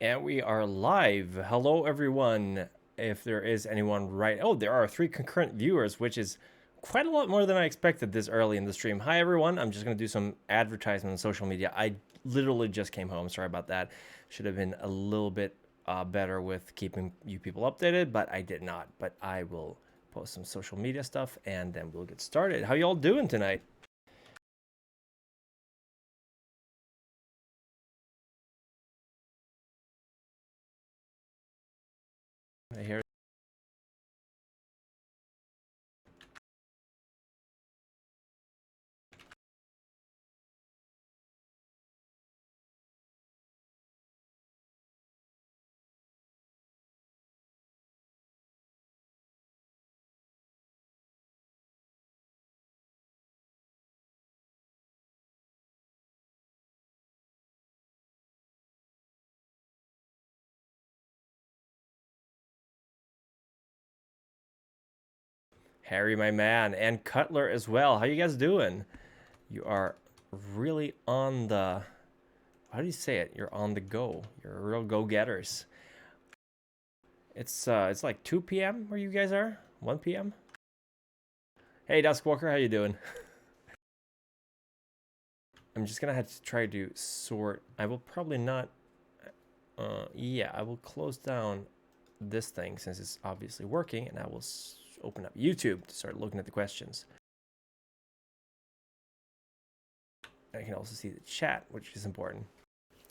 And we are live. Hello, everyone. If there is anyone right. Oh, there are 3 concurrent viewers, which is quite a lot more than I expected this early in the stream. Hi, everyone. I'm just going to do some advertisement on social media. I literally just came home. Sorry about that. Should have been a little bit better with keeping you people updated, but I did not. But I will post some social media stuff and then we'll get started. How y'all doing tonight? I hear. Harry, my man, and Cutler as well. How you guys doing? You are really on the, how do you say it? You're on the go. You're real go-getters. It's like 2 p.m. where you guys are? 1 p.m. Hey, Duskwalker, how you doing? I'm just gonna have to try to sort. I will probably not. Yeah, I will close down this thing since it's obviously working, and I will open up YouTube to start looking at the questions. I can also see the chat, which is important.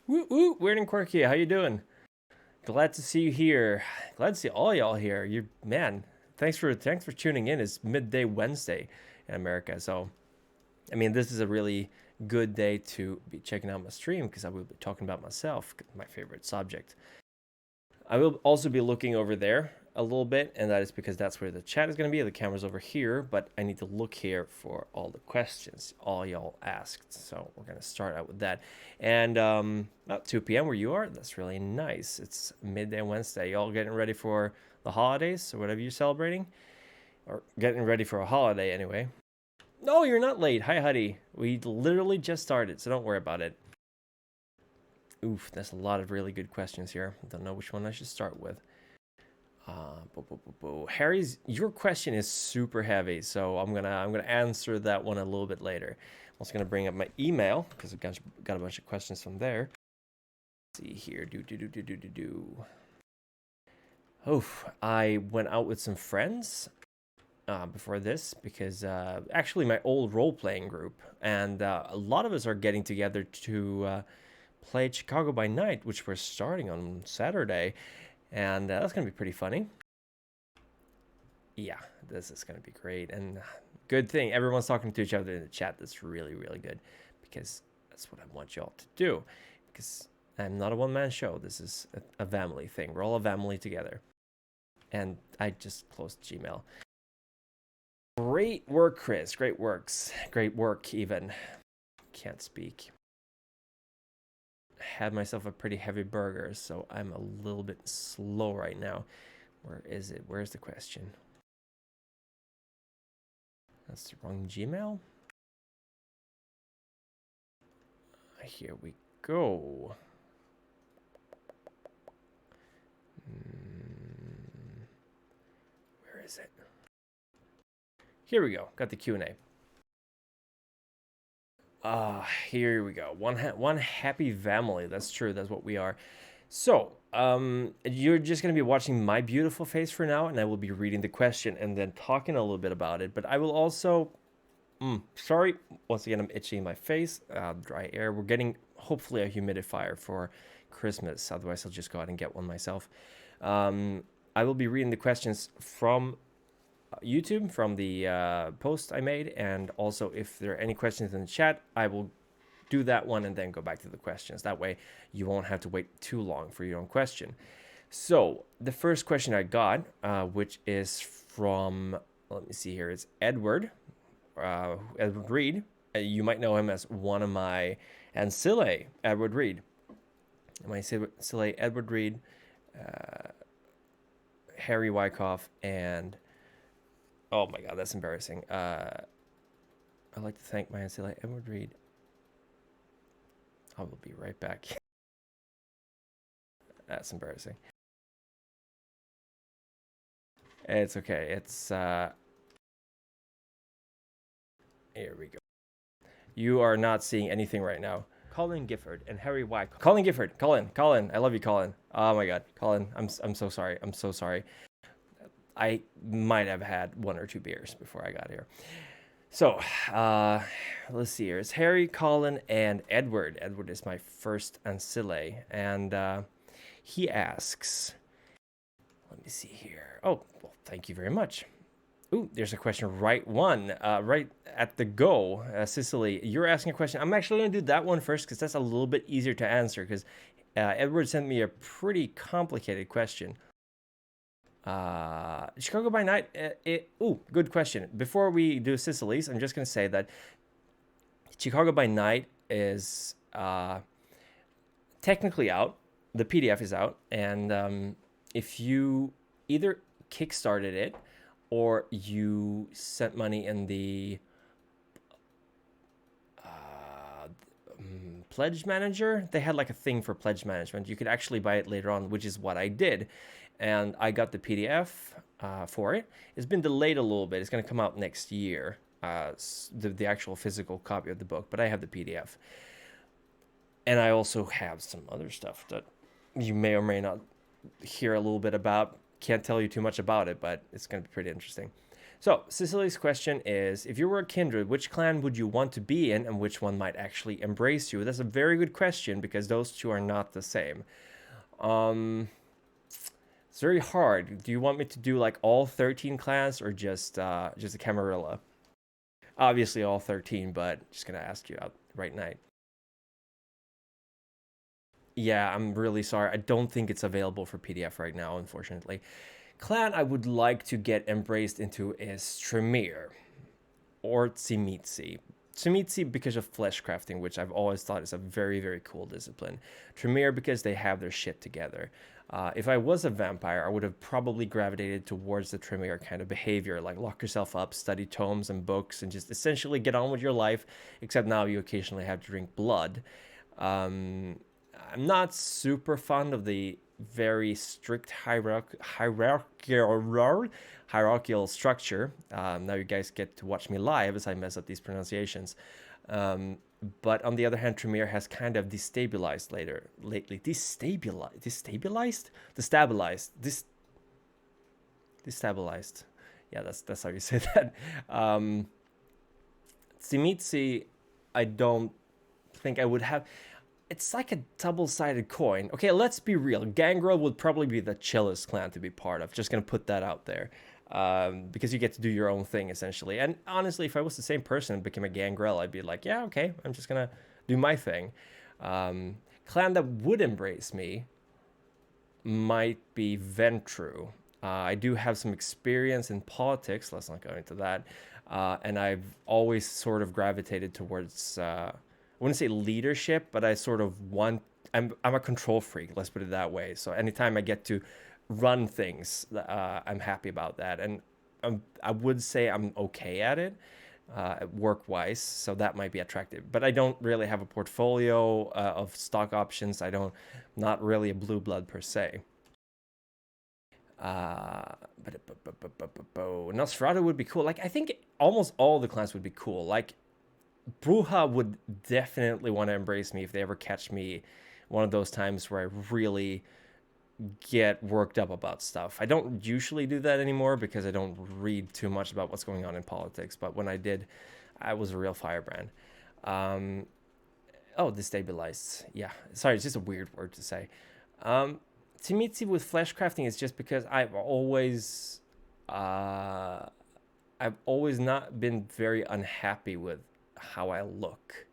Woo woo, Weird and Quirky, how you doing? Glad to see you here. Glad to see all y'all here. You man, thanks for tuning in. It's midday Wednesday in America, so I mean this is a really good day to be checking out my stream because I will be talking about myself, my favorite subject. I will also be looking over there a little bit, and that is because that's where the chat is going to be. The camera's over here, but I need to look here for all the questions all y'all asked. So we're going to start out with that. And about 2 p.m. where you are, that's really nice. It's midday Wednesday. Y'all getting ready for the holidays or whatever you're celebrating? Or getting ready for a holiday anyway. No, you're not late. Hi, Huddy. We literally just started, so don't worry about it. Oof, that's a lot of really good questions here. Don't know which one I should start with. Harry's, your question is super heavy, so I'm gonna answer that one a little bit later. I'm also gonna bring up my email because I've got a bunch of questions from there. Let's see here, Oh, I went out with some friends before this because actually my old role playing group, and a lot of us are getting together to play Chicago by Night, which we're starting on Saturday, and that's gonna be pretty funny. Yeah, this is going to be great. And good thing everyone's talking to each other in the chat. That's really, really good because that's what I want y'all to do. Because I'm not a one man show. This is a family thing. We're all a family together. And I just closed Gmail. Great work, Chris. Great works. Great work, even. Can't speak. Had myself a pretty heavy burger, so I'm a little bit slow right now. Where is it? Where's the question? That's the wrong Gmail. Here we go. Where is it? Here we go. Got the Q&A. Here we go. One happy family. That's true. That's what we are. So, you're just gonna be watching my beautiful face for now, and I will be reading the question and then talking a little bit about it. But I will also, sorry, once again, I'm itching my face. Dry air. We're getting hopefully a humidifier for Christmas. Otherwise, I'll just go out and get one myself. I will be reading the questions from YouTube, from the post I made, and also if there are any questions in the chat, I will do that one and then go back to the questions. That way you won't have to wait too long for your own question. So the first question I got, which is from, let me see here, it's Edward Reed. You might know him as one of my ancilla, Edward Reed. My ancilla, Edward Reed, Harry Wyckoff, and oh my god, that's embarrassing. I'd like to thank my ancilla, Edward Reed. I will be right back. That's embarrassing. It's okay. It's here we go. You are not seeing anything right now. Colin Gifford and Harry White. Colin Gifford. Colin. I love you, Colin. Oh my God, Colin. I'm so sorry. I'm so sorry. I might have had 1 or 2 beers before I got here. So, let's see here. It's Harry, Colin, and Edward. Edward is my first ancile, and he asks, let me see here. Oh, well, thank you very much. Ooh, there's a question, right at the go. Cicely, you're asking a question. I'm actually going to do that one first because that's a little bit easier to answer because Edward sent me a pretty complicated question. Chicago by Night. Good question. Before we do Sicily's, I'm just going to say that Chicago by Night is technically out. The PDF is out. And if you either kickstarted it or you sent money in the Pledge Manager, they had like a thing for pledge management. You could actually buy it later on, which is what I did. And I got the PDF for it. It's been delayed a little bit. It's going to come out next year, the actual physical copy of the book, but I have the PDF. And I also have some other stuff that you may or may not hear a little bit about. Can't tell you too much about it, but it's going to be pretty interesting. So, Cicily's question is, if you were a kindred, which clan would you want to be in and which one might actually embrace you? That's a very good question because those two are not the same. It's very hard. Do you want me to do like all 13 clans or just a Camarilla? Obviously all 13, but just going to ask you out right now. Yeah, I'm really sorry. I don't think it's available for PDF right now, unfortunately. Clan I would like to get embraced into is Tremere or Tzimitzi. Tzimitzi because of flesh crafting, which I've always thought is a very, very cool discipline. Tremere because they have their shit together. If I was a vampire, I would have probably gravitated towards the Tremere kind of behavior, like lock yourself up, study tomes and books, and just essentially get on with your life, except now you occasionally have to drink blood. I'm not super fond of the very strict hierarchical structure. Now you guys get to watch me live as I mess up these pronunciations. But on the other hand, Tremere has kind of destabilized lately. Destabilized? Yeah, that's how you say that. Tzimitzi, I don't think I would have. It's like a double-sided coin. Okay, let's be real. Gangrel would probably be the chillest clan to be part of. Just gonna put that out there. Because you get to do your own thing, essentially. And honestly, if I was the same person and became a Gangrel, I'd be like, yeah, okay, I'm just gonna do my thing. Clan that would embrace me might be Ventru. I do have some experience in politics. Let's not go into that. And I've always sort of gravitated towards... I wouldn't say leadership, but I sort of want... I'm a control freak, let's put it that way. So anytime I get to run things, I'm happy about that. And I would say I'm okay at it, work-wise, so that might be attractive. But I don't really have a portfolio of stock options. Not really a blue blood per se. Nosferatu would be cool. Like, I think almost all the clans would be cool. Like, Bruja would definitely want to embrace me if they ever catch me one of those times where I really get worked up about stuff. I don't usually do that anymore because I don't read too much about what's going on in politics. But when I did, I was a real firebrand. Destabilized. Yeah, sorry, it's just a weird word to say. Tzimitzi with flesh crafting is just because I've always not been very unhappy with how I look,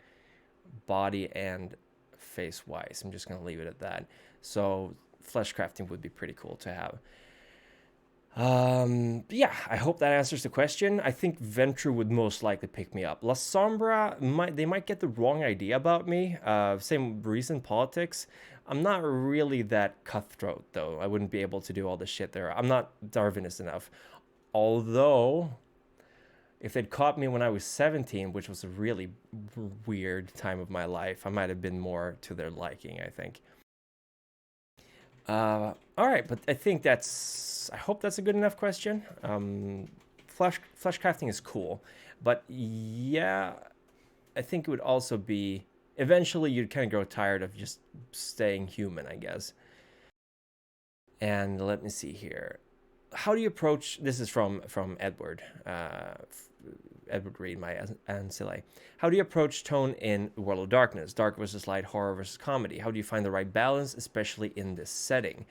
body and face wise. I'm just gonna leave it at that. So flesh crafting would be pretty cool to have. Yeah, I hope that answers the question. I think Ventru would most likely pick me up. La Sombra might get the wrong idea about me. Same reason, politics. I'm not really that cutthroat though. I wouldn't be able to do all the shit there. I'm not Darwinist enough. Although, if they'd caught me when I was 17, which was a really weird time of my life, I might have been more to their liking, I think. All right, but I think I hope that's a good enough question. Flesh crafting is cool, but yeah, I think it would also be eventually you'd kind of grow tired of just staying human, I guess. And let me see here. How do you approach? This is from Edward. Edward Reed, my ancillary. How do you approach tone in World of Darkness? Dark versus light, horror versus comedy. How do you find the right balance, especially in this setting?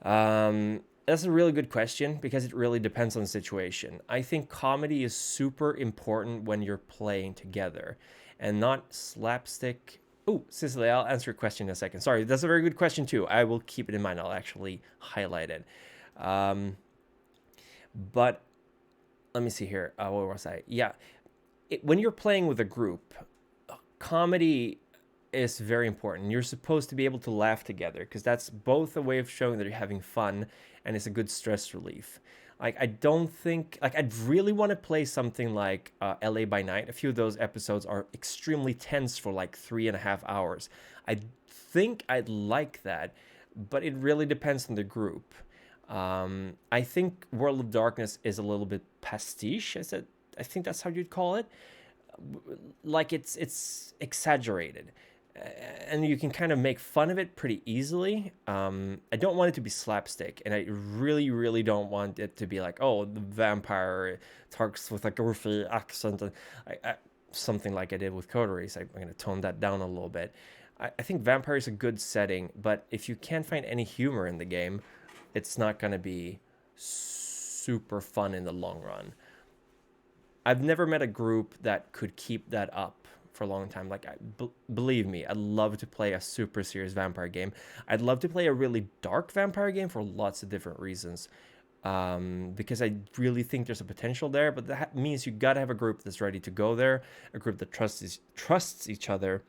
That's a really good question because it really depends on the situation. I think comedy is super important when you're playing together and not slapstick. Oh, Cicely, I'll answer your question in a second. Sorry, that's a very good question too. I will keep it in mind. I'll actually highlight it. But let me see here. What was I? Yeah. When you're playing with a group, comedy is very important. You're supposed to be able to laugh together because that's both a way of showing that you're having fun and it's a good stress relief. Like, I don't think, like, I'd really want to play something like LA by Night. A few of those episodes are extremely tense for like 3.5 hours. I think I'd like that, but it really depends on the group. I think World of Darkness is a little bit pastiche. I think that's how you'd call it. Like it's exaggerated, and you can kind of make fun of it pretty easily. I don't want it to be slapstick, and I really don't want it to be like, oh, the vampire talks with a goofy accent, and something like I did with Coteries. I'm going to tone that down a little bit. I think vampire is a good setting, but if you can't find any humor in the game, it's not going to be super fun in the long run. I've never met a group that could keep that up for a long time. Like, believe me, I'd love to play a super serious vampire game. I'd love to play a really dark vampire game for lots of different reasons. Because I really think there's a potential there, but that means you got to have a group that's ready to go there, a group that trusts each other,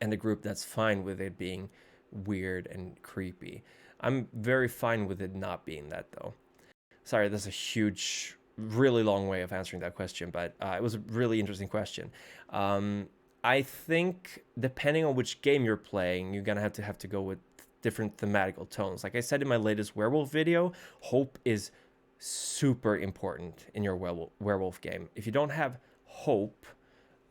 and a group that's fine with it being weird and creepy. I'm very fine with it not being that, though. Sorry, that's a huge, really long way of answering that question, but it was a really interesting question. I think depending on which game you're playing, you're gonna have to go with different thematical tones. Like I said in my latest werewolf video, hope is super important in your werewolf game. If you don't have hope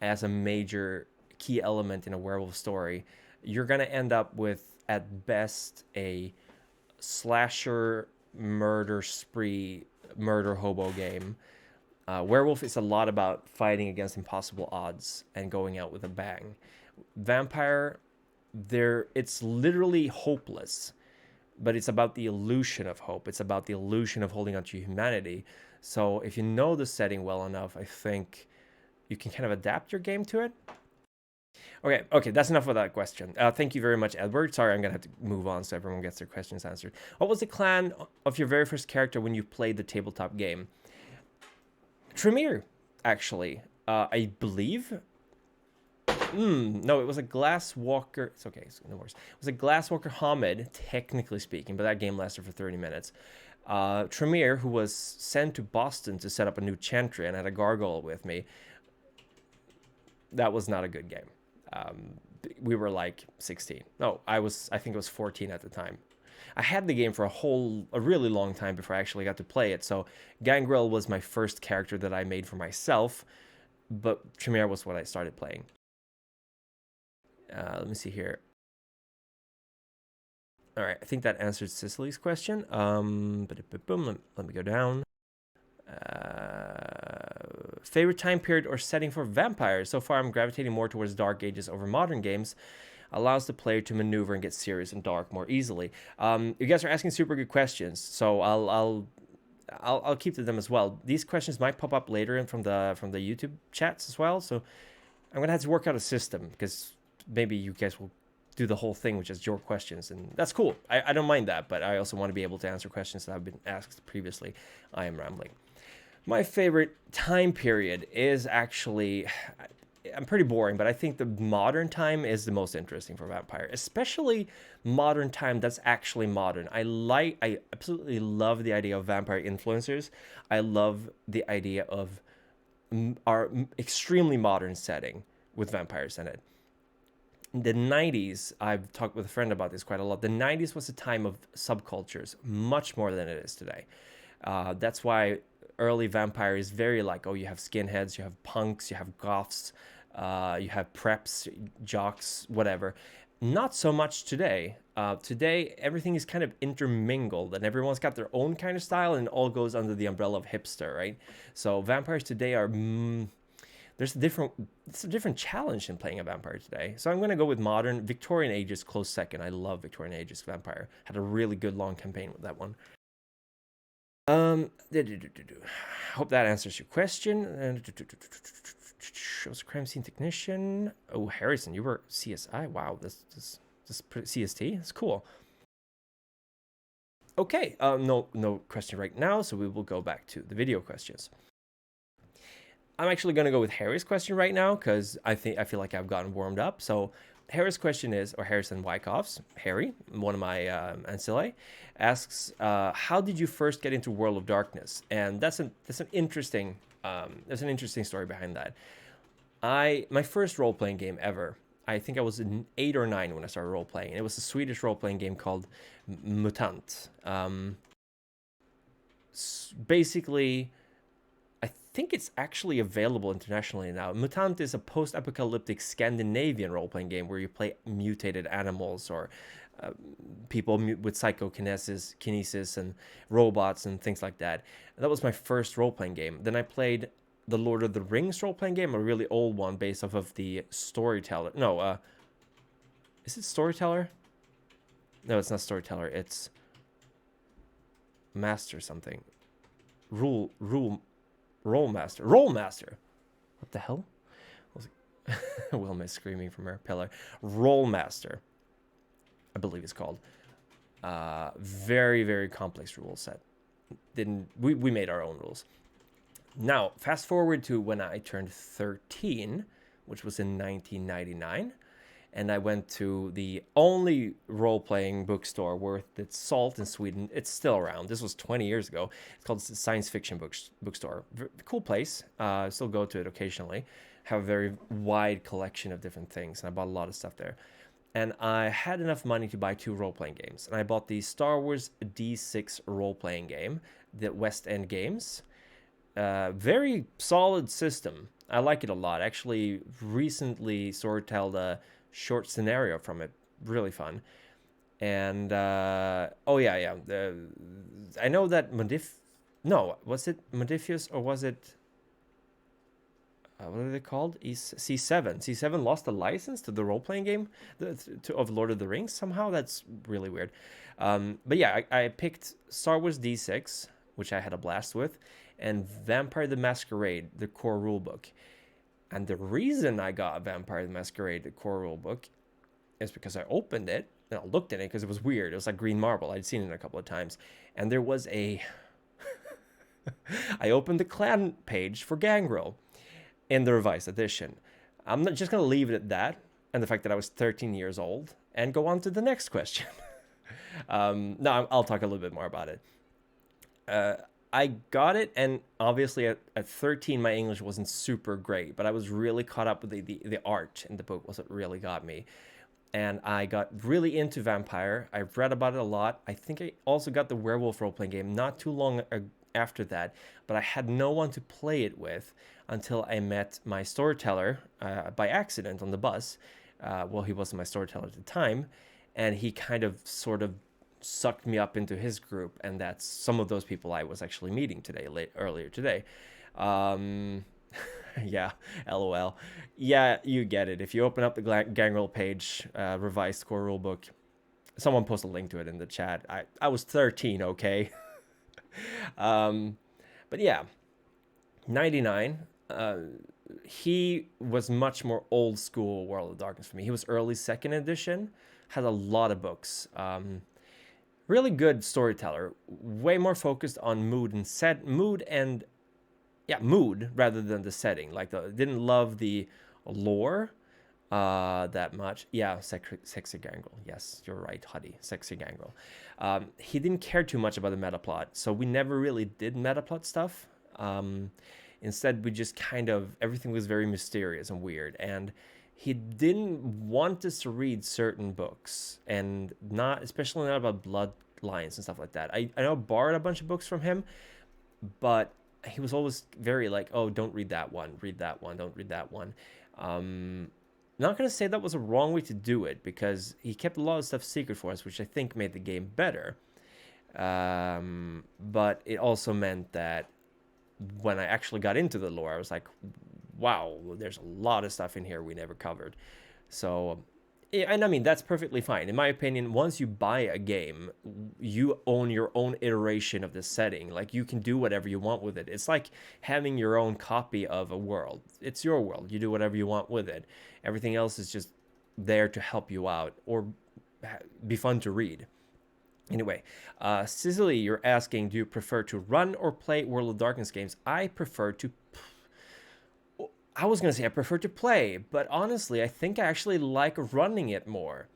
as a major key element in a werewolf story, you're gonna end up with, at best, a slasher murder spree murder hobo game. Werewolf is a lot about fighting against impossible odds and going out with a bang. Vampire, it's literally hopeless, but it's about the illusion of hope. It's about the illusion of holding on to humanity. So if you know the setting well enough, I think you can kind of adapt your game to it. Okay, that's enough of that question. Thank you very much, Edward. Sorry, I'm going to have to move on so everyone gets their questions answered. What was the clan of your very first character when you played the tabletop game? Tremere, actually. I believe. No, it was a Glasswalker. It's okay, it's no worries. It was a Glasswalker Hamid, technically speaking, but that game lasted for 30 minutes. Tremere, who was sent to Boston to set up a new chantry and had a gargoyle with me, that was not a good game. We were like 16. No, I think it was 14 at the time. I had the game for a really long time before I actually got to play it. So Gangrel was my first character that I made for myself, but Tremere was what I started playing. Let me see here. All right, I think that answered Cicely's question. Let me go down. Favorite time period or setting for vampires? So far, I'm gravitating more towards Dark Ages over modern games. Allows the player to maneuver and get serious and dark more easily. You guys are asking super good questions, so I'll keep to them as well. These questions might pop up later in from the YouTube chats as well. So I'm gonna have to work out a system because maybe you guys will do the whole thing, which is your questions, and that's cool. I don't mind that, but I also want to be able to answer questions that have been asked previously. I am rambling. My favorite time period is actually, I'm pretty boring, but I think the modern time is the most interesting for vampire, especially modern time that's actually modern. I absolutely love the idea of vampire influencers. I love the idea of our extremely modern setting with vampires in it. the 90s, I've talked with a friend about this quite a lot. The 90s was a time of subcultures, much more than it is today. That's why early vampire is very like, oh, you have skinheads, you have punks, you have goths, you have preps, jocks, whatever. Not so much today. Today, everything is kind of intermingled, and everyone's got their own kind of style, and it all goes under the umbrella of hipster, right? So vampires today are it's a different challenge in playing a vampire today. So I'm going to go with modern. Victorian Age is close second. I love Victorian Age's vampire. Had a really good long campaign with that one. Hope that answers your question. I was a crime scene technician. Oh, Harrison, you were CSI. Wow, this CST. That's cool. Okay, no question right now, so we will go back to the video questions. I'm actually going to go with Harry's question right now because I feel like I've gotten warmed up. So Harry's question is, or Harrison Wyckoff's, Harry, one of my ancillae, asks, how did you first get into World of Darkness? And that's an interesting story behind that. My first role playing game ever. I think I was in 8 or 9 when I started role playing. It was a Swedish role playing game called Mutant. Basically, I think it's actually available internationally now. Mutant is a post-apocalyptic Scandinavian role-playing game where you play mutated animals or people with psychokinesis and robots and things like that. And that was my first role-playing game. Then I played the Lord of the Rings role-playing game, a really old one based off of the Storyteller. No, is it Storyteller? No, it's not Storyteller. It's Master something. Rollmaster. What the hell? Wilma is screaming from her pillar. Rollmaster, I believe it's called. Very, very complex rule set. We made our own rules. Now, fast forward to when I turned 13, which was in 1999. And I went to the only role-playing bookstore worth its salt in Sweden. It's still around. This was 20 years ago. It's called Science Fiction Bookstore. Cool place. I still go to it occasionally. Have a very wide collection of different things. And I bought a lot of stuff there. And I had enough money to buy 2 role-playing games. And I bought the Star Wars D6 role-playing game, the West End Games. Very solid system. I like it a lot. Actually, recently storytelled a short scenario from it, really fun. And I know that was it Modifius or was it what are they called? C7 lost the license to the role-playing game of Lord of the Rings somehow. That's really weird. But yeah, I picked Star Wars D6, which I had a blast with, and Vampire the Masquerade, the core rulebook. And the reason I got Vampire the Masquerade, the core rulebook, is because I opened it and I looked at it because it was weird. It was like green marble. I'd seen it a couple of times. And there was I opened the clan page for Gangrel in the revised edition. I'm not just going to leave it at that and the fact that I was 13 years old and go on to the next question. No, I'll talk a little bit more about it. I got it, and obviously at 13, my English wasn't super great, but I was really caught up with the art in the book was what really got me. And I got really into Vampire. I've read about it a lot. I think I also got the Werewolf role-playing game not too long after that, but I had no one to play it with until I met my storyteller by accident on the bus. Well, he wasn't my storyteller at the time, and he kind of sort of sucked me up into his group, and that's some of those people I was actually meeting earlier today. Yeah, LOL. Yeah, you get it. If you open up the Gangrel page, revised core rulebook, someone post a link to it in the chat. I was 13, okay? But yeah, 99. He was much more old school World of Darkness for me. He was early 2nd edition, had a lot of books. Really good storyteller, way more focused on mood rather than the setting. Like didn't love the lore that much. Yeah, sexy Gangrel. Yes, you're right, Huddy. Sexy Gangrel. He didn't care too much about the meta plot, so we never really did meta plot stuff. Instead, we just kind of everything was very mysterious and weird, and he didn't want us to read certain books, and not especially not about bloodlines and stuff like that. I know I borrowed a bunch of books from him, but he was always very like, oh, don't read that one, read that one, don't read that one. Not gonna say that was a wrong way to do it, because he kept a lot of stuff secret for us, which I think made the game better. But it also meant that when I actually got into the lore, I was like, wow, there's a lot of stuff in here we never covered. So, and I mean, that's perfectly fine. In my opinion, once you buy a game, you own your own iteration of the setting. Like, you can do whatever you want with it. It's like having your own copy of a world. It's your world. You do whatever you want with it. Everything else is just there to help you out or be fun to read. Anyway, Cicely, you're asking, do you prefer to run or play World of Darkness games? I prefer to... I was going to say I prefer to play, but honestly, I think I actually like running it more.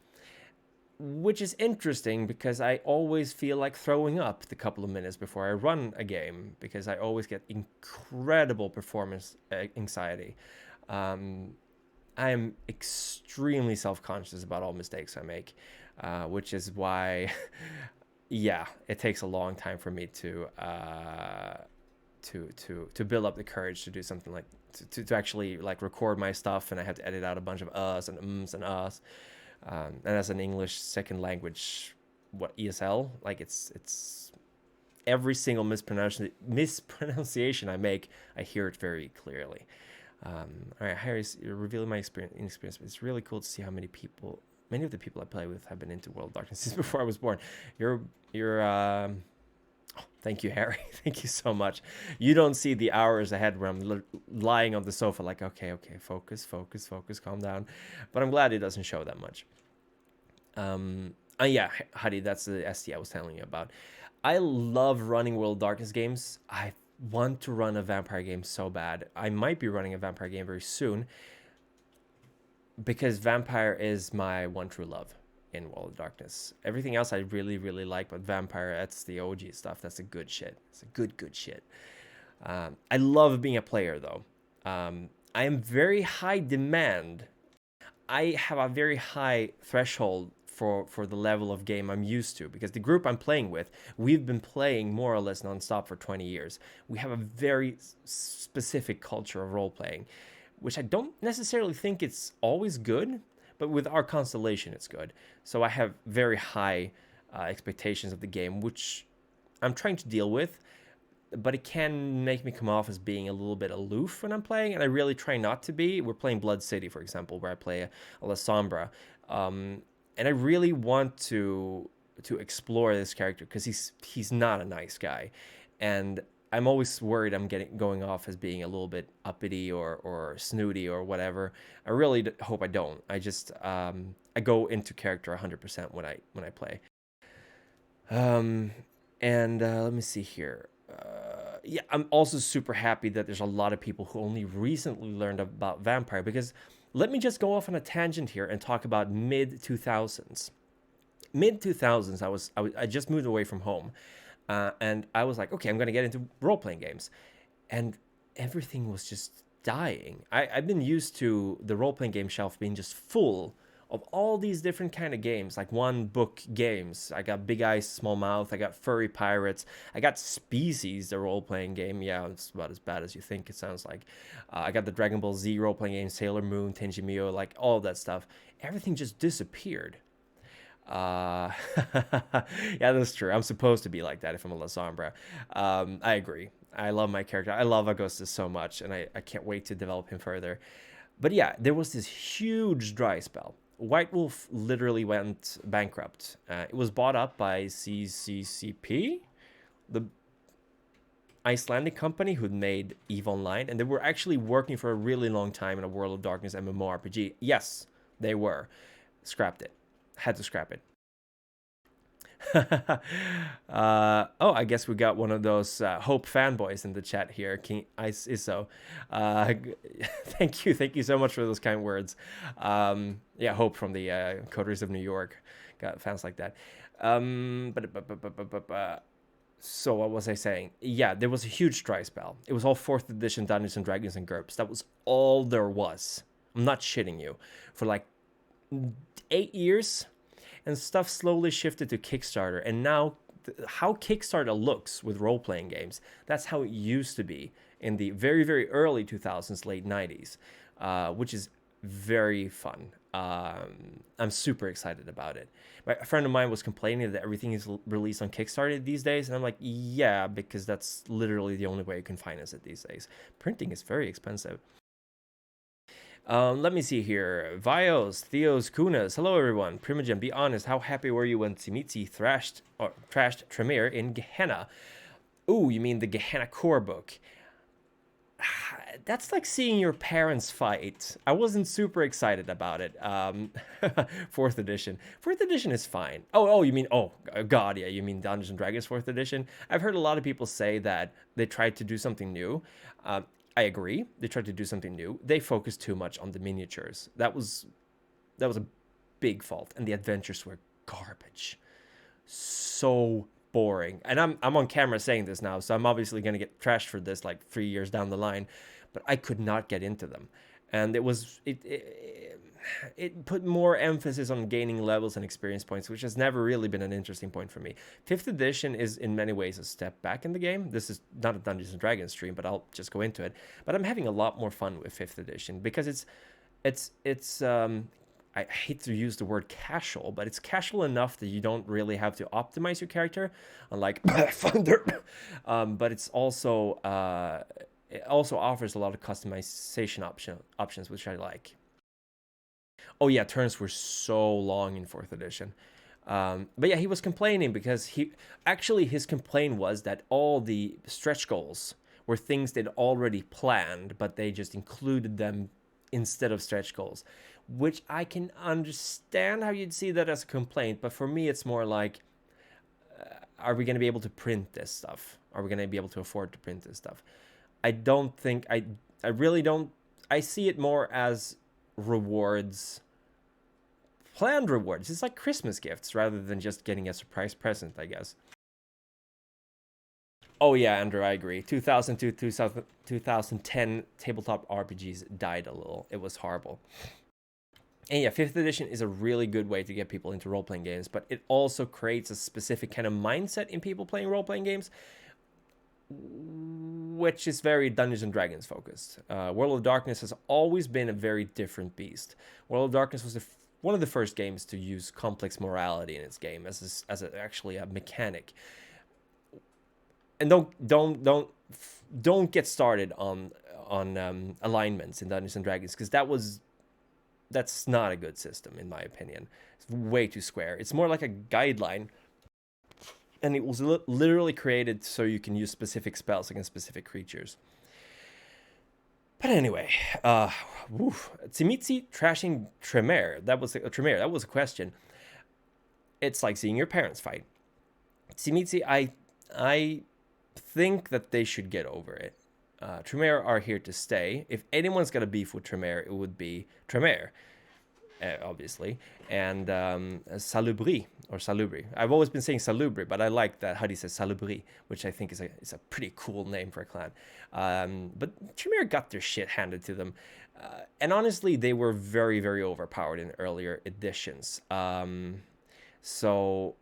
Which is interesting, because I always feel like throwing up the couple of minutes before I run a game, because I always get incredible performance anxiety. I am extremely self-conscious about all mistakes I make. Which is why, yeah, it takes a long time for me to build up the courage to do something like to actually like record my stuff, and I have to edit out a bunch of us and ums and us. And as an English second language, ESL, like it's every single mispronunciation I make, I hear it very clearly. All right, Harry's revealing my experience. It's really cool to see how many of the people I play with have been into World of Darkness since before I was born. Thank you, Harry. Thank you so much. You don't see the hours ahead where I'm lying on the sofa like, okay, focus, calm down. But I'm glad it doesn't show that much. Yeah, Hadi, that's the SD I was telling you about. I love running World of Darkness games. I want to run a vampire game so bad. I might be running a vampire game very soon, because vampire is my one true love in World of Darkness. Everything else I really, really like, but vampire, that's the OG stuff. That's the good shit. It's a good shit. I love being a player, though. I am very high demand. I have a very high threshold for the level of game I'm used to, because the group I'm playing with, we've been playing more or less nonstop for 20 years. We have a very specific culture of role-playing, which I don't necessarily think it's always good, but with our constellation, it's good. So I have very high expectations of the game, which I'm trying to deal with, but it can make me come off as being a little bit aloof when I'm playing, and I really try not to be. We're playing Blood City, for example, where I play a La Sombra, and I really want to explore this character, because he's not a nice guy, and I'm always worried I'm going off as being a little bit uppity or snooty or whatever. I really hope I don't. I just I go into character 100% when I play. And let me see here. Yeah, I'm also super happy that there's a lot of people who only recently learned about vampire, because let me just go off on a tangent here and talk about mid 2000s. Mid 2000s, I just moved away from home. And I was like, okay, I'm going to get into role-playing games. And everything was just dying. I've been used to the role-playing game shelf being just full of all these different kind of games, like one book games. I got Big Eyes, Small Mouth. I got Furry Pirates. I got Species, the role-playing game. Yeah, it's about as bad as you think it sounds like. I got the Dragon Ball Z role-playing game, Sailor Moon, Tenji Mio, like all of that stuff. Everything just disappeared. Yeah, that's true. I'm supposed to be like that if I'm a La Sombra. I agree. I love my character. I love Augustus so much, and I can't wait to develop him further. But yeah, there was this huge dry spell. White Wolf literally went bankrupt. It was bought up by CCCP, the Icelandic company who made EVE Online, and they were actually working for a really long time in a World of Darkness MMORPG. Yes, they were. Scrapped it. Had to scrap it. Oh, I guess we got one of those Hope fanboys in the chat here, King Iso. Thank you so much for those kind words. Yeah, Hope from the Coteries of New York. Got fans like that. So what was I saying? Yeah, there was a huge dry spell. It was all 4th edition Dungeons and Dragons and GURPS. That was all there was. I'm not shitting you. For like 8 years, and stuff slowly shifted to Kickstarter. And now, how Kickstarter looks with role-playing games, that's how it used to be in the very, very early 2000s, late 90s, which is very fun. I'm super excited about it. A friend of mine was complaining that everything is released on Kickstarter these days, and I'm like, yeah, because that's literally the only way you can finance it these days. Printing is very expensive. Let me see here. Vios, Theos, Kunas. Hello, everyone. Primogen, be honest. How happy were you when Tzimisce trashed Tremere in Gehenna? Ooh, you mean the Gehenna core book? That's like seeing your parents fight. I wasn't super excited about it. Fourth edition. Fourth edition is fine. Oh, you mean, oh, God, yeah, you mean Dungeons and Dragons fourth edition? I've heard a lot of people say that they tried to do something new. I agree. They tried to do something new. They focused too much on the miniatures. That was a big fault, and the adventures were garbage. So boring. And I'm on camera saying this now, so I'm obviously going to get trashed for this like 3 years down the line. But I could not get into them, and it put more emphasis on gaining levels and experience points, which has never really been an interesting point for me. Fifth edition is in many ways a step back in the game. This is not a Dungeons and Dragons stream, but I'll just go into it. But I'm having a lot more fun with fifth edition because it's I hate to use the word casual, but it's casual enough that you don't really have to optimize your character, unlike Thunder. But it's also it also offers a lot of customization options, which I like. Oh yeah, turns were so long in fourth edition. But yeah, he was complaining because his complaint was that all the stretch goals were things they'd already planned, but they just included them instead of stretch goals, which I can understand how you'd see that as a complaint. But for me, it's more like, are we going to be able to print this stuff? Are we going to be able to afford to print this stuff? I don't think, I really don't, I see it more as rewards, planned rewards. It's like Christmas gifts rather than just getting a surprise present, I guess. Oh yeah, Andrew, I agree. 2002, 2010 tabletop RPGs died a little. It was horrible. And yeah, 5th edition is a really good way to get people into role-playing games, but it also creates a specific kind of mindset in people playing role-playing games, which is very Dungeons and Dragons focused. World of Darkness has always been a very different beast. World of Darkness was one of the first games to use complex morality in its game as actually a mechanic. And don't get started on alignments in Dungeons and Dragons, because that's not a good system in my opinion. It's way too square. It's more like a guideline, and it was literally created so you can use specific spells against specific creatures. But anyway, Tzimisce trashing Tremere. That was a question. It's like seeing your parents fight. Tzimisce, I think that they should get over it. Tremere are here to stay. If anyone's got a beef with Tremere, it would be Tremere, obviously, and Salubri or Salubri. I've always been saying Salubri, but I like that Huddy says Salubri, which I think is a pretty cool name for a clan. But Tremere got their shit handed to them, and honestly, they were very, very overpowered in earlier editions. So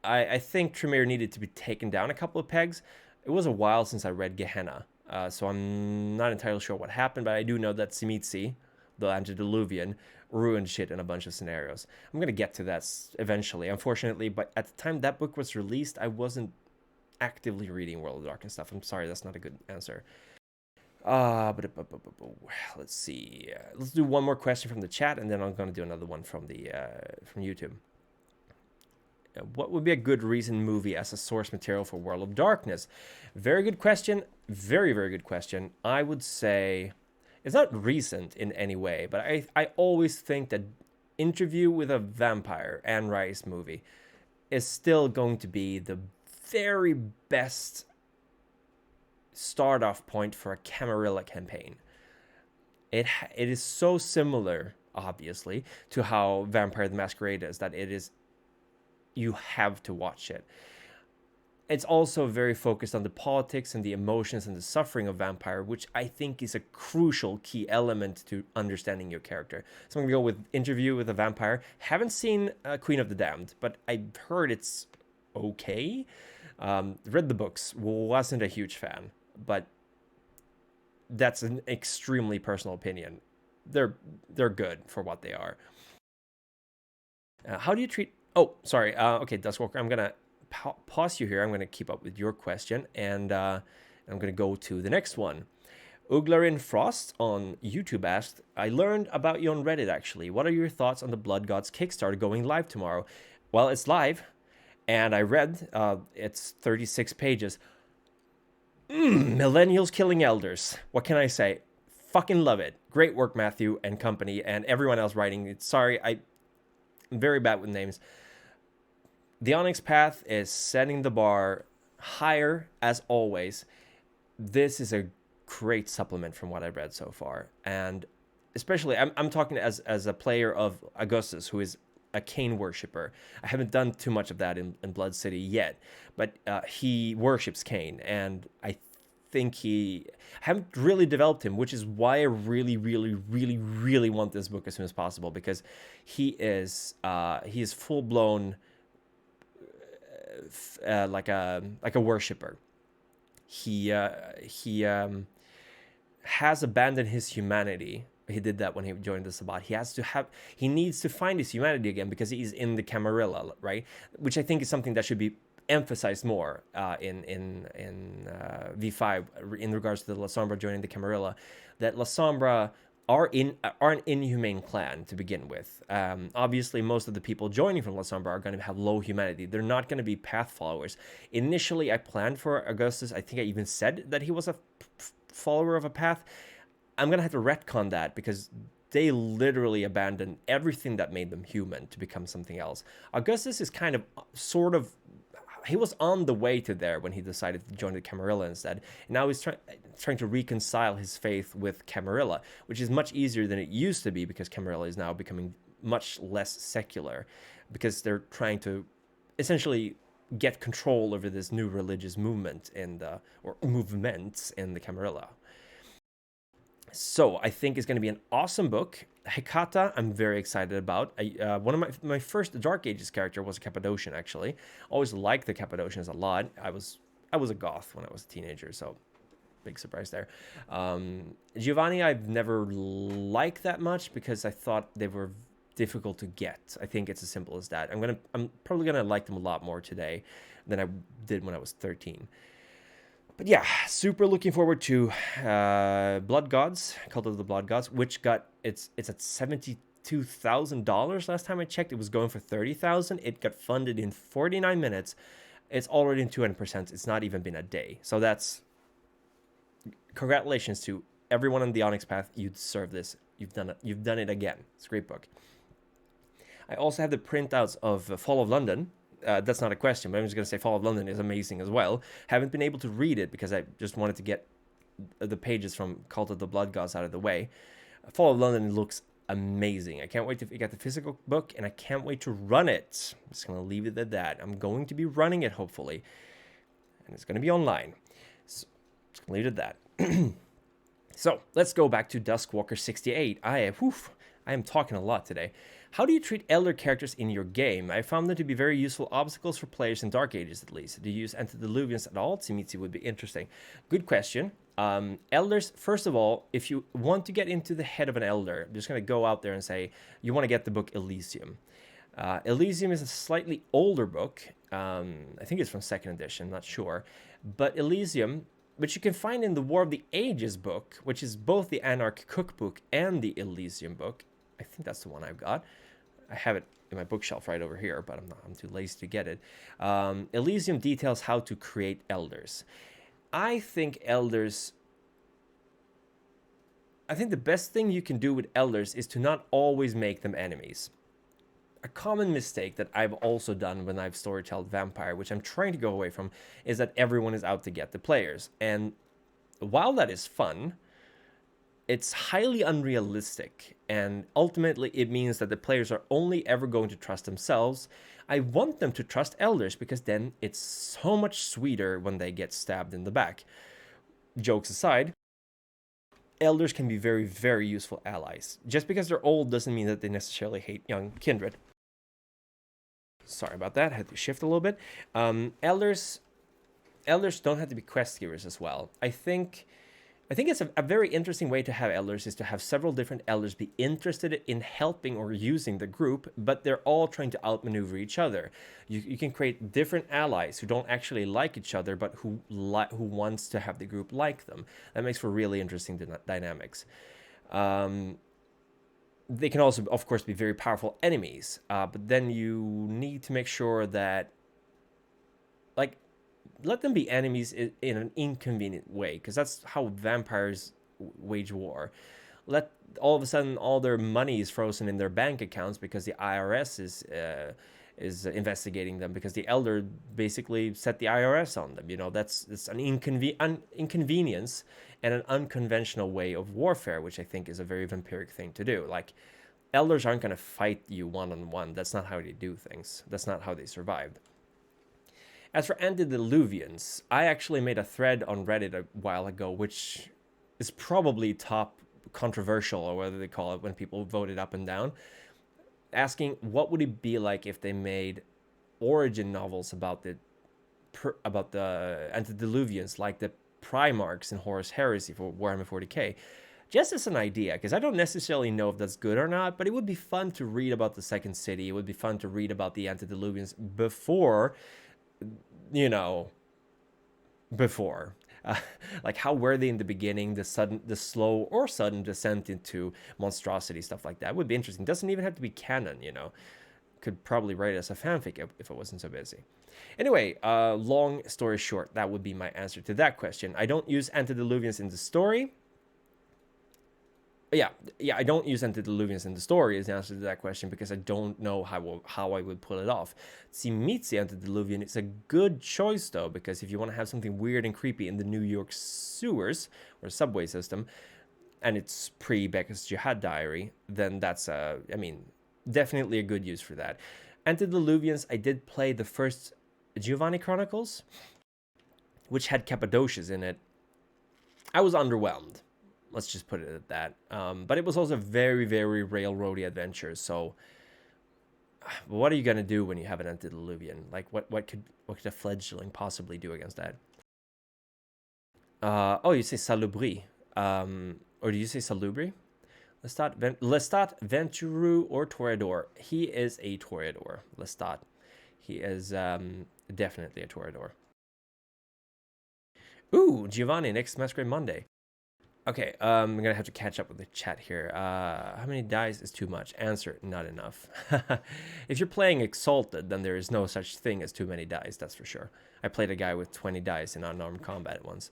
I think Tremere needed to be taken down a couple of pegs. It was a while since I read Gehenna, so I'm not entirely sure what happened, but I do know that Tzimisce, the antediluvian, ruined shit in a bunch of scenarios. I'm going to get to that eventually, unfortunately, but at the time that book was released, I wasn't actively reading World of Darkness stuff. I'm sorry, that's not a good answer. Let's see. Let's do one more question from the chat, and then I'm going to do another one from YouTube. What would be a good recent movie as a source material for World of Darkness? Very good question. Very, very good question. I would say it's not recent in any way, but I always think that Interview with a Vampire, Anne Rice movie, is still going to be the very best start-off point for a Camarilla campaign. It is so similar, obviously, to how Vampire the Masquerade is, that it is, you have to watch it. it's also very focused on the politics and the emotions and the suffering of vampire, which I think is a crucial key element to understanding your character. So I'm gonna go with Interview with a Vampire. Haven't seen Queen of the Damned, but I heard it's okay. Read the books, wasn't a huge fan, but that's an extremely personal opinion. They're good for what they are. How do you treat? Oh, sorry. Okay, Duskwalker, I'm gonna pause you here. I'm gonna keep up with your question, and I'm gonna go to the next one. Uglarin Frost on YouTube asked, I learned about you on Reddit actually. What are your thoughts on the Blood Gods Kickstarter going live tomorrow? Well, it's live, and I read it's 36 pages. Millennials killing elders. What can I say? Fucking love it. Great work, Matthew and company, and everyone else writing it. Sorry, I'm very bad with names. The Onyx Path is setting the bar higher as always. This is a great supplement from what I've read so far, and especially I'm talking as a player of Augustus, who is a Cain worshipper. I haven't done too much of that in Blood City yet, but he worships Cain, and I think I haven't really developed him, which is why I really, really, really, really want this book as soon as possible, because he is full blown like a worshipper. He has abandoned his humanity. He did that when he joined the Sabbat. He needs to find his humanity again because he's in the Camarilla, right? Which I think is something that should be emphasized more in V5 in regards to the La Sombra joining the Camarilla. That La Sombra are an inhumane clan to begin with. Obviously, most of the people joining from La Sombra are going to have low humanity. They're not going to be path followers. Initially, I planned for Augustus. I think I even said that he was a follower of a path. I'm going to have to retcon that because they literally abandoned everything that made them human to become something else. Augustus is kind of he was on the way to there when he decided to join the Camarilla instead. And now he's trying to reconcile his faith with Camarilla, which is much easier than it used to be because Camarilla is now becoming much less secular because they're trying to essentially get control over this new religious movement or movements in the Camarilla. So I think it's going to be an awesome book. Hecata, I'm very excited about. One of my first Dark Ages character was a Cappadocian, actually. Always liked the Cappadocians a lot. I was a goth when I was a teenager, so big surprise there. Giovanni, I've never liked that much because I thought they were difficult to get. I think it's as simple as that. I'm probably gonna like them a lot more today than I did when I was 13. But yeah, super looking forward to Blood Gods, Cult of the Blood Gods, which it's at $72,000 last time I checked. It was going for $30,000. It got funded in 49 minutes. It's already in 200%. It's not even been a day. So that's congratulations to everyone on the Onyx Path. You deserve this. You've done it. You've done it again. It's a great book. I also have the printouts of Fall of London. That's not a question, but I'm just going to say Fall of London is amazing as well. Haven't been able to read it because I just wanted to get the pages from Cult of the Blood Gods out of the way. Fall of London looks amazing. I can't wait to get the physical book, and I can't wait to run it. I'm just going to leave it at that. I'm going to be running it, hopefully, and it's going to be online. So just going to leave it at that. So let's go back to Duskwalker68. I am talking a lot today. How do you treat elder characters in your game? I found them to be very useful obstacles for players in Dark Ages, at least. Do you use antediluvians at all? Tsimitsi would be interesting. Good question. Elders, first of all, if you want to get into the head of an elder, I'm just going to go out there and say you want to get the book Elysium. Elysium is a slightly older book. I think it's from 2nd edition, not sure. But Elysium, which you can find in the War of the Ages book, which is both the Anarch Cookbook and the Elysium book. I think that's the one I've got. I have it in my bookshelf right over here, but I'm too lazy to get it. Elysium details how to create elders. I think the best thing you can do with elders is to not always make them enemies. A common mistake that I've also done when I've storytelled Vampire, which I'm trying to go away from, is that everyone is out to get the players. And while that is fun, it's highly unrealistic, and ultimately it means that the players are only ever going to trust themselves. I want them to trust elders because then it's so much sweeter when they get stabbed in the back. Jokes aside, elders can be very, very useful allies. Just because they're old doesn't mean that they necessarily hate young kindred. Sorry about that, I had to shift a little bit. Elders don't have to be quest givers as well. I think it's a very interesting way to have elders is to have several different elders be interested in helping or using the group, but they're all trying to outmaneuver each other. You can create different allies who don't actually like each other, but who wants to have the group like them. That makes for really interesting dynamics. They can also, of course, be very powerful enemies, but then you need to make sure that, like, let them be enemies in an inconvenient way, because that's how vampires wage war. Let all of a sudden all their money is frozen in their bank accounts because the IRS is investigating them, because the elder basically set the IRS on them. You know, that's an inconvenience and an unconventional way of warfare, which I think is a very vampiric thing to do. Like, elders aren't going to fight you one-on-one. That's not how they do things. That's not how they survived. As for antediluvians, I actually made a thread on Reddit a while ago, which is probably top controversial, or whatever they call it when people voted up and down, asking what would it be like if they made origin novels about the antediluvians, like the Primarchs in Horus Heresy for Warhammer 40k. Just as an idea, because I don't necessarily know if that's good or not, but it would be fun to read about the Second City. It would be fun to read about the antediluvians before, like, how were they in the beginning, the slow or sudden descent into monstrosity, stuff like that would be interesting. Doesn't even have to be canon, could probably write it as a fanfic if I wasn't so busy. Anyway, long story short, that would be my answer to that question. I don't use antediluvians in the story. Yeah, I don't use antediluvians in the story is the answer to that question, because I don't know how I would pull it off. Tzimisce antediluvian is a good choice, though, because if you want to have something weird and creepy in the New York sewers or subway system, and it's pre-Becca's Jihad Diary, then that's definitely a good use for that. Antediluvians, I did play the first Giovanni Chronicles, which had Cappadocias in it. I was underwhelmed. Let's just put it at that. But it was also very, very railroady adventure. So what are you going to do when you have an antediluvian? Like, what could a fledgling possibly do against that? You say salubri. Or do you say salubri? Lestat, Venturu, or Toreador. He is a Toreador. Lestat. He is definitely a Toreador. Ooh, Giovanni, next Masquerade Monday. Okay, I'm gonna have to catch up with the chat here. How many dice is too much? Answer, not enough. If you're playing Exalted, then there is no such thing as too many dice, that's for sure. I played a guy with 20 dice in unarmed combat once.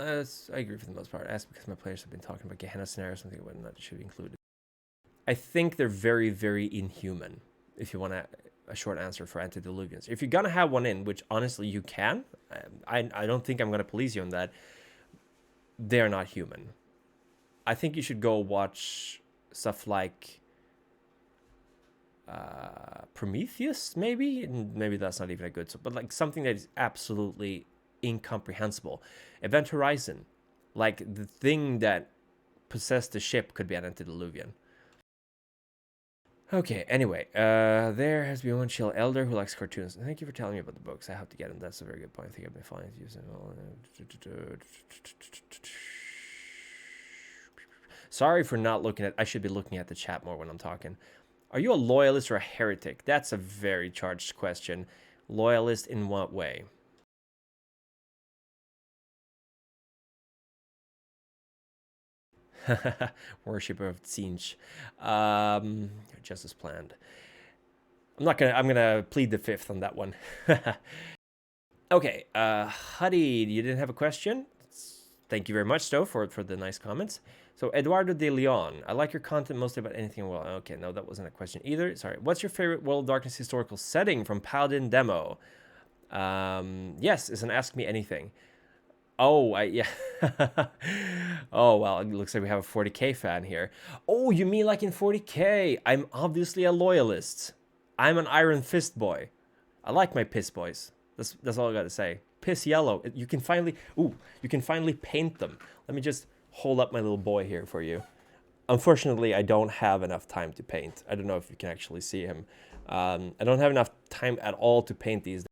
I agree for the most part. Ask because my players have been talking about Gehenna scenarios, something that should be included. I think they're very, very inhuman, if you want a short answer for antediluvians. If you're gonna have one in, which honestly you can, I don't think I'm gonna police you on that. They're not human. I think you should go watch stuff like Prometheus, maybe that's not even a good, but like something that is absolutely incomprehensible. Event Horizon, like the thing that possessed the ship could be an antediluvian. Okay, anyway, there has been one chill elder who likes cartoons. Thank you for telling me about the books. I have to get them. That's a very good point. I think I've been fine using all. Sorry for not looking at. I should be looking at the chat more when I'm talking. Are you a loyalist or a heretic? That's a very charged question. Loyalist in what way? Worshipper of Tzinch. Just as planned. I'm gonna plead the fifth on that one. Okay, Huddy, you didn't have a question? Thank you very much, Stowe, for the nice comments. So, Eduardo de Leon, I like your content mostly about anything. Well, okay, no, that wasn't a question either. Sorry. What's your favorite World of Darkness historical setting from Paladin demo? Yes, it's an Ask Me Anything. Oh, yeah. Oh, well, it looks like we have a 40K fan here. Oh, you mean like in 40K? I'm obviously a loyalist. I'm an Iron Fist boy. I like my piss boys. That's all I gotta say. Piss yellow. You can finally paint them. Let me just hold up my little boy here for you. Unfortunately, I don't have enough time to paint. I don't know if you can actually see him. I don't have enough time at all to paint these.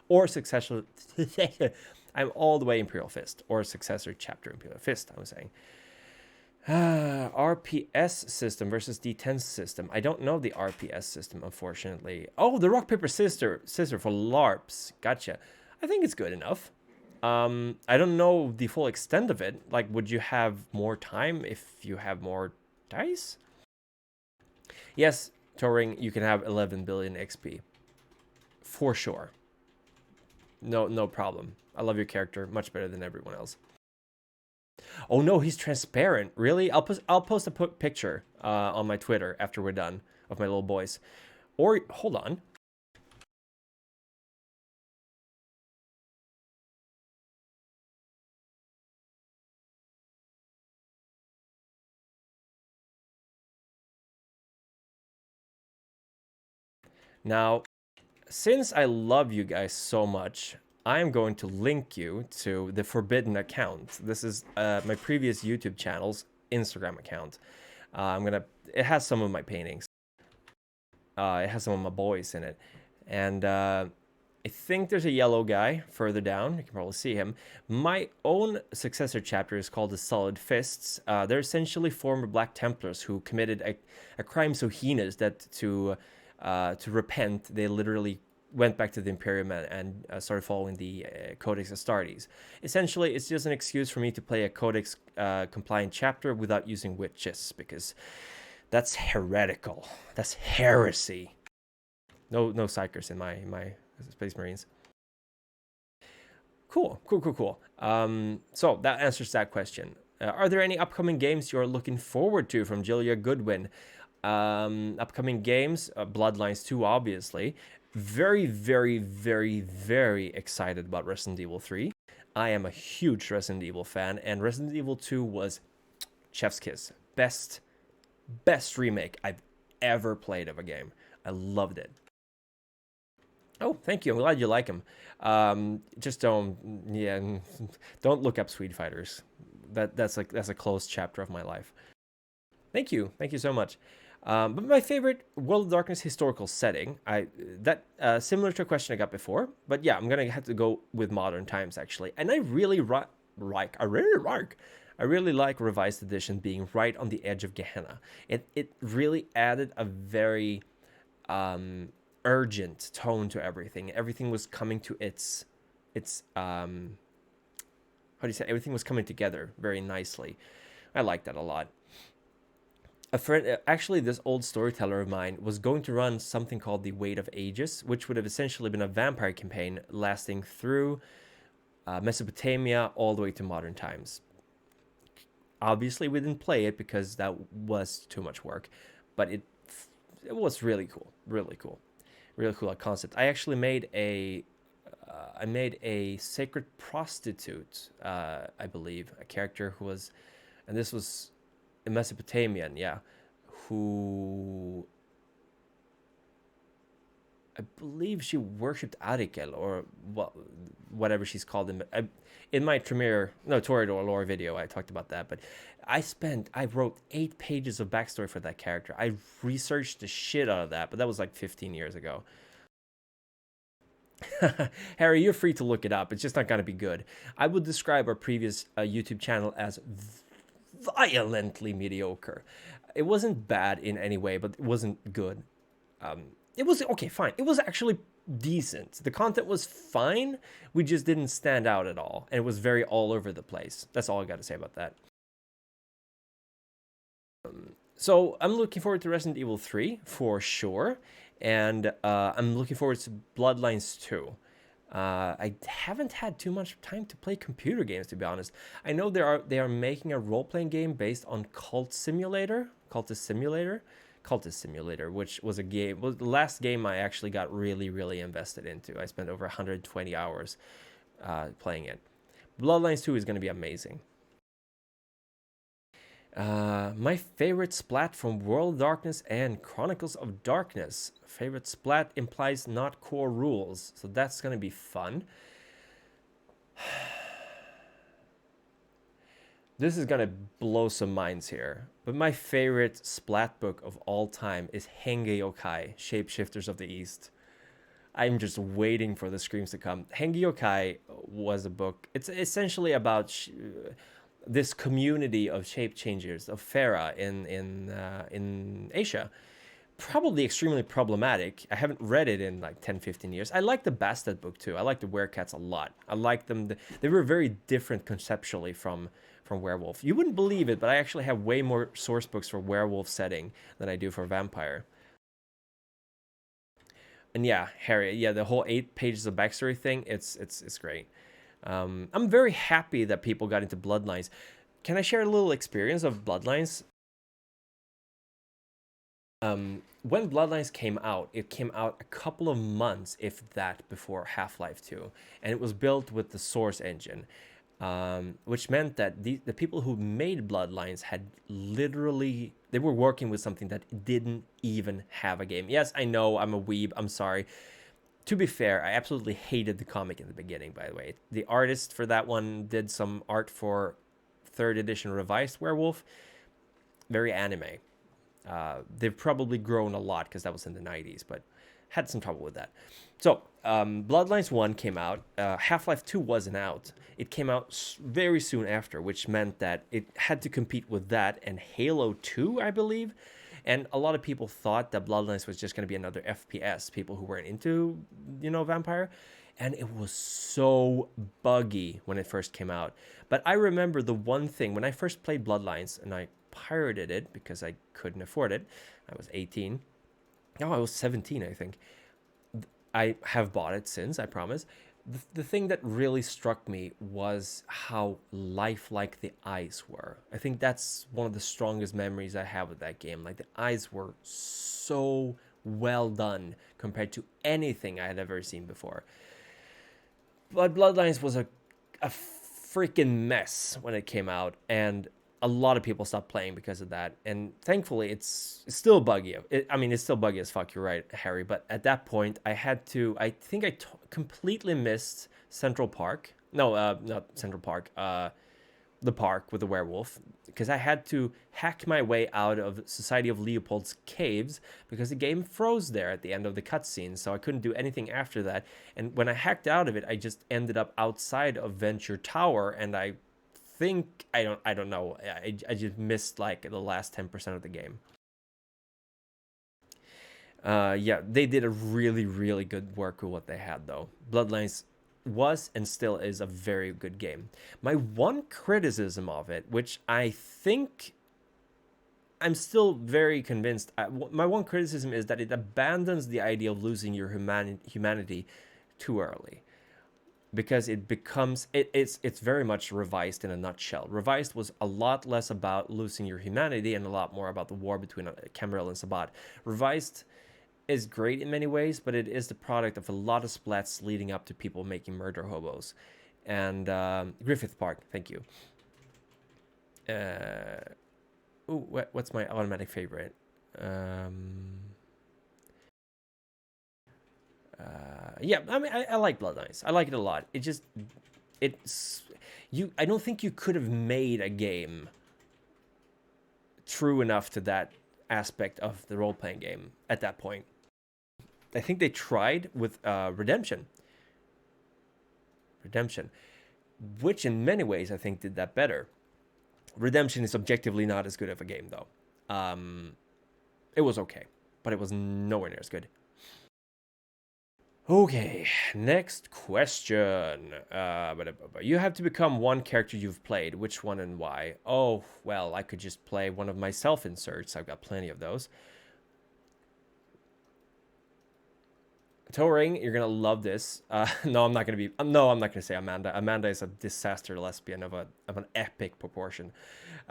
Or successor. I'm all the way Imperial Fist, or successor chapter Imperial Fist, I was saying. RPS system versus D10 system. I don't know the RPS system, unfortunately. Oh, the rock paper scissor for LARPs. Gotcha. I think it's good enough. I don't know the full extent of it. Like, would you have more time if you have more dice? Yes, Touring, you can have 11 billion XP. For sure. No problem. I love your character much better than everyone else. Oh no, he's transparent. Really? I'll post a picture on my Twitter after we're done of my little boys. Or hold on. Now, since I love you guys so much, I'm going to link you to the forbidden account. This is my previous YouTube channel's Instagram account. It has some of my paintings. It has some of my boys in it. And I think there's a yellow guy further down. You can probably see him. My own successor chapter is called the Solid Fists. They're essentially former Black Templars who committed a crime so heinous that to repent, they literally went back to the Imperium and started following the Codex Astartes. Essentially, it's just an excuse for me to play a Codex compliant chapter without using witches, because that's heretical. That's heresy. No psychers in my Space Marines. Cool. So that answers that question. Are there any upcoming games you're looking forward to from Julia Goodwin? Upcoming games, Bloodlines 2, obviously. Very, very, very, very excited about Resident Evil 3. I am a huge Resident Evil fan, and Resident Evil 2 was chef's kiss. Best remake I've ever played of a game. I loved it. Oh, thank you. I'm glad you like them. Just don't look up Swede Fighters. That's a closed chapter of my life. Thank you so much. But my favorite World of Darkness historical setting, similar to a question I got before, but yeah, I'm gonna have to go with modern times actually. And I really like Revised Edition being right on the edge of Gehenna. It really added a very urgent tone to everything. Everything was coming to its how do you say? Everything was coming together very nicely. I like that a lot. A friend, actually, this old storyteller of mine was going to run something called the Weight of Ages, which would have essentially been a vampire campaign lasting through Mesopotamia all the way to modern times. Obviously, we didn't play it because that was too much work, but it was really cool concept. I actually made a sacred prostitute, I believe, a character who was, and this was a Mesopotamian, yeah, who I believe she worshipped Arikel, or whatever she's called in my Toreador lore video. I talked about that, but I wrote 8 pages of backstory for that character. I researched the shit out of that, but that was like 15 years ago. Harry, you're free to look it up. It's just not going to be good. I would describe our previous YouTube channel as violently mediocre. It wasn't bad in any way, but it wasn't good. It was okay, fine. It was actually decent. The content was fine. We just didn't stand out at all, and it was very all over the place. That's all I got to say about that. So I'm looking forward to Resident Evil 3 for sure, and I'm looking forward to Bloodlines 2. I haven't had too much time to play computer games, to be honest. I know they are making a role-playing game based on Cultist Simulator, Cultist Simulator, which was was the last game I actually got really invested into. I spent over 120 hours playing it. Bloodlines 2 is going to be amazing. My favorite splat from World of Darkness and Chronicles of Darkness. Favorite splat implies not core rules, so that's going to be fun. This is going to blow some minds here, but my favorite splat book of all time is Henge Yokai, Shapeshifters of the East. I'm just waiting for the screams to come. Henge Yokai was a book. It's essentially about this community of shape changers, of Farah in Asia. Probably extremely problematic. I haven't read it in like 10-15 years. I like the Bastard book too. I like the Werecats a lot. I like them. They were very different conceptually from Werewolf. You wouldn't believe it, but I actually have way more source books for Werewolf setting than I do for Vampire. And yeah, Harry, yeah, the whole 8 pages of backstory thing, it's great. I'm very happy that people got into Bloodlines. Can I share a little experience of Bloodlines? When Bloodlines came out, it came out a couple of months, if that, before Half-Life 2. And it was built with the Source engine, which meant that the people who made Bloodlines had literally... They were working with something that didn't even have a game. Yes, I know, I'm a weeb, I'm sorry. To be fair, I absolutely hated the comic in the beginning, by the way. The artist for that one did some art for 3rd edition Revised Werewolf. Very anime. They've probably grown a lot because that was in the 90s, but had some trouble with that. So, Bloodlines 1 came out. Half-Life 2 wasn't out. It came out very soon after, which meant that it had to compete with that and Halo 2, I believe. And a lot of people thought that Bloodlines was just going to be another FPS, people who weren't into, Vampire. And it was so buggy when it first came out. But I remember the one thing, when I first played Bloodlines, and I pirated it because I couldn't afford it. I was 18. No, I was 17, I think. I have bought it since, I promise. The thing that really struck me was how lifelike the eyes were. I think that's one of the strongest memories I have with that game. Like, the eyes were so well done compared to anything I had ever seen before. But Bloodlines was a freaking mess when it came out, and a lot of people stopped playing because of that. And thankfully, it's still buggy. It's still buggy as fuck, you're right, Harry. But at that point, I think I completely missed Central Park. No, not Central Park. The park with the werewolf. Because I had to hack my way out of Society of Leopold's caves because the game froze there at the end of the cutscene. So I couldn't do anything after that. And when I hacked out of it, I just ended up outside of Venture Tower, and I don't know. I just missed like the last 10% of the game. Yeah, they did a really good work with what they had though. Bloodlines was and still is a very good game. My one criticism of it, which I think I'm still very convinced, my one criticism is that it abandons the idea of losing your humanity too early. Because it becomes, it's very much Revised in a nutshell. Revised was a lot less about losing your humanity and a lot more about the war between Camaril and Sabat. Revised is great in many ways, but it is the product of a lot of splats leading up to people making murder hobos. And Griffith Park, thank you. What's my automatic favorite? Yeah, I like Bloodlines. I like it a lot. I don't think you could have made a game true enough to that aspect of the role-playing game at that point. I think they tried with Redemption, which in many ways I think did that better. Redemption is objectively not as good of a game though. It was okay, but it was nowhere near as good. Okay, next question. You have to become one character you've played. Which one and why? Oh, well, I could just play one of my self-inserts. I've got plenty of those. Touring, you're gonna love this. No, I'm not gonna say Amanda. Amanda is a disaster lesbian of an epic proportion.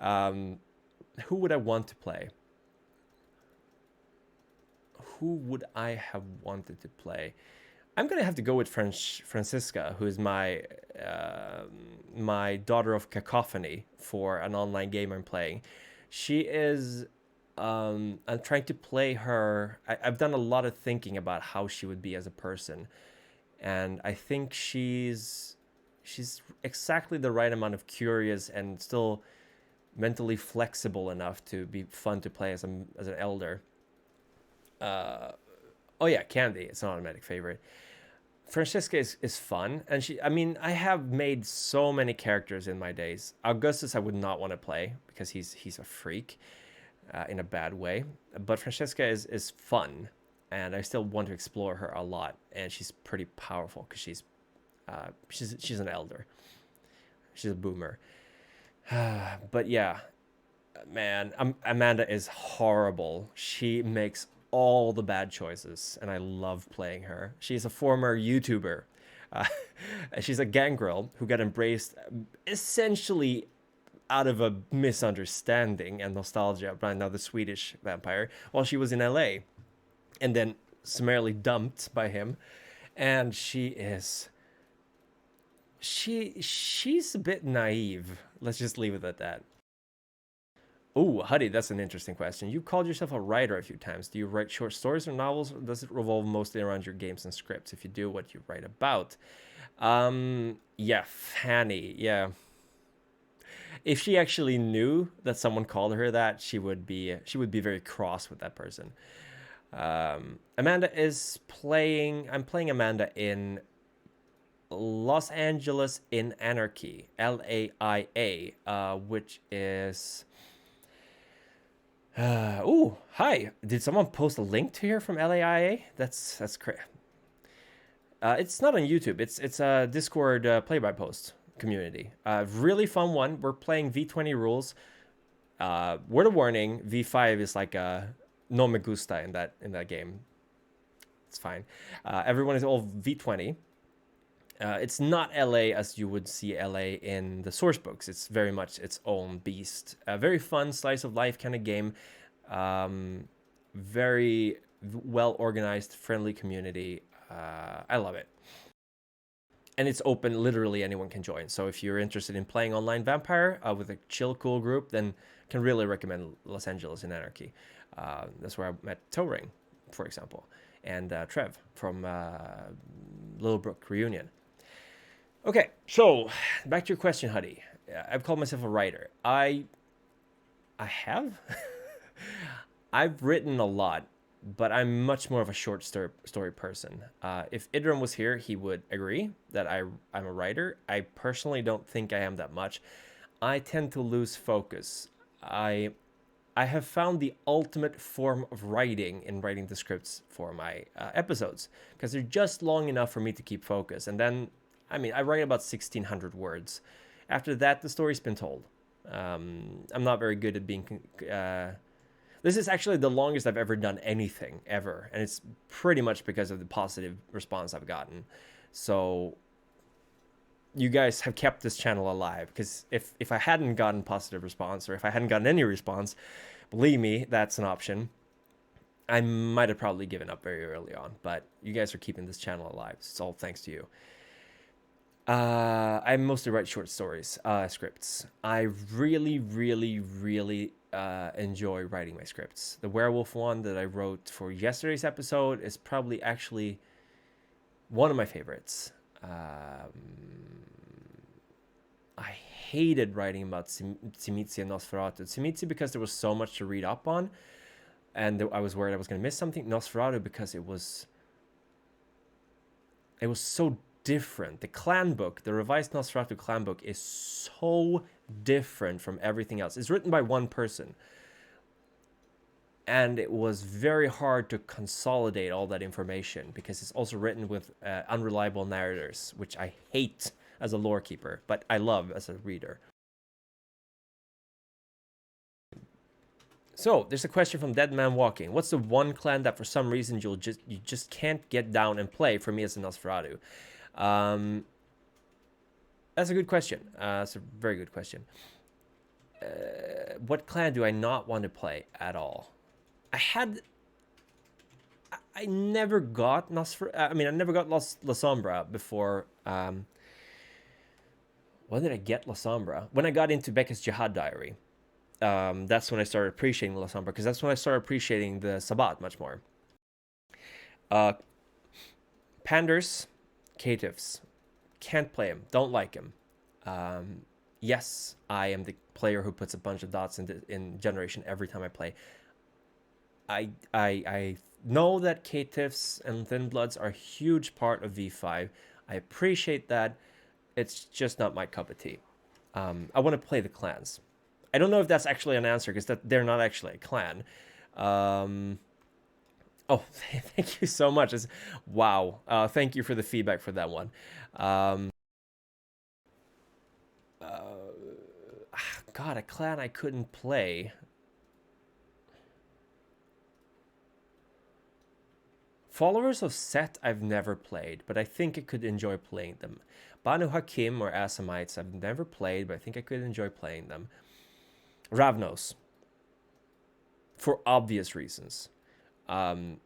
Who would I want to play? who would I have wanted to play? I'm gonna have to go with Francisca, who is my daughter of cacophony for an online game I'm playing. She is. I'm trying to play her. I've done a lot of thinking about how she would be as a person, and I think she's exactly the right amount of curious and still mentally flexible enough to be fun to play as an elder. Oh yeah, Candy. It's an automatic favorite. Francesca is fun, and I mean, I have made so many characters in my days. Augustus, I would not want to play because he's a freak, in a bad way. But Francesca is fun, and I still want to explore her a lot. And she's pretty powerful because she's an elder. She's a boomer. But yeah, man, Amanda is horrible. She makes all the bad choices, and I love playing her. She's a former YouTuber. Uh, she's a gangrel who got embraced essentially out of a misunderstanding and nostalgia by another Swedish vampire while she was in LA, and then summarily dumped by him. And she's a bit naive. Let's just leave it at that. Oh, Huddy, that's an interesting question. You called yourself a writer a few times. Do you write short stories or novels, or does it revolve mostly around your games and scripts? If you do, what you write about? Yeah, Fanny. Yeah, if she actually knew that someone called her that, she would be very cross with that person. Amanda is playing. I'm playing Amanda in Los Angeles in Anarchy, LAIA, which is. Oh, hi. Did someone post a link to here from LAIA? That's crazy. It's not on YouTube. It's a Discord play-by-post community. Really fun one. We're playing V20 rules. Word of warning: V5 is like a no me gusta in that game. It's fine. Everyone is all V20. It's not LA as you would see LA in the source books. It's very much its own beast. A very fun slice of life kind of game. Very well organized, friendly community. I love it. And it's open, literally anyone can join. So if you're interested in playing online vampire with a chill, cool group, then can really recommend Los Angeles in Anarchy. That's where I met Toe for example, and Trev from Little Brook Reunion. Okay, so back to your question, Huddy. I've called myself a writer. I have. I've written a lot, but I'm much more of a short story person. If Idram was here, he would agree that I'm a writer. I personally don't think I am that much. I tend to lose focus. I have found the ultimate form of writing in writing the scripts for my episodes because they're just long enough for me to keep focus. And then, I mean, I write about 1,600 words. After that, the story's been told. I'm not very good at being. This is actually the longest I've ever done anything ever, and it's pretty much because of the positive response I've gotten. So you guys have kept this channel alive, because if I hadn't gotten positive response, or if I hadn't gotten any response, believe me, that's an option. I might have probably given up very early on, but you guys are keeping this channel alive. It's all thanks to you. I mostly write short stories, scripts. I really, really, really enjoy writing my scripts. The werewolf one that I wrote for yesterday's episode is probably actually one of my favorites. I hated writing about Tzimisce and Nosferatu. Tzimisce because there was so much to read up on, and I was worried I was going to miss something. Nosferatu because it was so different. The clan book, the revised Nosferatu clan book, is so different from everything else. It's written by one person, and it was very hard to consolidate all that information because it's also written with unreliable narrators, which I hate as a lore keeper, but I love as a reader. So there's a question from Dead Man Walking. What's the one clan that for some reason you just can't get down and play? For me, as a Nosferatu. That's a good question. That's a very good question. What clan do I not want to play at all? I had I never got I never got La Sombra before. When did I get La Sombra? When I got into Becca's Jihad Diary. That's when I started appreciating La Sombra, because that's when I started appreciating the Sabbat much more. Panders, caitiffs, can't play him, don't like him. Yes, I am the player who puts a bunch of dots in generation every time I play. I know that caitiffs and thin bloods are a huge part of V5. I appreciate that. It's just not my cup of tea. I want to play the clans. I don't know if that's actually an answer, because they're not actually a clan. Oh, thank you so much. Wow. Thank you for the feedback for that one. God, a clan I couldn't play. Followers of Set I've never played, but I think I could enjoy playing them. Banu Hakim or Assamites I've never played, but I think I could enjoy playing them. Ravnos. For obvious reasons. I've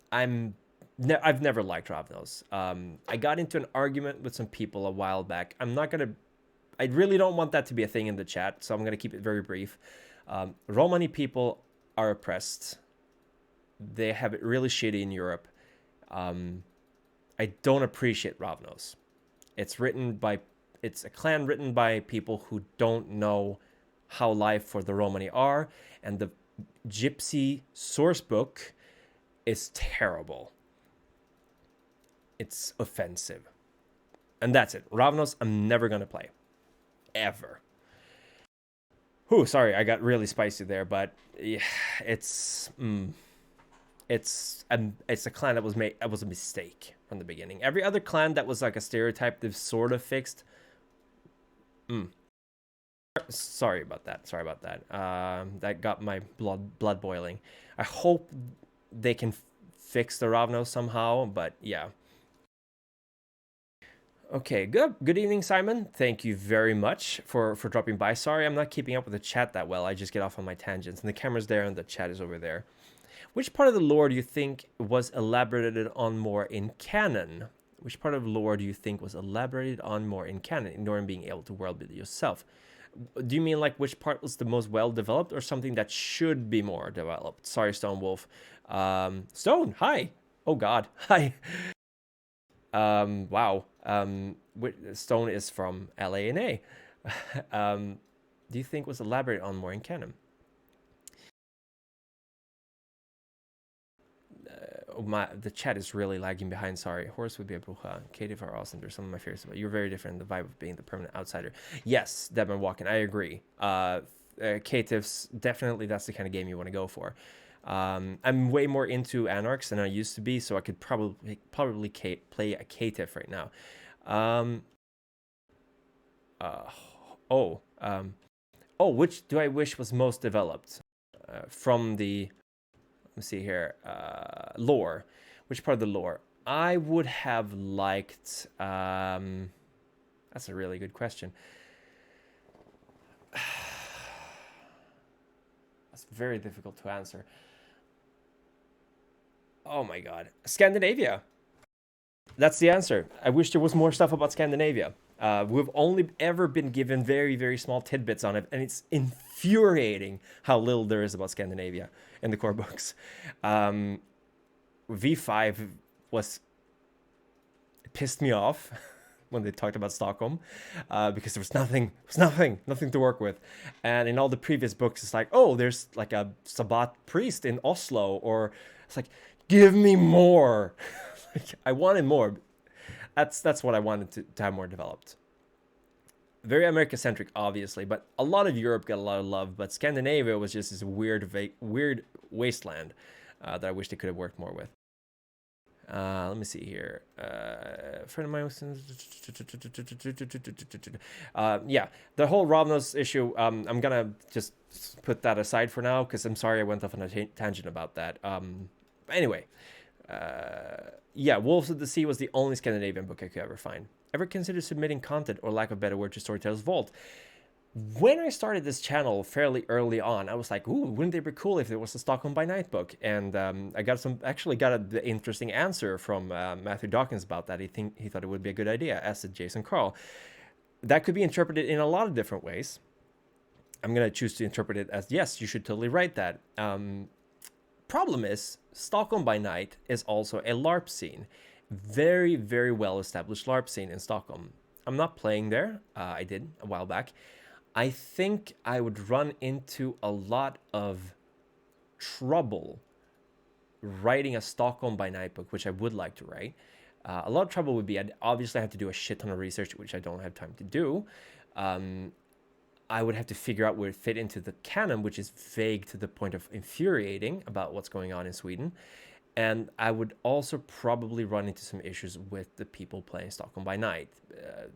never liked Ravnos. I got into an argument with some people a while back. I really don't want that to be a thing in the chat, so I'm gonna keep it very brief. Romani people are oppressed. They have it really shitty in Europe. I don't appreciate Ravnos. It's a clan written by people who don't know how life for the Romani are, and the Gypsy source book is terrible. It's offensive. And that's it. Ravnos, I'm never gonna play. Ever. Whew, sorry, I got really spicy there, but yeah, it's a clan that was a mistake from the beginning. Every other clan that was like a stereotype they've sort of fixed. Sorry about that. That got my blood boiling. I hope they can fix the Ravnos somehow, but yeah. Okay, good evening, Simon. Thank you very much for dropping by. Sorry, I'm not keeping up with the chat that well. I just get off on my tangents, and the camera's there and the chat is over there. Which part of the lore do you think was elaborated on more in canon? Which part of lore do you think was elaborated on more in canon, in order to being able to world build yourself? Do you mean like which part was the most well developed, or something that should be more developed? Sorry, Stone Wolf. Stone, hi. Oh God, hi. Wow. Stone is from LA&A. Do you think was elaborated on more in canon? The chat is really lagging behind. Sorry. Horse would be a bruja. Caitiff are awesome. They're some of my favorites, but you're very different. The vibe of being the permanent outsider. Yes, Devin Walken, I agree. Caitiffs, definitely that's the kind of game you want to go for. I'm way more into anarchs than I used to be, so I could probably play a caitiff right now. Which do I wish was most developed from the, let's see here, lore? Which part of the lore? I would have liked. That's a really good question. That's very difficult to answer. Oh my God, Scandinavia. That's the answer. I wish there was more stuff about Scandinavia. We've only ever been given very, very small tidbits on it, and it's infuriating how little there is about Scandinavia in the core books. V5 it pissed me off when they talked about Stockholm, because there was nothing to work with. And in all the previous books, it's like, oh, there's like a Sabbat priest in Oslo, or it's like, give me more. I wanted more. That's what I wanted to have more developed. Very America-centric, obviously, but a lot of Europe got a lot of love, but Scandinavia was just this weird wasteland that I wish they could have worked more with. Let me see here. Friend of mine. Yeah, the whole Ravnos issue. I'm gonna just put that aside for now, because I'm sorry I went off on a tangent about that. Anyway, yeah, Wolves of the Sea was the only Scandinavian book I could ever find. Ever consider submitting content, or lack of better word, to Storyteller's Vault? when I started this channel fairly early on, I was like, "Ooh, wouldn't it be cool if there was a Stockholm by Night book?" And I got the interesting answer from Matthew Dawkins about that. He thought it would be a good idea, as did Jason Carl. That could be interpreted in a lot of different ways. I'm gonna choose to interpret it as yes, you should totally write that. Problem is, Stockholm by Night is also a LARP scene, very very well established LARP scene in Stockholm. I'm not playing there. I did a while back. I think I would run into a lot of trouble writing a Stockholm by Night book, which I would like to write. A lot of trouble would be I'd obviously have to do a shit ton of research, which I don't have time to do. I would have to figure out where it fit into the canon, which is vague to the point of infuriating about what's going on in Sweden. And I would also probably run into some issues with the people playing Stockholm by Night.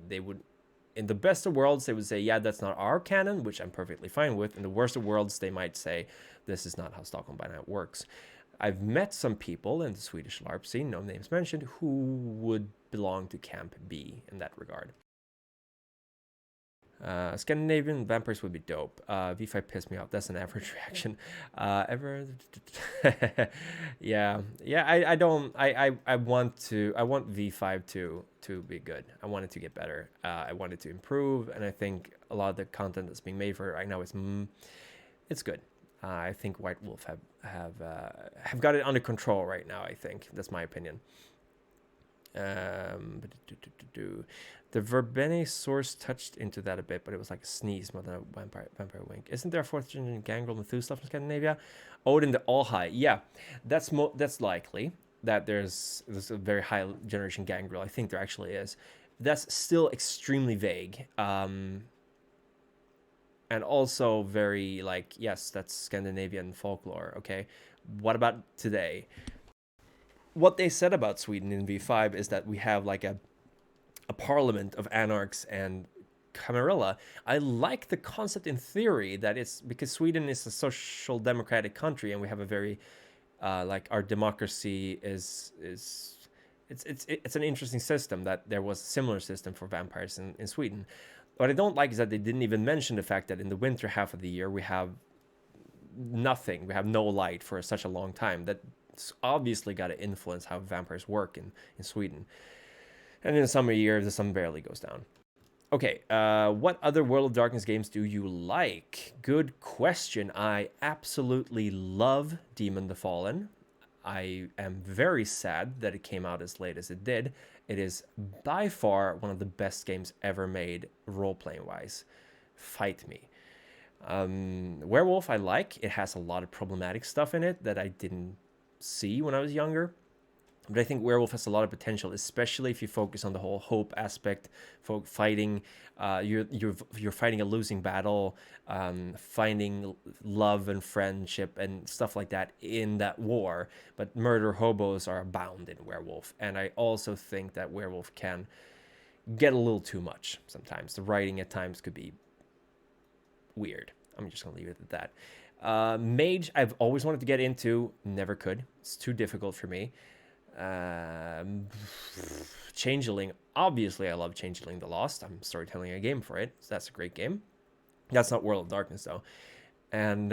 They would, in the best of worlds, they would say, yeah, that's not our canon, which I'm perfectly fine with. In the worst of worlds, they might say, this is not how Stockholm by Night works. I've met some people in the Swedish LARP scene, no names mentioned, who would belong to Camp B in that regard. Scandinavian vampires would be dope. V5 pissed me off. That's an average reaction. Ever? Yeah. I want V5 to be good. I want it to get better. I want it to improve, and I think a lot of the content that's being made for it right now is it's good. I think White Wolf have got it under control right now. I think that's my opinion. The Verbene source touched into that a bit, but it was like a sneeze more than a vampire wink. Isn't there a fourth generation gangrel Methuselah from Scandinavia? Odin the All High. Yeah, that's likely that there's a very high generation gangrel. I think there actually is. That's still extremely vague. And also very like, yes, that's Scandinavian folklore. Okay, what about today? What they said about Sweden in V5 is that we have like a parliament of anarchs and Camarilla. I like the concept in theory that it's because Sweden is a social democratic country and we have a very like our democracy is it's an interesting system that there was a similar system for vampires in Sweden. What I don't like is that they didn't even mention the fact that in the winter half of the year we have nothing. We have no light for such a long time. That's obviously got to influence how vampires work in Sweden. And in the summer year, the sun barely goes down. Okay, what other World of Darkness games do you like? Good question. I absolutely love Demon the Fallen. I am very sad that it came out as late as it did. It is by far one of the best games ever made, role-playing wise. Fight me. Werewolf I like. It has a lot of problematic stuff in it that I didn't see when I was younger. But I think Werewolf has a lot of potential, especially if you focus on the whole hope aspect, fighting. You're fighting a losing battle, finding love and friendship and stuff like that in that war. But murder hobos are abound in Werewolf, and I also think that Werewolf can get a little too much sometimes. The writing at times could be weird. I'm just gonna leave it at that. Mage, I've always wanted to get into, never could. It's too difficult for me. Changeling, obviously I love Changeling the Lost. I'm storytelling a game for it, so that's a great game. That's not World of Darkness though. And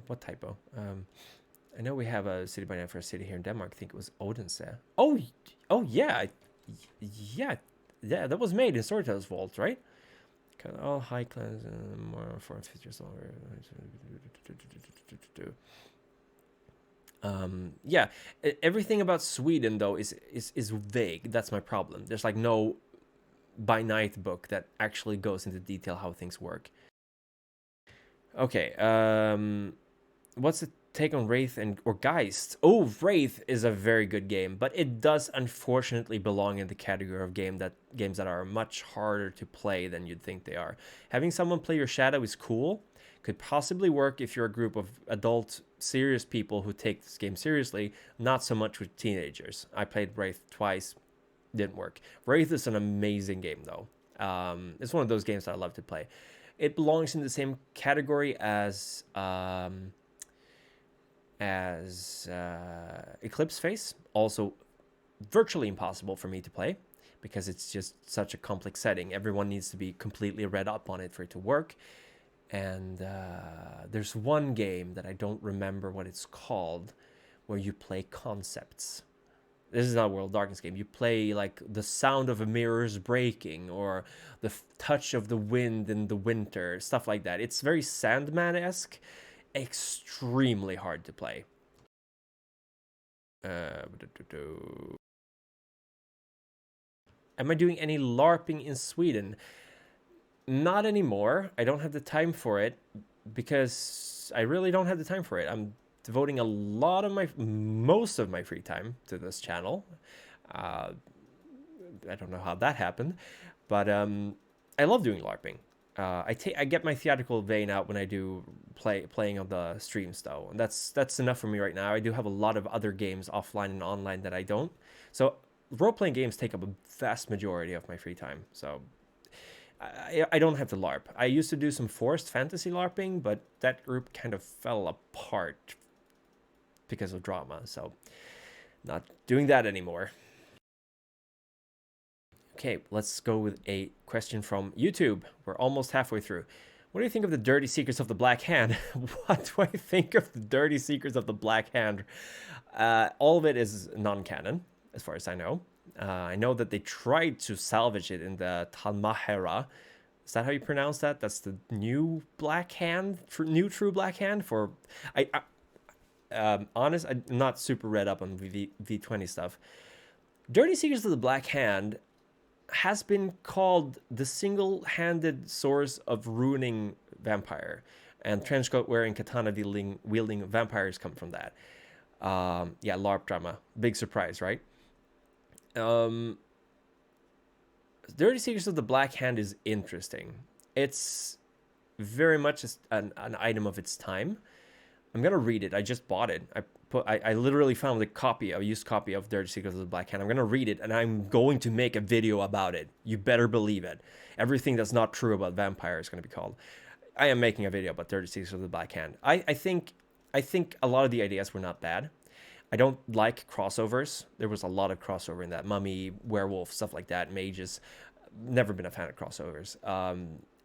what typo? I know we have a city by night for a city here in Denmark. I think it was Odense. Oh yeah, that was made in Storyteller's Vault, right? All high clans and more foreign features over. Everything about Sweden though is vague. That's my problem. There's like no by night book that actually goes into detail how things work. Okay, what's the take on Wraith or Geist? Oh, Wraith is a very good game, but it does unfortunately belong in the category of games that are much harder to play than you'd think they are. Having someone play your shadow is cool. Could possibly work if you're a group of adult, serious people who take this game seriously, not so much with teenagers. I played Wraith twice, didn't work. Wraith is an amazing game, though. It's one of those games that I love to play. It belongs in the same category as Eclipse Phase, also virtually impossible for me to play. because it's just such a complex setting. Everyone needs to be completely read up on it for it to work. And there's one game that I don't remember what it's called, where you play concepts. This is not a World of Darkness game. You play like the sound of a mirror's breaking, or the touch of the wind in the winter, stuff like that. It's very Sandman-esque, extremely hard to play. Am I doing any LARPing in Sweden? Not anymore. I don't have the time for it, because I really don't have the time for it. I'm devoting most of my free time to this channel. I don't know how that happened, but I love doing LARPing. I get my theatrical vein out when I do playing on the streams, though, and that's enough for me right now. I do have a lot of other games offline and online that I don't. So role-playing games take up a vast majority of my free time. So I don't have to LARP. I used to do some forced fantasy LARPing, but that group kind of fell apart because of drama. So not doing that anymore. Okay, let's go with a question from YouTube. We're almost halfway through. What do you think of the Dirty Secrets of the Black Hand? What do I think of the Dirty Secrets of the Black Hand? All of it is non-canon, as far as I know. I know that they tried to salvage it in the Talmahera. Is that how you pronounce that? That's the new Black Hand, new true Black Hand for... honest, I'm not super read up on V20 stuff. Dirty Secrets of the Black Hand has been called the single-handed source of ruining vampire, and trenchcoat wearing, katana wielding vampires come from that. Yeah, LARP drama, big surprise, right? Dirty Secrets of the Black Hand is interesting. It's very much an item of its time. I'm gonna read it. I just bought it. I literally found a used copy of Dirty Secrets of the Black Hand. I'm gonna read it, and I'm going to make a video about it. You better believe it. Everything that's not true about vampire is gonna be called. I am making a video about Dirty Secrets of the Black Hand. I think a lot of the ideas were not bad. I don't like crossovers. There was a lot of crossover in that. Mummy, werewolf, stuff like that, mages. Never been a fan of crossovers.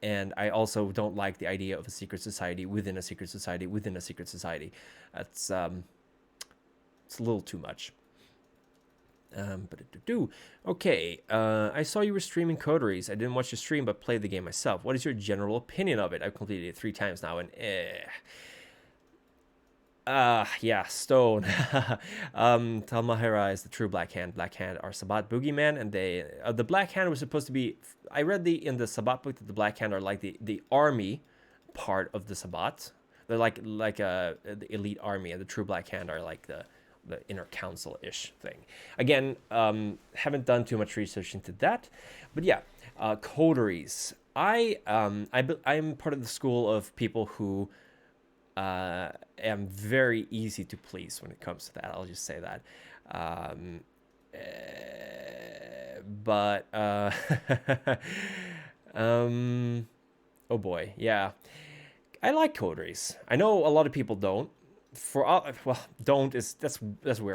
And I also don't like the idea of a secret society within a secret society within a secret society. That's it's a little too much. Okay, I saw you were streaming Coteries. I didn't watch your stream, but played the game myself. What is your general opinion of it? I've completed it 3 times now, and yeah, Stone. Talmahera is the true Black Hand. Black Hand are Sabbat boogeyman, and they the Black Hand was supposed to be. I read in the Sabbat book that the Black Hand are like the army part of the Sabbat. They're like the elite army, and the true Black Hand are like the inner council-ish thing. Again, haven't done too much research into that, but yeah, Coteries. I'm part of the school of people who am very easy to please when it comes to that. I'll just say that. But oh boy, yeah, I like Coteries. I know a lot of people don't. That's where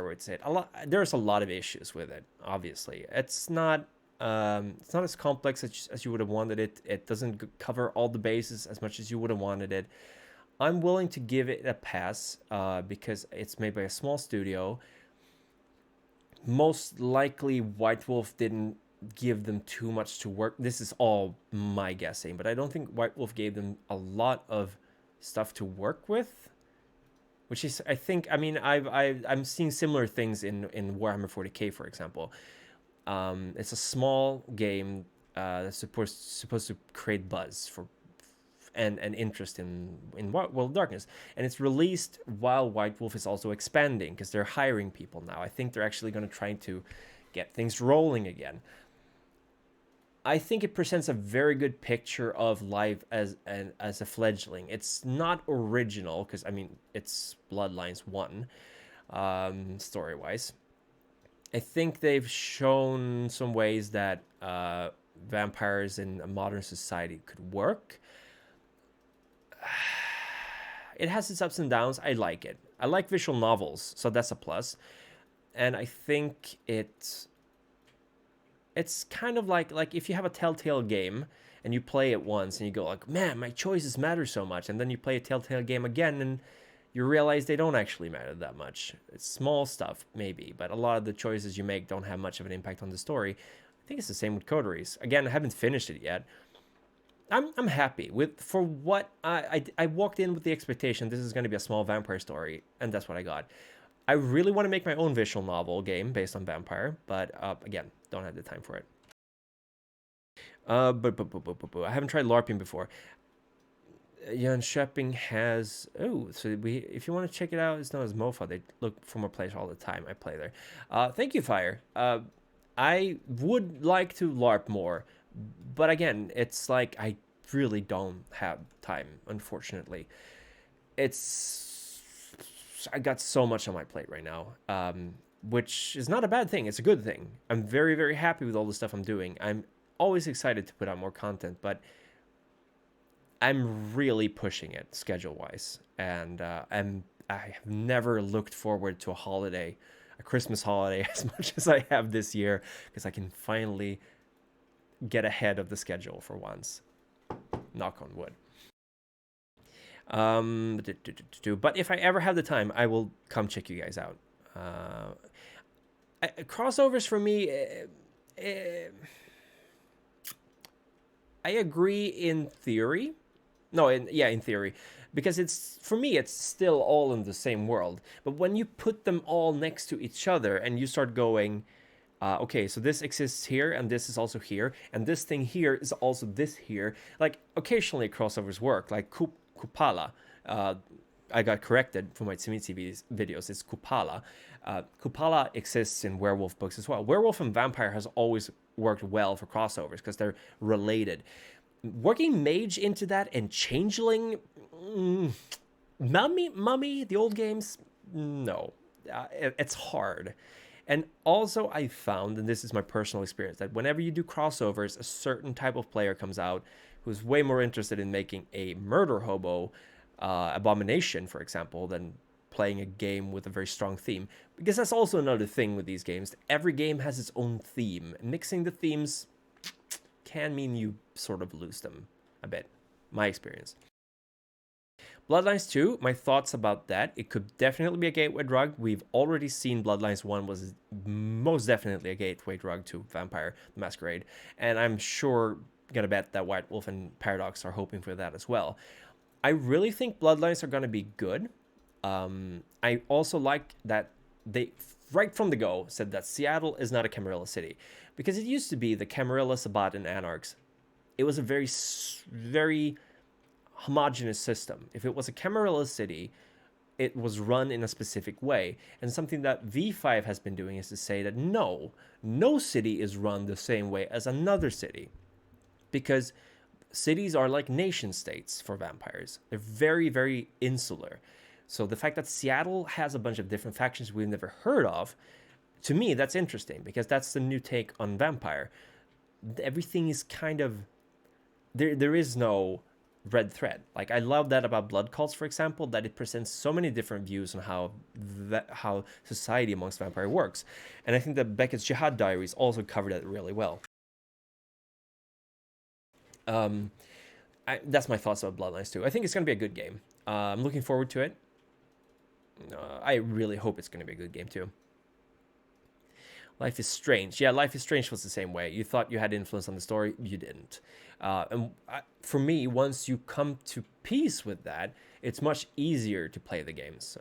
I would say it. There's a lot of issues with it. Obviously, it's not as complex as you would have wanted it. It doesn't cover all the bases as much as you would have wanted it. I'm willing to give it a pass because it's made by a small studio. Most likely, White Wolf didn't give them too much to work. This is all my guessing, but I don't think White Wolf gave them a lot of stuff to work with. Which is, I think, I mean, I'm seeing similar things in Warhammer 40k, for example. It's a small game that's supposed to create buzz and interest in World of Darkness, and it's released while White Wolf is also expanding because they're hiring people now. I think they're actually going to try to get things rolling again. I think it presents a very good picture of life as a fledgling. It's not original because I mean it's Bloodlines 1 story-wise. I think they've shown some ways that vampires in a modern society could work. It has its ups and downs. I like it. I like visual novels, so that's a plus. And I think it it's kind of like if you have a Telltale game and you play it once and you go like, man, my choices matter so much, and then you play a Telltale game again and you realize they don't actually matter that much. It's small stuff maybe, but a lot of the choices you make don't have much of an impact on the story. I think it's the same with Coteries. Again, I haven't finished it yet. I'm happy with for what I walked in with the expectation this is going to be a small vampire story, and that's what I got. I really want to make my own visual novel game based on vampire, but again, don't have the time for it. But I haven't tried LARPing before. Jönköping has so if you want to check it out, it's known as MoFA. They look for more players all the time. I play there. Thank you, Fire. I would like to LARP more, but again, it's like I really don't have time, unfortunately. I got so much on my plate right now, which is not a bad thing. It's a good thing. I'm very, very happy with all the stuff I'm doing. I'm always excited to put out more content, but I'm really pushing it schedule-wise, and I have never looked forward to a Christmas holiday, as much as I have this year, because I can finally get ahead of the schedule for once. Knock on wood. But if I ever have the time, I will come check you guys out. Crossovers for me, I agree in theory. No, in theory, because it's for me, it's still all in the same world. But when you put them all next to each other and you start going, okay, so this exists here, and this is also here, and this thing here is also this here. Like occasionally crossovers work, like Kupala. I got corrected for my Tzimitzi videos. It's Kupala. Kupala exists in werewolf books as well. Werewolf and vampire has always worked well for crossovers because they're related. Working mage into that and changeling, mummy, the old games, no, it's hard. And also I found, and this is my personal experience, that whenever you do crossovers, a certain type of player comes out who's way more interested in making a murder hobo abomination, for example, than playing a game with a very strong theme. Because that's also another thing with these games. Every game has its own theme. Mixing the themes can mean you sort of lose them a bit. My experience. Bloodlines 2, my thoughts about that. It could definitely be a gateway drug. We've already seen Bloodlines 1 was most definitely a gateway drug to Vampire the Masquerade. And I'm sure, gonna bet that White Wolf and Paradox are hoping for that as well. I really think Bloodlines are gonna be good. I also like that they, right from the go, said that Seattle is not a Camarilla city. Because it used to be the Camarilla, Sabbat, and Anarchs. It was a very, very homogenous system. If it was a Camarilla city, it was run in a specific way. And something that V5 has been doing is to say that no city is run the same way as another city. Because cities are like nation states for vampires. They're very, very insular. So the fact that Seattle has a bunch of different factions we've never heard of, to me, that's interesting, because that's the new take on vampire. Everything is kind of... There is no red thread. Like, I love that about Blood Cults, for example, that it presents so many different views on how society amongst vampire works. And I think that Beckett's Jihad Diaries also covered that really well. That's my thoughts about Bloodlines 2. I think it's going to be a good game. I'm looking forward to it. I really hope it's going to be a good game too. Life is Strange. Yeah, Life is Strange was the same way. You thought you had influence on the story, you didn't. For me, once you come to peace with that, it's much easier to play the games.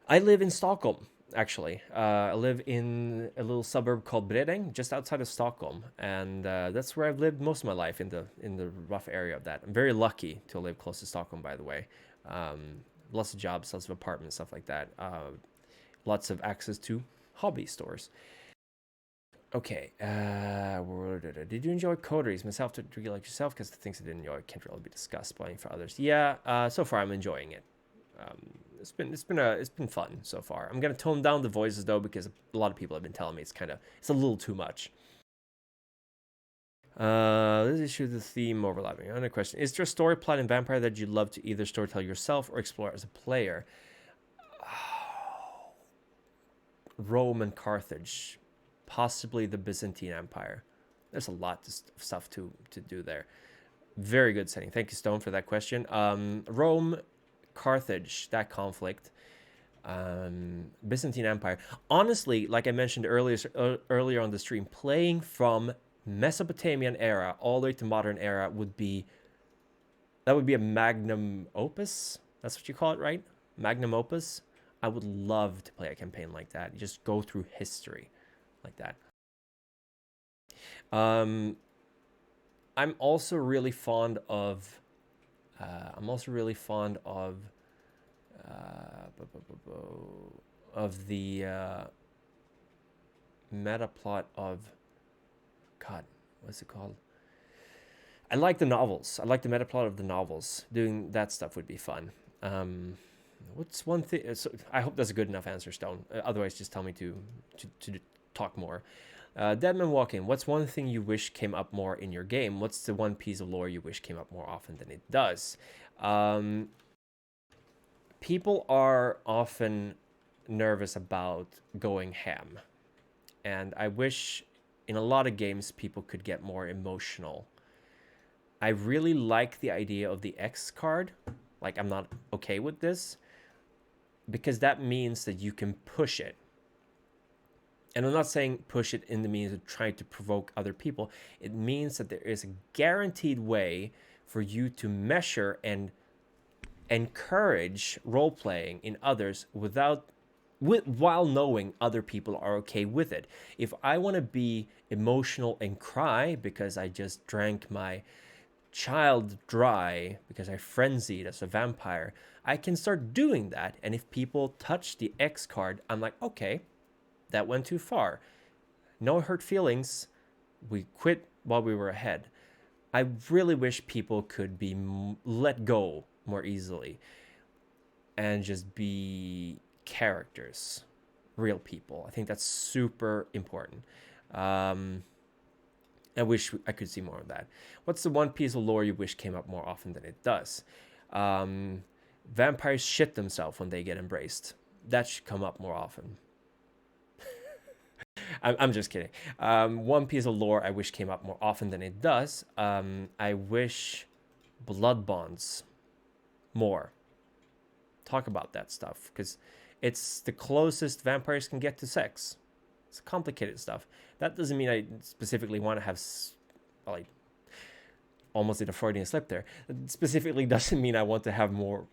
I live in Stockholm, actually. I live in a little suburb called Bredäng, just outside of Stockholm, and that's where I've lived most of my life, in the rough area of that. I'm very lucky to live close to Stockholm, by the way. Lots of jobs, lots of apartments, stuff like that. Lots of access to hobby stores. Okay, did you enjoy Coteries? Myself, to you like yourself, because the things I didn't enjoy can't really be discussed. Playing for others, yeah. So far, I'm enjoying it. It's been fun so far. I'm gonna tone down the voices though, because a lot of people have been telling me it's a little too much. This issue, the theme overlapping. Another question: is there a story plot in Vampire that you'd love to either storytell yourself or explore as a player? Rome and Carthage, possibly the Byzantine Empire. There's a lot of stuff to do there. Very good setting. Thank you, Stone, for that question. Rome, Carthage, that conflict. Byzantine Empire. Honestly, like I mentioned earlier on the stream, playing from Mesopotamian era all the way to modern era would be a magnum opus. That's what you call it, right? Magnum opus. I would love to play a campaign like that. You just go through history like that. I'm also really fond of the meta plot of, God, what's it called? I like the novels. I like the meta plot of the novels. Doing that stuff would be fun. What's one thing? So I hope that's a good enough answer, Stone. Otherwise, just tell me to talk more. Deadman Walking. What's one thing you wish came up more in your game? What's the one piece of lore you wish came up more often than it does? People are often nervous about going ham, and I wish in a lot of games people could get more emotional. I really like the idea of the X card. Like, I'm not okay with this, because that means that you can push it. And I'm not saying push it in the means of trying to provoke other people. It means that there is a guaranteed way for you to measure and encourage role-playing in others while knowing other people are okay with it. If I want to be emotional and cry because I just drank my child dry because I frenzied as a vampire, I can start doing that. And if people touch the X card, I'm like, okay, that went too far. No hurt feelings. We quit while we were ahead. I really wish people could be let go more easily and just be characters, real people. I think that's super important. I wish I could see more of that. What's the one piece of lore you wish came up more often than it does? Vampires shit themselves when they get embraced. That should come up more often. I'm just kidding. One piece of lore I wish came up more often than it does. I wish blood bonds more. Talk about that stuff, because it's the closest vampires can get to sex. It's complicated stuff. That doesn't mean I specifically want to have, like, almost did a Freudian slip there. It specifically doesn't mean I want to have more.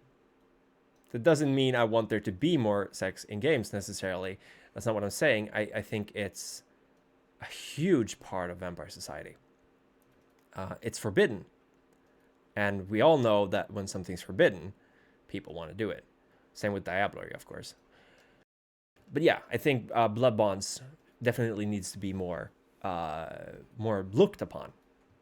That doesn't mean I want there to be more sex in games necessarily. That's not what I'm saying. I think it's a huge part of vampire society. It's forbidden. And we all know that when something's forbidden, people want to do it. Same with diablerie, of course. But yeah, I think blood bonds definitely needs to be more looked upon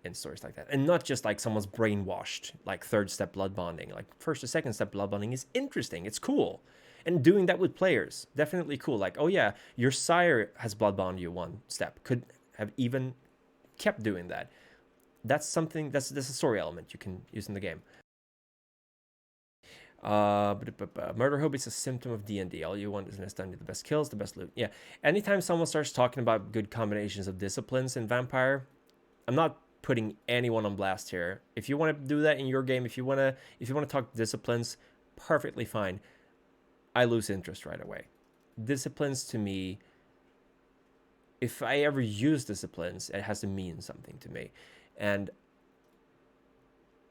in stories like that. And not just like someone's brainwashed, like third step blood bonding. Like first or second step blood bonding is interesting. It's cool. And doing that with players, definitely cool. Like, oh yeah, your sire has blood bonded you one step. Could have even kept doing that. That's something, that's a story element you can use in the game. Murder hope is a symptom of D&D. All you want is an done the best kills, the best loot. Yeah. Anytime someone starts talking about good combinations of disciplines in Vampire, I'm not putting anyone on blast here. If you want to do that in your game, if you want to talk disciplines, perfectly fine. I lose interest right away. Disciplines to me, if I ever use disciplines, it has to mean something to me. And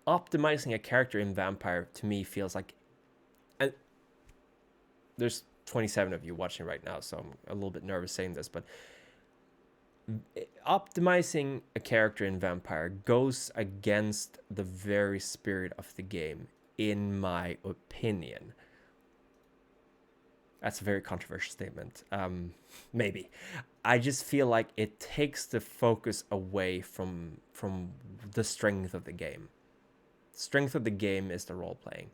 optimizing a character in Vampire to me feels like, and there's 27 of you watching right now, so I'm a little bit nervous saying this, but optimizing a character in Vampire goes against the very spirit of the game, in my opinion. That's a very controversial statement. Maybe. I just feel like it takes the focus away from the strength of the game. Strength of the game is the role playing.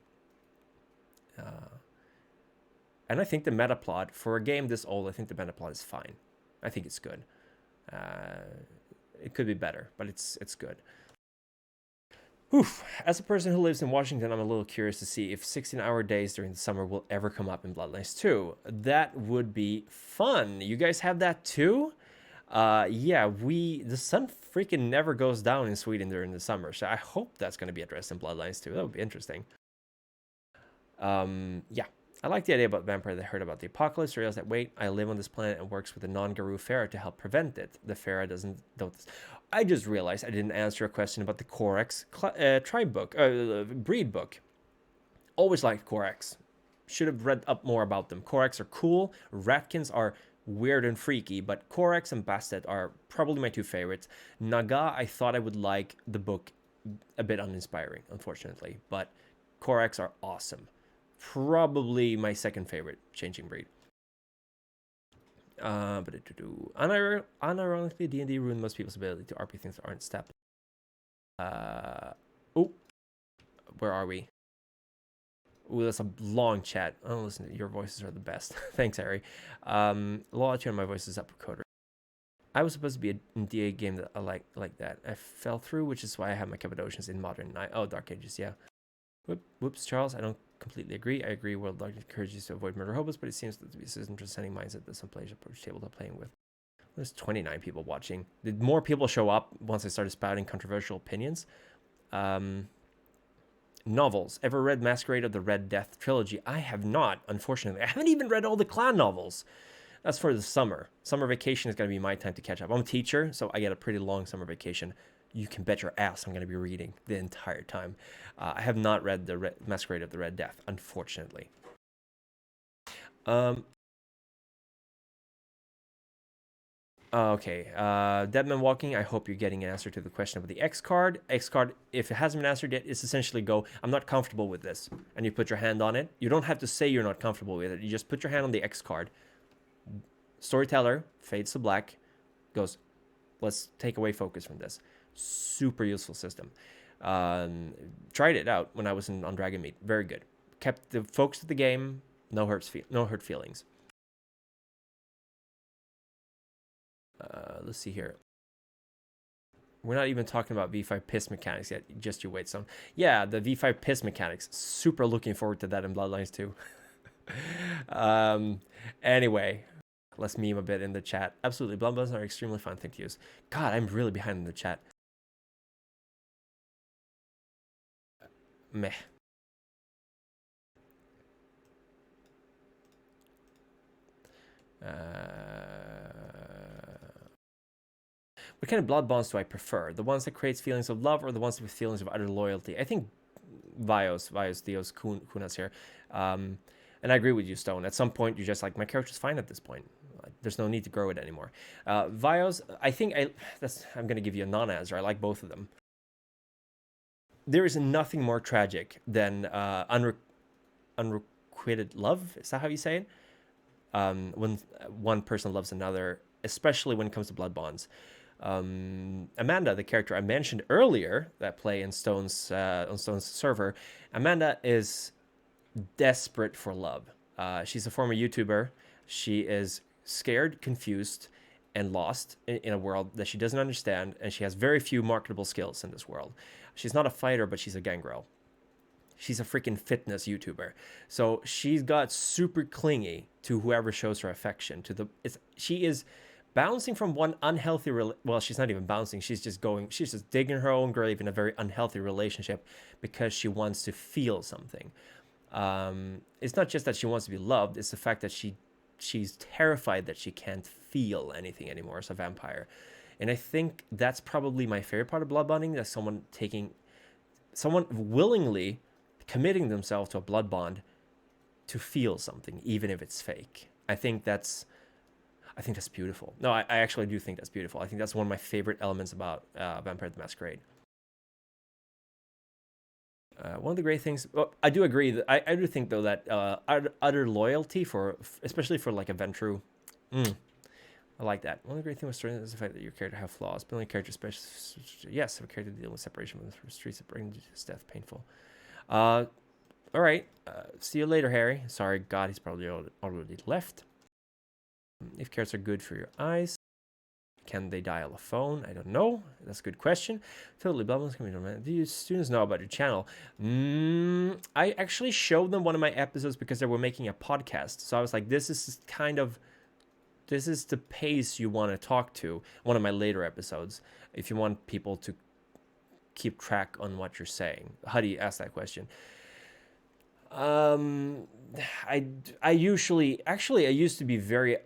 And I think the meta plot for a game this old, I think the meta plot is fine. I think it's good. It could be better, but it's good. Oof. As a person who lives in Washington, I'm a little curious to see if 16-hour days during the summer will ever come up in Bloodlines 2. That would be fun. You guys have that too? Yeah, the sun freaking never goes down in Sweden during the summer, so I hope that's going to be addressed in Bloodlines too. That would be interesting. Yeah, I like the idea about vampire that heard about the apocalypse. Realized that wait, I live on this planet and works with a non-Garou Pharaoh to help prevent it. The Pharaoh doesn't notice. I just realized I didn't answer a question about the Corex tribe book, breed book. Always liked Corex. Should have read up more about them. Corex are cool. Ratkins are weird and freaky, but Corex and Bastet are probably my two favorites. Naga, I thought I would like the book a bit uninspiring, unfortunately, but Corex are awesome. Probably my second favorite changing breed. But unironically, D&D ruined most people's ability to RP things that aren't step. Oh, where are we? Ooh, that's a long chat. Oh, listen, your voices are the best. Thanks, Harry. Law tune my voice is up for Coder. I was supposed to be a DA game that I like that. I fell through, which is why I have my Cappadocians in Modern Night. Oh, Dark Ages, yeah. Whoops, Charles, I don't completely agree. I agree World Logic encourages you to avoid murder hobos, but it seems to be a transcending mindset that some players approach table to playing with. There's 29 people watching. Did more people show up once I started spouting controversial opinions? Novels. Ever read Masquerade of the Red Death trilogy? I have not, unfortunately. I haven't even read all the clan novels. That's for the summer. Summer vacation is going to be my time to catch up. I'm a teacher, so I get a pretty long summer vacation. You can bet your ass I'm going to be reading the entire time. I have not read the Masquerade of the Red Death, unfortunately. Okay, Deadman Walking, I hope you're getting an answer to the question about the X card. X card, if it hasn't been answered yet, it's essentially go, I'm not comfortable with this. And you put your hand on it. You don't have to say you're not comfortable with it. You just put your hand on the X card. Storyteller fades to black, goes, let's take away focus from this. Super useful system. Tried it out when I was on Dragon Meat. Very good. Kept the focus of the game. No hurt feelings. Let's see here. We're not even talking about V5 piss mechanics yet. Just you wait, son. Yeah, the V5 piss mechanics. Super looking forward to that in Bloodlines too. Anyway, let's meme a bit in the chat. Absolutely, Bloodlines are extremely fun thing to use. God, I'm really behind in the chat. Meh. What kind of blood bonds do I prefer? The ones that creates feelings of love or the ones with feelings of utter loyalty? I think Vios Theos Kunas here. And I agree with you, Stone. At some point, you're just like, my character's fine at this point. There's no need to grow it anymore. Vios, I think I'm going to give you a non-answer. I like both of them. There is nothing more tragic than unrequited love. Is that how you say it? When one person loves another, especially when it comes to blood bonds. Amanda, the character I mentioned earlier that play in Stone's on Stone's server, Amanda is desperate for love. She's a former YouTuber. She is scared, confused, and lost in a world that she doesn't understand, and she has very few marketable skills in this world. She's not a fighter, but she's a gangrel. She's a freaking fitness YouTuber. So she's got super clingy to whoever shows her affection. She is bouncing from one unhealthy well, she's not even bouncing, she's just digging her own grave in a very unhealthy relationship because she wants to feel something. It's not just that she wants to be loved, it's the fact that she's terrified that she can't feel anything anymore as a vampire. And I think that's probably my favorite part of blood bonding, that someone willingly committing themselves to a blood bond to feel something, even if it's fake. I think that's beautiful. No, I actually do think that's beautiful. I think that's one of my favorite elements about Vampire the Masquerade. One of the great things, well, I do agree that I do think though that utter loyalty especially for like a Ventru, I like that. One of the great things with story is the fact that your character have flaws. Building a character, yes, have a character dealing with separation from the streets, bringing his death painful. All right, see you later, Harry. Sorry, God, he's probably already left. If carrots are good for your eyes, can they dial a phone? I don't know. That's a good question. Totally, Bubbles. Do you students know about your channel? I actually showed them one of my episodes because they were making a podcast. So I was like, this is kind of the pace you want to talk to. One of my later episodes, if you want people to keep track on what you're saying. How do you ask that question? I usually, actually, I used to be very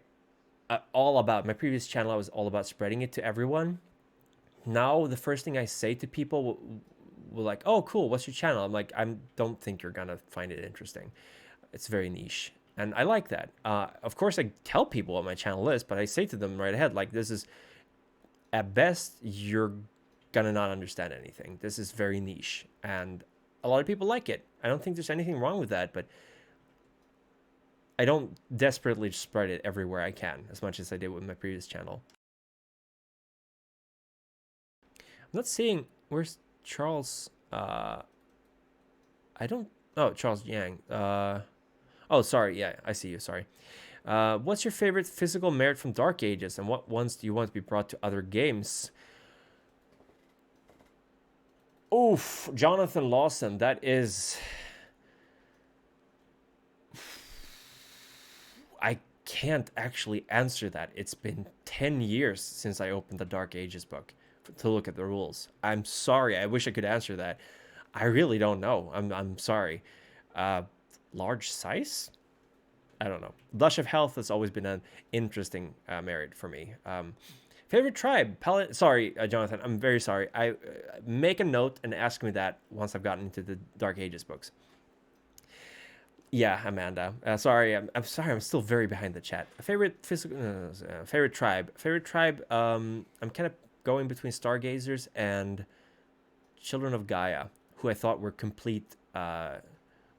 all about my previous channel. I was all about spreading it to everyone. Now the first thing I say to people will like, oh cool, what's your channel? I'm like, I don't think you're gonna find it interesting. It's very niche, and I like that. Of course I tell people what my channel is, but I say to them right ahead, like, this is, at best, you're gonna not understand anything. This is very niche, and a lot of people like it. I don't think there's anything wrong with that, but I don't desperately spread it everywhere I can, as much as I did with my previous channel. I'm not seeing, where's Charles? I don't, oh, Charles Yang. Oh, sorry, yeah, I see you, sorry. What's your favorite physical merit from Dark Ages, and what ones do you want to be brought to other games? Oof, Jonathan Lawson, that is... I can't actually answer that. It's been 10 years since I opened the Dark Ages book to look at the rules. I'm sorry. I wish I could answer that. I really don't know. I'm sorry. Large size? I don't know. Blush of Health has always been an interesting merit for me. Favorite tribe? Sorry, Jonathan. I'm very sorry. I make a note and ask me that once I've gotten into the Dark Ages books. Yeah, Amanda. Sorry, I'm sorry. I'm still very behind the chat. Favorite physical, favorite tribe. Favorite tribe. I'm kind of going between Stargazers and Children of Gaia, who I thought were complete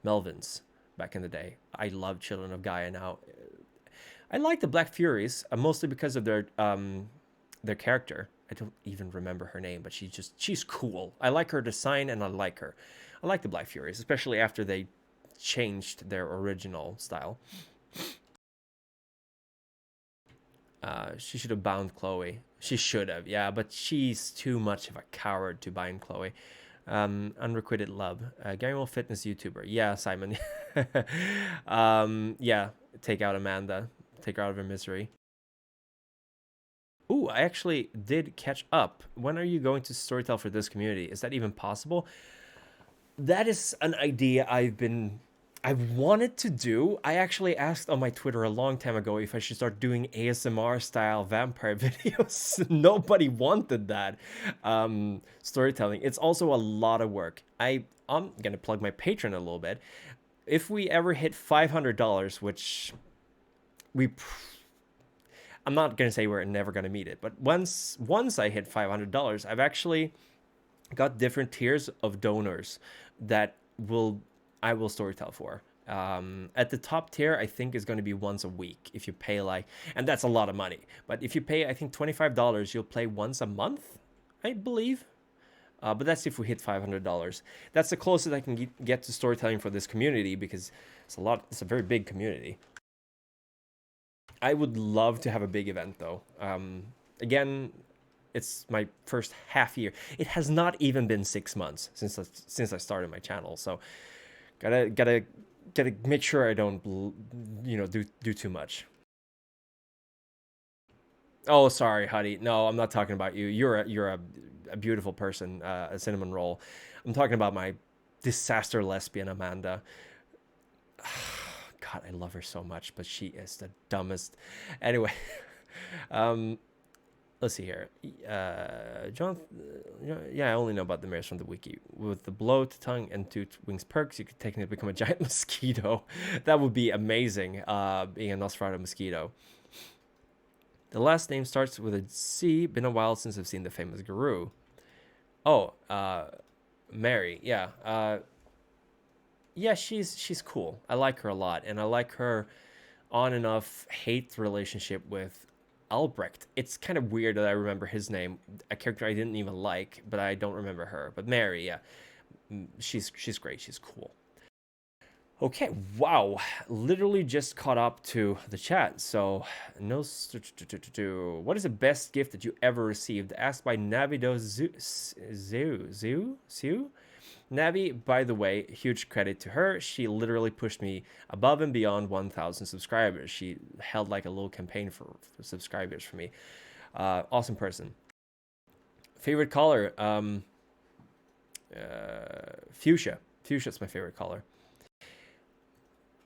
Melvins back in the day. I love Children of Gaia now. I like the Black Furies mostly because of their character. I don't even remember her name, but she's cool. I like her design, and I like her. I like the Black Furies, especially after they changed their original style. She should have bound Chloe. She should have, yeah, but she's too much of a coward to bind Chloe. Unrequited love. Gaming fitness YouTuber. Yeah, Simon. Yeah, take out Amanda. Take her out of her misery. Ooh, I actually did catch up. When are you going to storytell for this community? Is that even possible? That is an idea I wanted to do. I actually asked on my Twitter a long time ago if I should start doing ASMR style vampire videos. Nobody wanted that storytelling. It's also a lot of work. I'm gonna plug my Patreon a little bit. If we ever hit $500, which I'm not gonna say we're never gonna meet it, but once I hit $500, I've actually got different tiers of donors that I will storytell for. At the top tier, I think is going to be once a week if you pay and that's a lot of money. But if you pay, I think $25, you'll play once a month, I believe. But that's if we hit $500. That's the closest I can get to storytelling for this community, because it's a very big community. I would love to have a big event though. Again, it's my first half year. It has not even been 6 months since I started my channel, so gotta make sure I don't do too much. Oh, sorry, Huddy. No, I'm not talking about you. You're a beautiful person, a cinnamon roll. I'm talking about my disaster lesbian Amanda. God, I love her so much, but she is the dumbest. Anyway, let's see here. John, yeah, I only know about the mirrors from the wiki. With the blow to tongue and 2 wings perks, you could technically become a giant mosquito. That would be amazing, being a Nosferatu mosquito. The last name starts with a C. Been a while since I've seen the famous guru. Oh, Mary, yeah. Yeah, she's cool. I like her a lot, and I like her on and off hate relationship with Albrecht. It's kind of weird that I remember his name, a character I didn't even like, but I don't remember her. But Mary, yeah, she's great. She's cool. Okay, wow, literally just caught up to the chat. So no, what is the best gift that you ever received? Asked by Navido Zoo. Navi, by the way, huge credit to her. She literally pushed me above and beyond 1,000 subscribers. She held like a little campaign for subscribers for me. Awesome person. Favorite color? Fuchsia. Fuchsia's my favorite color.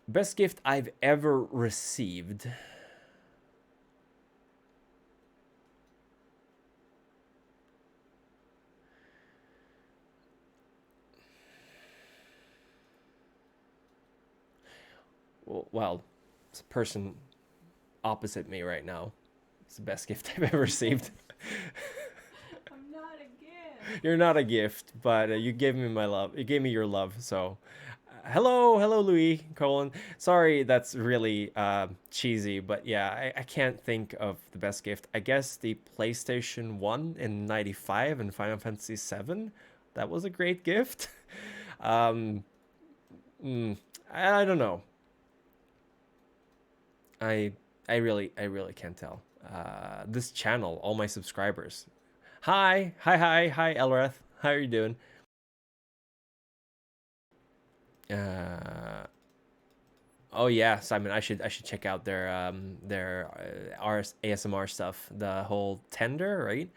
Best gift I've ever received. Well, it's a person opposite me right now. It's the best gift I've ever received. I'm not a gift. You're not a gift, but you gave me my love. You gave me your love. So, hello, Louis Colin. Sorry, that's really cheesy, but yeah, I can't think of the best gift. I guess the PlayStation 1 in '95 and Final Fantasy 7. That was a great gift. um, I don't know. I really can't tell. This channel, all my subscribers. Hi, Elreth. How are you doing? Oh yeah, Simon. I should check out their ASMR stuff. The whole tender, right?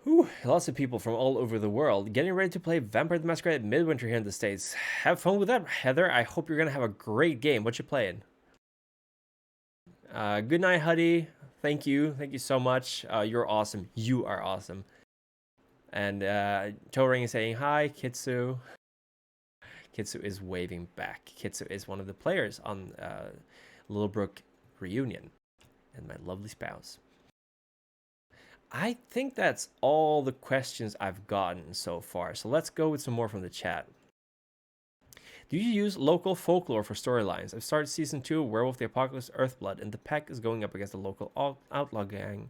Whew, lots of people from all over the world getting ready to play Vampire the Masquerade Midwinter here in the States. Have fun with that, Heather. I hope you're gonna have a great game. What you playing? Good night, Huddy. Thank you so much. You're awesome. You are awesome. And Toring is saying hi, Kitsu. Kitsu is waving back. Kitsu is one of the players on Littlebrook Reunion, and my lovely spouse. I think that's all the questions I've gotten so far. So let's go with some more from the chat. Do you use local folklore for storylines? I've started season 2 of Werewolf the Apocalypse Earthblood, and the pack is going up against the local outlaw gang,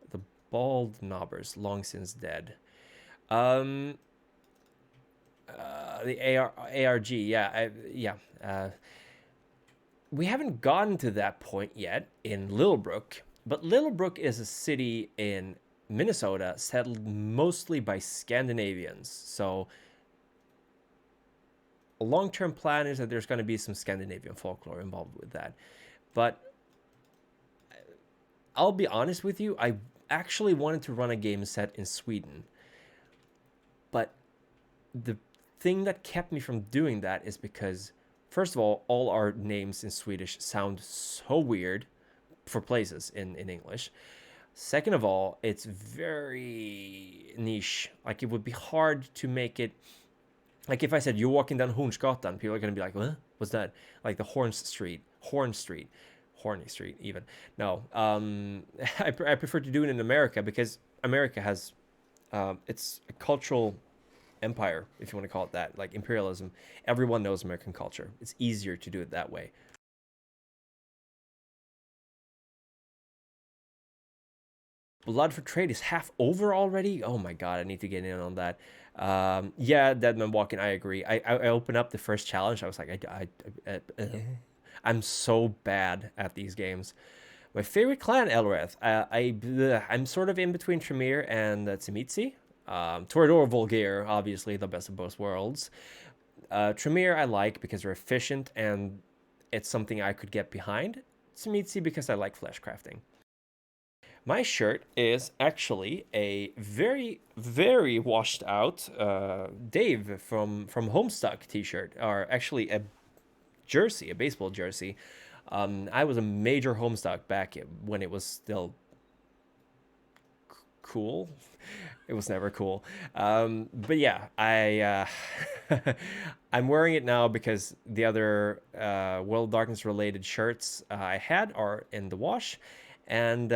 the Bald Knobbers, long since dead. The ARG, yeah. We haven't gotten to that point yet in Littlebrook, but Littlebrook is a city in Minnesota settled mostly by Scandinavians. So a long-term plan is that there's going to be some Scandinavian folklore involved with that. But I'll be honest with you, I actually wanted to run a game set in Sweden. But the thing that kept me from doing that is because, first of all our names in Swedish sound so weird for places in English. Second of all, it's very niche. Like, it would be hard to make it. Like, if I said you're walking down Hornsgatan, people are going to be like, what? What's that? Like the Horny Street, even. No, I prefer to do it in America because America has, it's a cultural empire, if you want to call it that, like imperialism. Everyone knows American culture. It's easier to do it that way. Blood for Trade is half over already. Oh my god, I need to get in on that. Yeah, Deadman Walking, I agree. I opened up the first challenge. I was like, I'm so bad at these games. My favorite clan, Elreth. I'm sort of in between Tremere and Tzimisce. Toreador Vulgaire, obviously the best of both worlds. Tremere I like because they're efficient and it's something I could get behind. Tzimisce because I like flesh crafting. My shirt is actually a very, very washed out Dave from Homestuck t-shirt, or actually a jersey, a baseball jersey. I was a major Homestuck back when it was still cool. It was never cool. But yeah, I'm wearing it now because the other World of Darkness related shirts I had are in the wash. And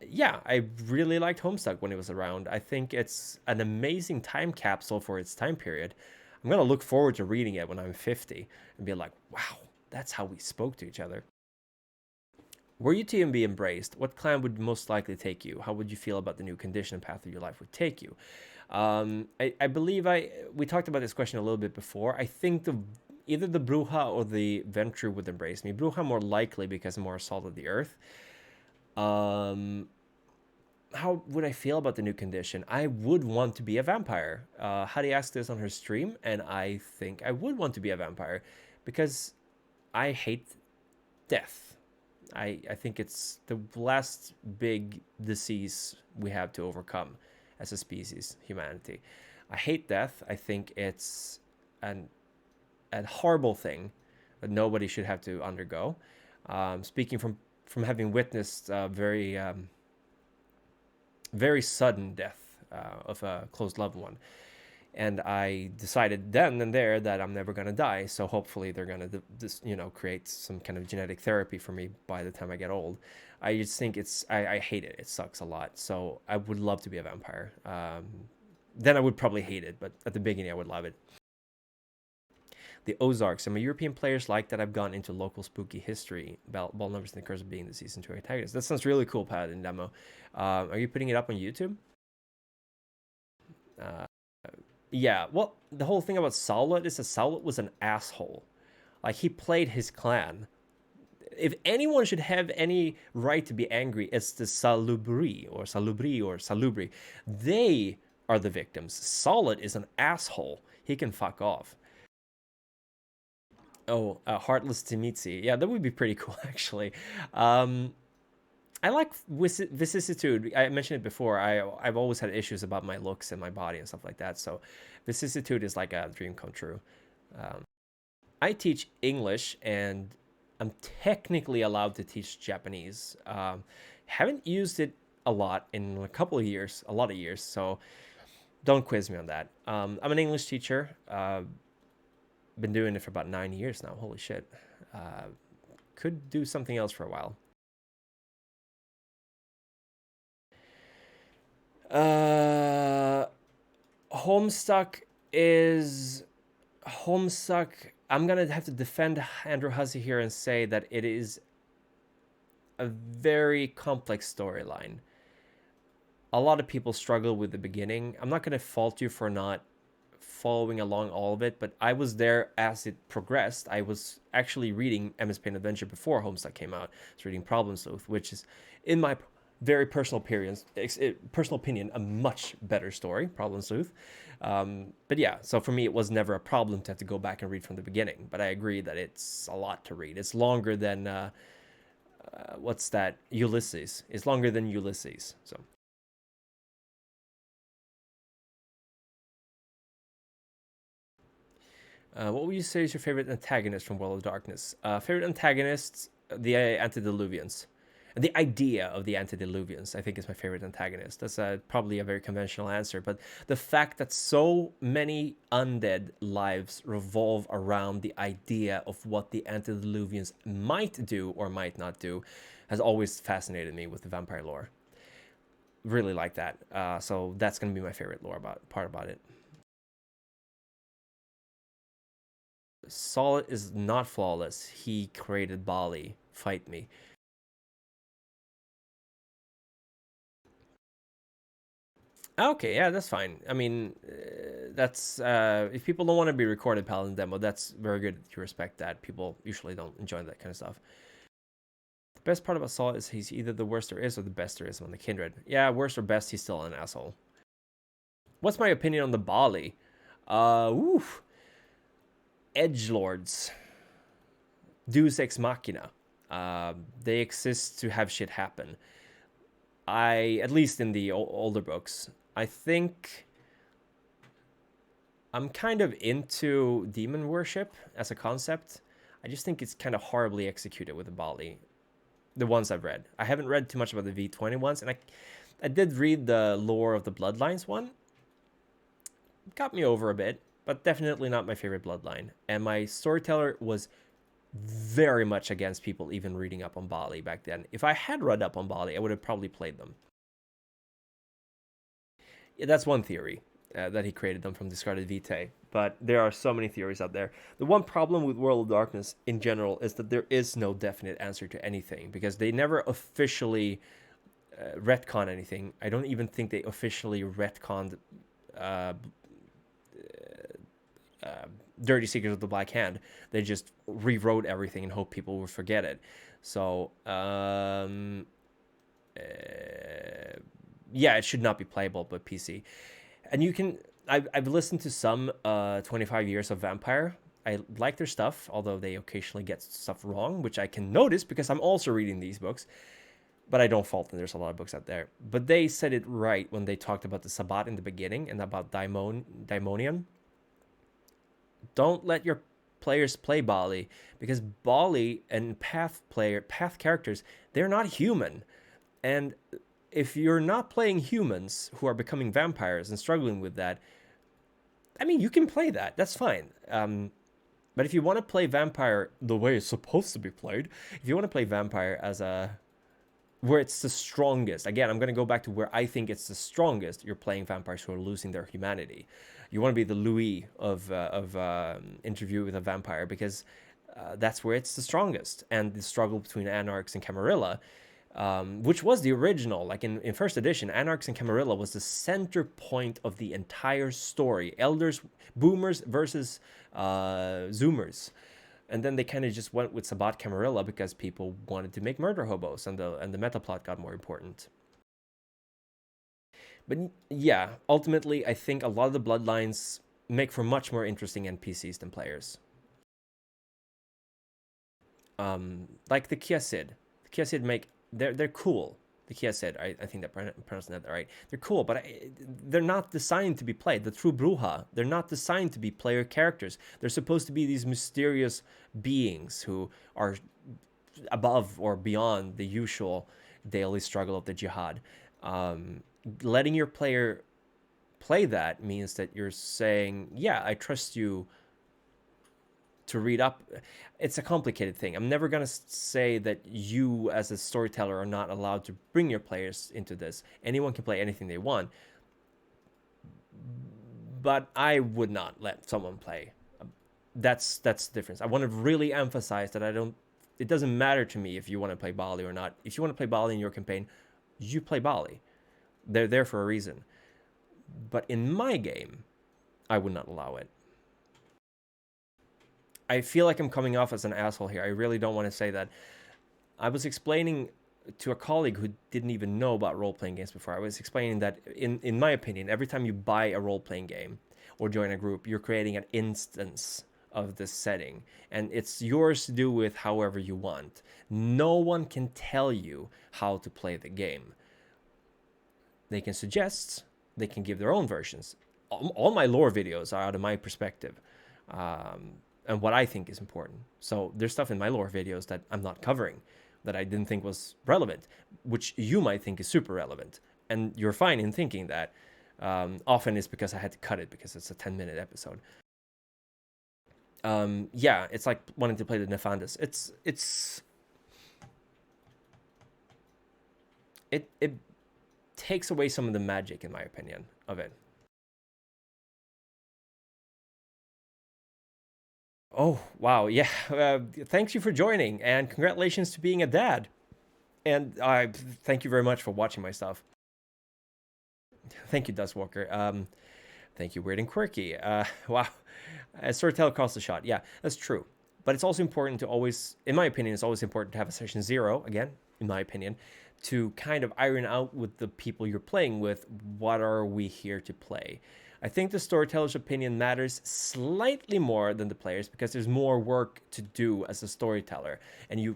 yeah, I really liked Homestuck when it was around. I think it's an amazing time capsule for its time period. I'm going to look forward to reading it when I'm 50 and be like, wow, that's how we spoke to each other. Were you to be embraced, what clan would most likely take you? How would you feel about the new condition and path of your life would take you? I believe we talked about this question a little bit before. I think either the Bruja or the Ventrue would embrace me. Bruja more likely because I'm more Salt of the Earth. how would I feel about the new condition? I would want to be a vampire. Hadi asked this on her stream, and I think I would want to be a vampire because I hate death. I think it's the last big disease we have to overcome as a species, humanity. I hate death. I think it's a horrible thing that nobody should have to undergo. Speaking from having witnessed very sudden death of a close loved one. And I decided then and there that I'm never going to die. So hopefully they're going to, create some kind of genetic therapy for me by the time I get old. I just think I hate it. It sucks a lot. So I would love to be a vampire. Then I would probably hate it, but at the beginning I would love it. The Ozarks. Some European players like that I've gone into local spooky history. Ball numbers and the curse of being the season 2 antagonist. That sounds really cool, Pat, in demo. Are you putting it up on YouTube? Yeah, well, the whole thing about Saulot is that Saulot was an asshole. Like, he played his clan. If anyone should have any right to be angry, it's the Salubri. They are the victims. Saulot is an asshole. He can fuck off. Oh, Heartless Timitsi. Yeah, that would be pretty cool, actually. I like vicissitude. I mentioned it before. I've always had issues about my looks and my body and stuff like that. So vicissitude is like a dream come true. I teach English and I'm technically allowed to teach Japanese. Haven't used it a lot in a lot of years. So don't quiz me on that. I'm an English teacher. Been doing it for about 9 years now. Holy shit. Could do something else for a while. Homestuck. I'm gonna have to defend Andrew Hussey here and say that it is a very complex storyline. A lot of people struggle with the beginning. I'm not gonna fault you for not following along all of it, but I was there as it progressed. I was actually reading MS Paint Adventure before Homestuck came out. I was reading Problem Sleuth, which is, in my very personal opinion, a much better story, Problem Sleuth. But yeah, so for me, it was never a problem to have to go back and read from the beginning. But I agree that it's a lot to read. It's longer than what's that? Ulysses. It's longer than Ulysses. So. What would you say is your favorite antagonist from World of Darkness? Favorite antagonists, the antediluvians. The idea of the antediluvians, I think, is my favorite antagonist. That's probably a very conventional answer, but the fact that so many undead lives revolve around the idea of what the antediluvians might do or might not do has always fascinated me with the vampire lore. Really like that. So that's going to be my favorite part about it. Solid is not flawless. He created Bali. Fight me. Okay, yeah, that's fine. I mean, that's if people don't want to be recorded Paladin demo, that's very good to respect that. People usually don't enjoy that kind of stuff. The best part about Saul is he's either the worst there is or the best there is on the Kindred. Yeah, worst or best, he's still an asshole. What's my opinion on the Bali? Edgelords. Deus Ex Machina. They exist to have shit happen. At least in the older books, I think I'm kind of into demon worship as a concept. I just think it's kind of horribly executed with the Bali. The ones I've read. I haven't read too much about the V20 ones, and I did read the lore of the Bloodlines one. Got me over a bit, but definitely not my favorite Bloodline. And my storyteller was very much against people even reading up on Bali back then. If I had read up on Bali, I would have probably played them. Yeah, that's one theory, that he created them from discarded vitae. But there are so many theories out there. The one problem with World of Darkness in general is that there is no definite answer to anything, because they never officially retcon anything. I don't even think they officially retconned Dirty Secrets of the Black Hand. They just rewrote everything and hope people would forget it. So yeah, it should not be playable with PC. And you can, I've listened to some 25 Years of Vampire. I like their stuff, although they occasionally get stuff wrong, which I can notice because I'm also reading these books. But I don't fault them. There's a lot of books out there. But they said it right when they talked about the Sabbat in the beginning and about Daimonian. Don't let your players play Bali, because Bali and path characters, they're not human. And if you're not playing humans who are becoming vampires and struggling with that, I mean, you can play that. That's fine. But if you want to play vampire the way it's supposed to be played, if you want to play vampire as a where it's the strongest, again, I'm going to go back to where I think it's the strongest. You're playing vampires who are losing their humanity. You want to be the Louis of Interview with a Vampire, because that's where it's the strongest. And the struggle between Anarchs and Camarilla, which was the original, like in first edition, Anarchs and Camarilla was the center point of the entire story. Elders, Boomers versus Zoomers. And then they kind of just went with Sabbat Camarilla because people wanted to make murder hobos, and the meta plot got more important. But yeah, ultimately, I think a lot of the bloodlines make for much more interesting NPCs than players. Like the Kiasid. The Kiasid they're cool. The Kiasid, I think that pronounced that right. They're cool, but they're not designed to be played. The true Bruja, they're not designed to be player characters. They're supposed to be these mysterious beings who are above or beyond the usual daily struggle of the jihad. Letting your player play that means that you're saying, yeah, I trust you to read up. It's a complicated thing. I'm never going to say that you as a storyteller are not allowed to bring your players into this. Anyone can play anything they want. But I would not let someone play. That's the difference. I want to really emphasize that it doesn't matter to me if you want to play Bali or not. If you want to play Bali in your campaign, you play Bali. They're there for a reason. But in my game, I would not allow it. I feel like I'm coming off as an asshole here. I really don't want to say that. I was explaining to a colleague who didn't even know about role-playing games before. I was explaining that, in my opinion, every time you buy a role-playing game or join a group, you're creating an instance of this setting, and it's yours to do with however you want. No one can tell you how to play the game. They can suggest, they can give their own versions. All my lore videos are out of my perspective. And what I think is important. So there's stuff in my lore videos that I'm not covering, that I didn't think was relevant, which you might think is super relevant. And you're fine in thinking that. Often it's because I had to cut it because it's a 10-minute episode. Yeah, it's like wanting to play the Nefandus. It takes away some of the magic, in my opinion, of it. Oh, wow. Yeah. Thanks you for joining, and congratulations to being a dad. And I thank you very much for watching my stuff. Thank you, Dustwalker. Thank you, Weird and Quirky. Wow. Storyteller calls the shot. Yeah, that's true. But it's also important to always, in my opinion, it's always important to have a session 0, again, in my opinion, to kind of iron out with the people you're playing with, what are we here to play? I think the storyteller's opinion matters slightly more than the players, because there's more work to do as a storyteller, and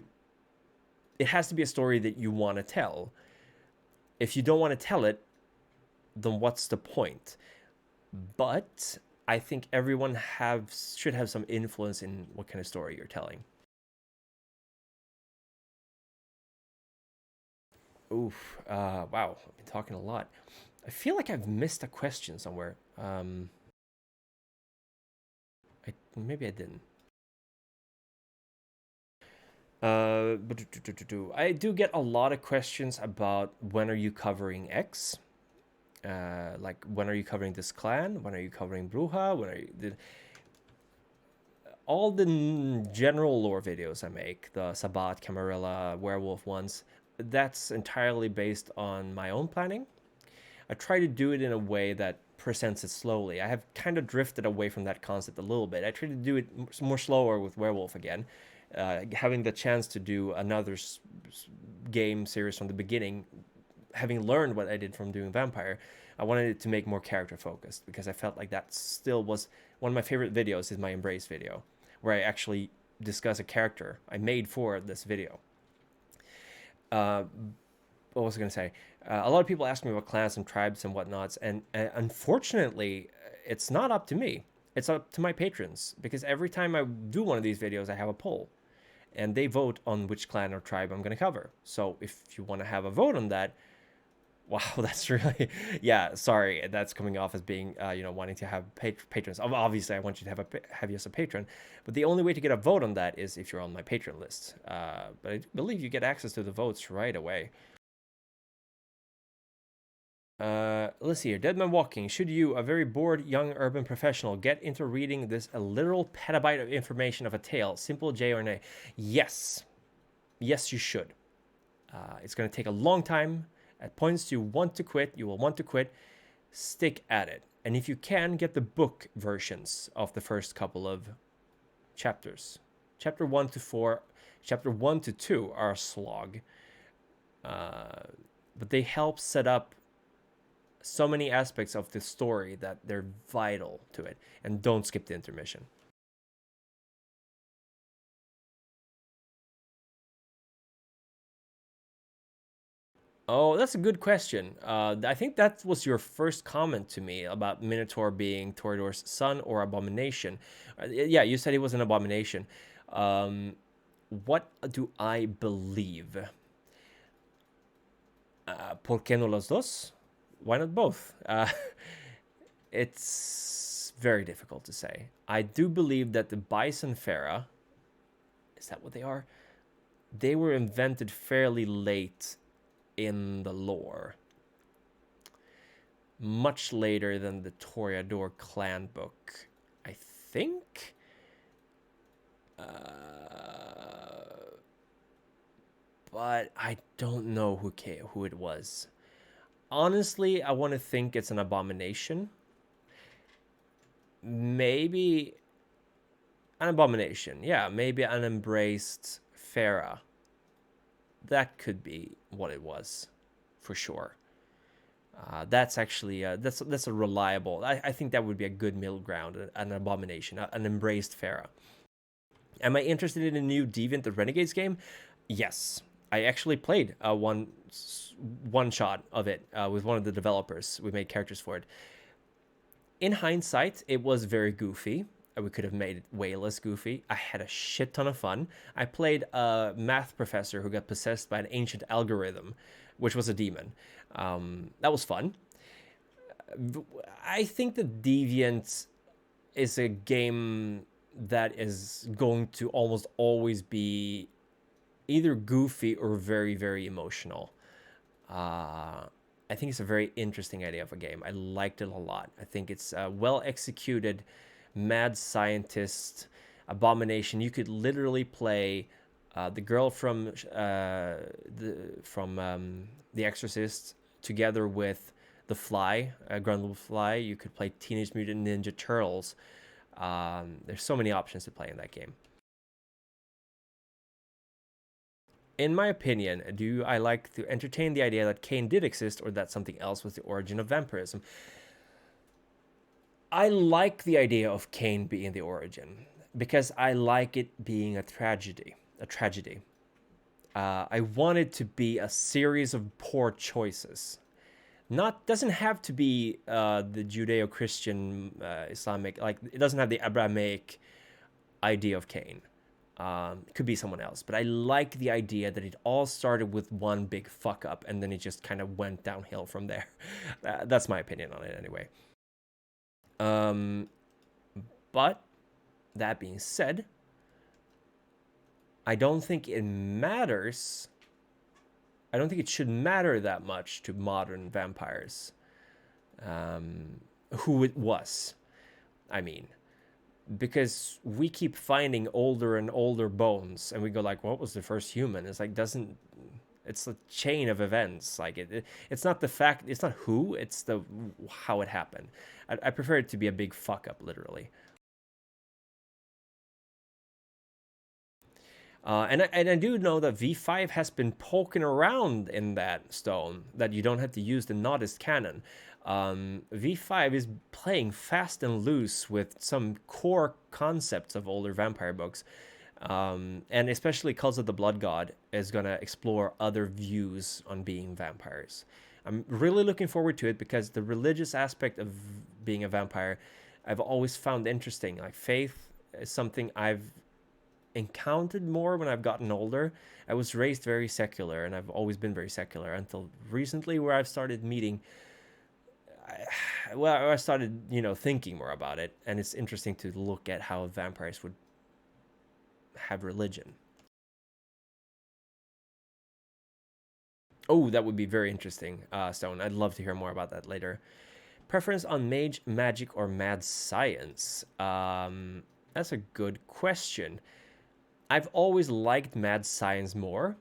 it has to be a story that you want to tell. If you don't want to tell it, then what's the point? But I think everyone should have some influence in what kind of story you're telling. Oof. Wow. I've been talking a lot. I feel like I've missed a question somewhere. Maybe I didn't. I do get a lot of questions about when are you covering X? Like, when are you covering this clan? When are you covering Bruja? When are you... all the general lore videos I make, the Sabbat, Camarilla, Werewolf ones, that's entirely based on my own planning. I try to do it in a way that presents it slowly. I have kind of drifted away from that concept a little bit. I try to do it more slower with Werewolf again. Having the chance to do another game series from the beginning having learned what I did from doing Vampire, I wanted it to make more character focused, because I felt like that still was one of my favorite videos is my Embrace video, where I actually discuss a character I made for this video. What was I going to say? A lot of people ask me about clans and tribes and whatnots, and unfortunately, it's not up to me. It's up to my patrons, because every time I do one of these videos, I have a poll, and they vote on which clan or tribe I'm going to cover. So if you want to have a vote on that, wow, that's really, yeah, sorry, that's coming off as being, wanting to have patrons. Obviously, I want you to have you as a patron, but the only way to get a vote on that is if you're on my patron list. But I believe you get access to the votes right away. Let's see here. Deadman Walking. Should you, a very bored young urban professional, get into reading this a literal petabyte of information of a tale? Simple J or nay? Yes. Yes, you should. It's going to take a long time. At points you want to quit, you will want to quit. Stick at it. And if you can, get the book versions of the first couple of chapters. Chapter 1 to 4, chapter 1 to 2 are a slog. But they help set up so many aspects of the story that they're vital to it. And don't skip the intermission. Oh, that's a good question. I think that was your first comment to me about Minotaur being Toreador's son or abomination. Yeah, you said he was an abomination. What do I believe? ¿Por qué no los dos? Why not both? It's very difficult to say. I do believe that the Bison Pharaoh, is that what they are? They were invented fairly late in the lore, much later than the Toreador clan book, I think. But I don't know who it was. Honestly, I want to think it's an abomination. Maybe an abomination. Yeah, maybe an embraced Pharaoh. That could be what it was, for sure. That's actually that's a reliable. I think that would be a good middle ground, an abomination, an embraced Pharaoh. Am I interested in a new Deviant the Renegades game? Yes, I actually played one shot of it with one of the developers. We made characters for it. In hindsight, it was very goofy. We could have made it way less goofy. I had a shit ton of fun. I played a math professor who got possessed by an ancient algorithm, which was a demon. That was fun. I think that Deviant is a game that is going to almost always be either goofy or very, very emotional. I think it's a very interesting idea of a game. I liked it a lot. I think it's a well executed mad scientist abomination. You could literally play the girl from The Exorcist together with the Fly, Grundle Fly. You could play Teenage Mutant Ninja Turtles. There's so many options to play in that game. In my opinion, do I like to entertain the idea that Cain did exist or that something else was the origin of vampirism? I like the idea of Cain being the origin because I like it being a tragedy. I want it to be a series of poor choices. Doesn't have to be the Judeo-Christian Islamic, like it doesn't have the Abrahamic idea of Cain. It could be someone else, but I like the idea that it all started with one big fuck up and then it just kind of went downhill from there. That's my opinion on it anyway. But that being said, I don't think it matters. I don't think it should matter that much to modern vampires. Who it was. I mean, because we keep finding older and older bones and we go like, what was the first human? It's like, it's a chain of events. Like it's not the fact, it's not who, it's the how it happened. I prefer it to be a big fuck up, literally. And I do know that V5 has been poking around in that stone, that you don't have to use the Nodist canon. V5 is playing fast and loose with some core concepts of older vampire books. And especially Cults of the Blood God is going to explore other views on being vampires. I'm really looking forward to it because the religious aspect of being a vampire, I've always found interesting. Like, faith is something I've encountered more when I've gotten older. I was raised very secular, and I've always been very secular until recently, where I've started meeting. I started, thinking more about it, and it's interesting to look at how vampires would have religion. Oh, that would be very interesting, Stone. I'd love to hear more about that later. Preference on mage, magic, or mad science? That's a good question. I've always liked mad science more,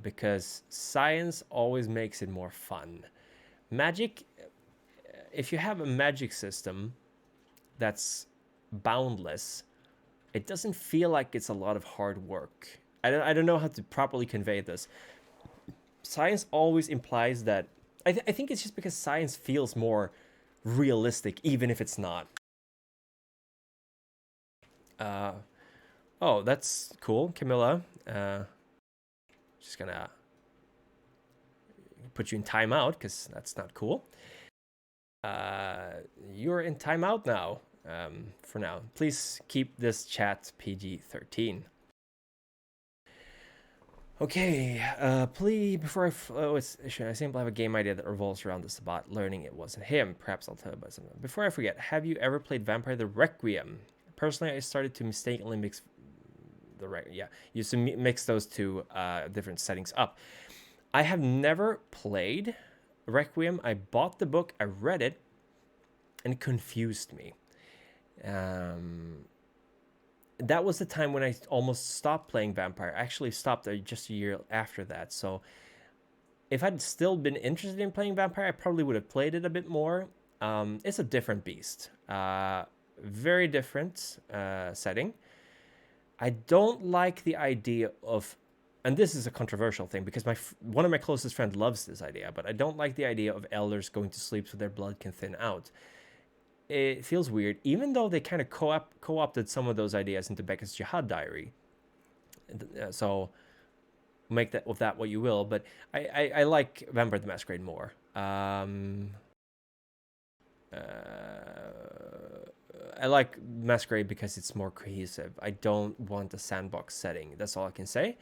because science always makes it more fun. Magic, if you have a magic system that's boundless, it doesn't feel like it's a lot of hard work. I don't know how to properly convey this. Science always implies that. I think it's just because science feels more realistic, even if it's not. Oh, that's cool, Camilla. Just gonna put you in timeout because that's not cool. You're in timeout now. For now, please keep this chat PG-13. Okay, please, before should I simply have a game idea that revolves around the Sabbat, learning it wasn't him. Perhaps I'll tell you about something. Before I forget, have you ever played Vampire the Requiem? Personally, I started to mistakenly mix used to mix those two different settings up. I have never played Requiem. I bought the book, I read it, and it confused me. That was the time when I almost stopped playing Vampire. I actually stopped just a year after that. So if I'd still been interested in playing Vampire, I probably would have played it a bit more. It's a different beast. Very different setting. I don't like the idea of, and this is a controversial thing because one of my closest friends loves this idea, but I don't like the idea of elders going to sleep so their blood can thin out. It feels weird, even though they kind of co-opted some of those ideas into Beckett's Jihad Diary. So make that with that what you will, but I like Vampire the Masquerade more. I like Masquerade because it's more cohesive. I don't want a sandbox setting. That's all I can say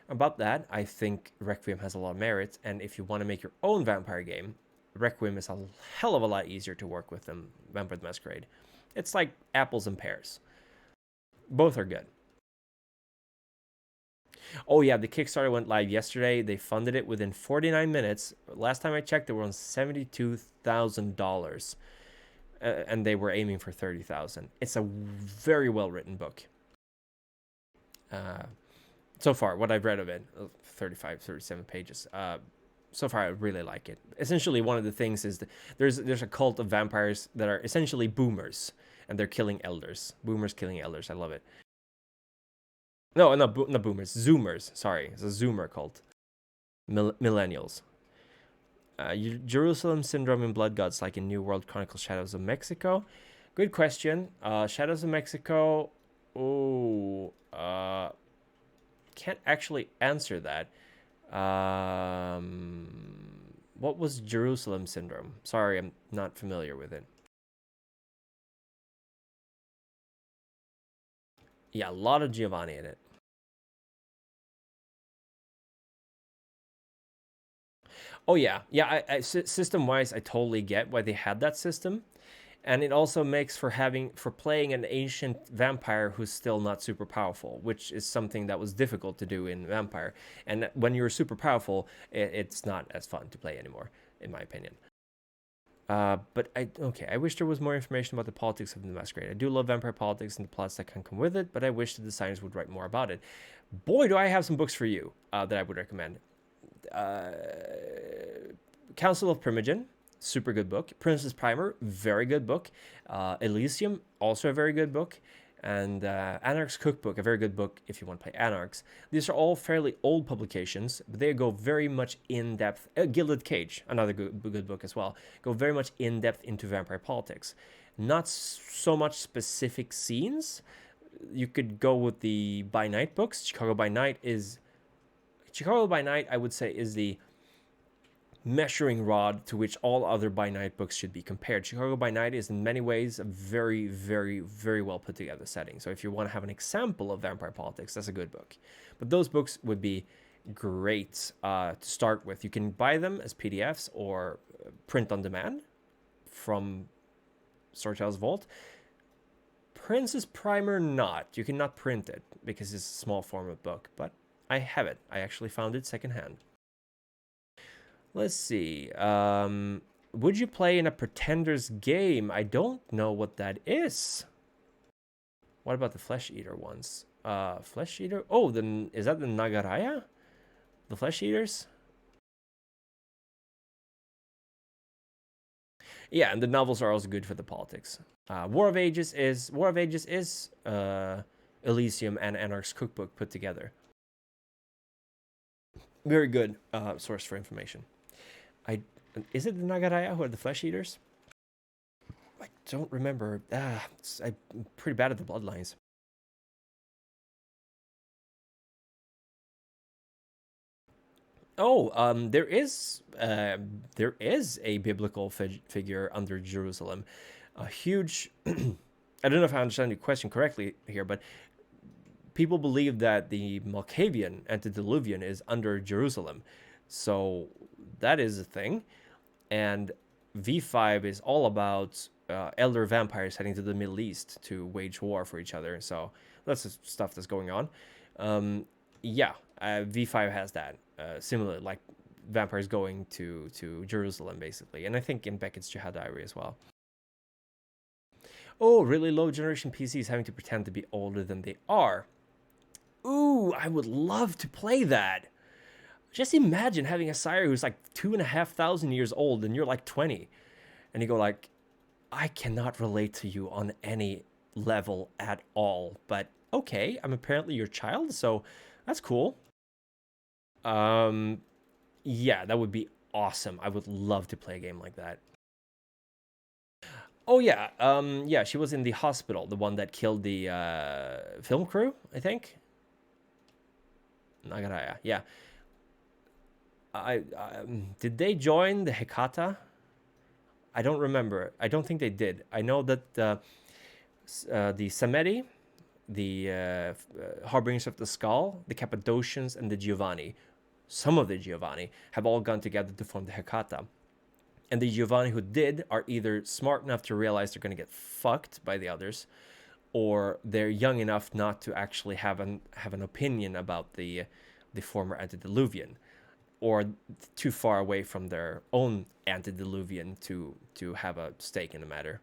about that. I think Requiem has a lot of merit, and if you want to make your own vampire game, Requiem is a hell of a lot easier to work with than Vampire the Masquerade. It's like apples and pears. Both are good. Oh yeah, the Kickstarter went live yesterday. They funded it within 49 minutes. Last time I checked, they were on $72,000. And they were aiming for 30,000. It's a very well-written book. So far, what I've read of it, 37 pages. So far, I really like it. Essentially, one of the things is that there's a cult of vampires that are essentially boomers, and they're killing elders. Boomers killing elders. I love it. No, not boomers. Zoomers. Sorry, it's a Zoomer cult. Millennials. Jerusalem Syndrome in Blood Gods, like in New World Chronicles Shadows of Mexico. Good question. Shadows of Mexico. Oh, can't actually answer that. What was Jerusalem Syndrome? Sorry, I'm not familiar with it. Yeah, a lot of Giovanni in it. Oh yeah, system-wise, I totally get why they had that system, and it also makes for playing an ancient vampire who's still not super powerful, which is something that was difficult to do in Vampire. And when you're super powerful, it's not as fun to play anymore, in my opinion. But I wish there was more information about the politics of the Masquerade. I do love vampire politics and the plots that can come with it, but I wish the designers would write more about it. Boy, do I have some books for you that I would recommend. Council of Primogen, super good book. Princess Primer, very good book. Elysium, also a very good book. and Anarch's Cookbook, a very good book if you want to play Anarchs. These are all fairly old publications, but they go very much in depth. Gilded Cage, another good book as well, go very much in depth into vampire politics. Not so much specific scenes. You could go with the By Night books. Chicago by Night, I would say, is the measuring rod to which all other By Night books should be compared. Chicago by Night is in many ways a very, very, very well put together setting. So if you want to have an example of vampire politics, that's a good book. But those books would be great to start with. You can buy them as PDFs or print on demand from Storytel's Vault. Princess Primer not. You cannot print it because it's a small format book, but I have it. I actually found it secondhand. Let's see. Would you play in a Pretenders game? I don't know what that is. What about the Flesh Eater ones? Flesh Eater? Oh, then is that the Nagaraya? The Flesh Eaters? Yeah, and the novels are also good for the politics. War of Ages is Elysium and Anarch's Cookbook put together. Very good source for information. Is it the Nagaraya who are the Flesh Eaters? I don't remember. I'm pretty bad at the bloodlines. Oh, there is a biblical figure under Jerusalem. A huge. I don't know if I understand your question correctly here, but people believe that the Malkavian antediluvian is under Jerusalem, so that is a thing. And V5 is all about elder vampires heading to the Middle East to wage war for each other. So that's the stuff that's going on. V5 has that. Similar, like vampires going to Jerusalem, basically. And I think in Beckett's Jihad Diary as well. Oh, really low generation PCs having to pretend to be older than they are. Ooh, I would love to play that. Just imagine having a sire who's like 2,500 years old and you're like 20. And you go like, I cannot relate to you on any level at all. But okay, I'm apparently your child, so that's cool. Yeah, that would be awesome. I would love to play a game like that. Oh yeah, yeah, she was in the hospital, the one that killed the film crew, I think. Nagaraya, yeah. Did they join the Hekata? I don't remember. I don't think they did. I know that the Samedi, the Harbingers of the Skull, the Cappadocians, and the Giovanni, some of the Giovanni, have all gone together to form the Hekata. And the Giovanni who did are either smart enough to realize they're going to get fucked by the others, or they're young enough not to actually have an opinion about the former antediluvian, or too far away from their own antediluvian to have a stake in the matter.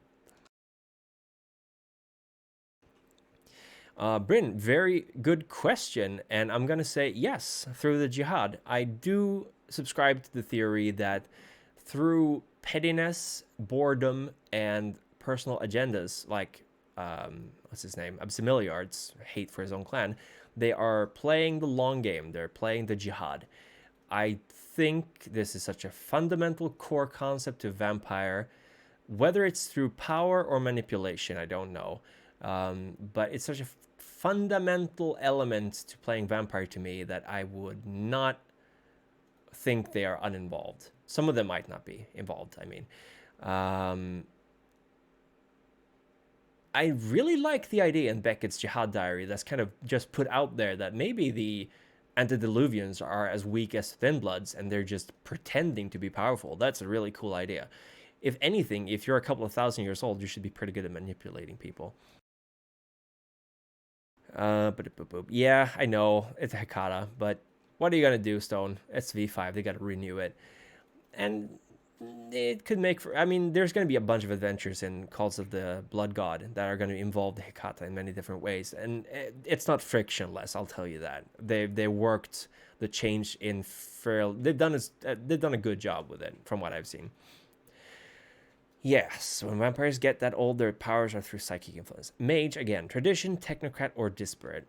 Bryn, very good question, and I'm gonna say yes. Through the jihad, I do subscribe to the theory that through pettiness, boredom, and personal agendas, like what's his name, Absimiliard's hate for his own clan, they are playing the long game. They're playing the jihad. I think this is such a fundamental core concept to vampire, whether it's through power or manipulation, I don't know. But it's such a fundamental element to playing vampire to me that I would not think they are uninvolved. Some of them might not be involved, I mean. I really like the idea in Beckett's Jihad Diary that's kind of just put out there that maybe the antediluvians are as weak as thin bloods and they're just pretending to be powerful. That's a really cool idea. If anything, if you're a couple of thousand years old, you should be pretty good at manipulating people. Yeah, I know it's a Hekata, but what are you gonna do, Stone? It's V5. They gotta renew it, and it could make for. I mean, there's gonna be a bunch of adventures in Calls of the Blood God that are gonna involve the Hekata in many different ways, and it's not frictionless. I'll tell you that. They worked the change in fair. They've done a good job with it, from what I've seen. Yes, when vampires get that old, their powers are through psychic influence. Mage, again, tradition, technocrat, or disparate.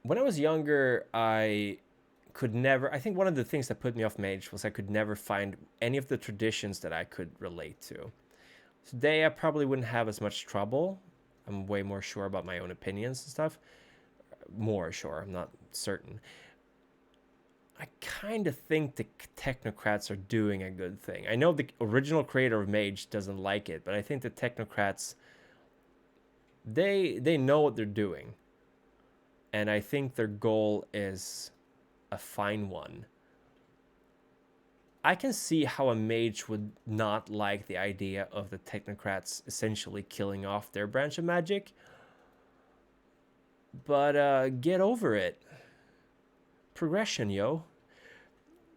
When I was younger, I could never... I think one of the things that put me off mage was I could never find any of the traditions that I could relate to. Today, I probably wouldn't have as much trouble. I'm way more sure about my own opinions and stuff. More sure, I'm not certain. I kind of think the technocrats are doing a good thing. I know the original creator of Mage doesn't like it, but I think the technocrats, they know what they're doing. And I think their goal is a fine one. I can see how a mage would not like the idea of the technocrats essentially killing off their branch of magic. But get over it. Progression, yo.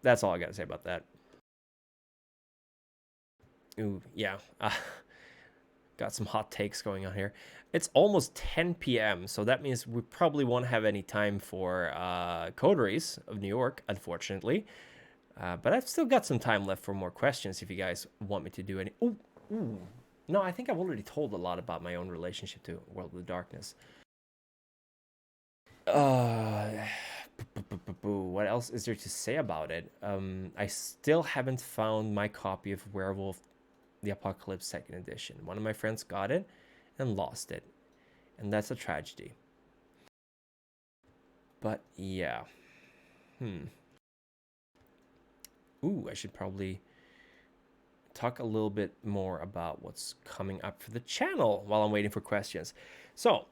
That's all I gotta say about that. Ooh, yeah. Got some hot takes going on here. It's almost 10 p.m., so that means we probably won't have any time for Coteries of New York, unfortunately. But I've still got some time left for more questions if you guys want me to do any... Ooh. No, I think I've already told a lot about my own relationship to World of Darkness. What else is there to say about it? I still haven't found my copy of Werewolf the Apocalypse 2nd edition. One of my friends got it and lost it, and that's a tragedy. But yeah. Ooh, I should probably talk a little bit more about what's coming up for the channel while I'm waiting for questions. So,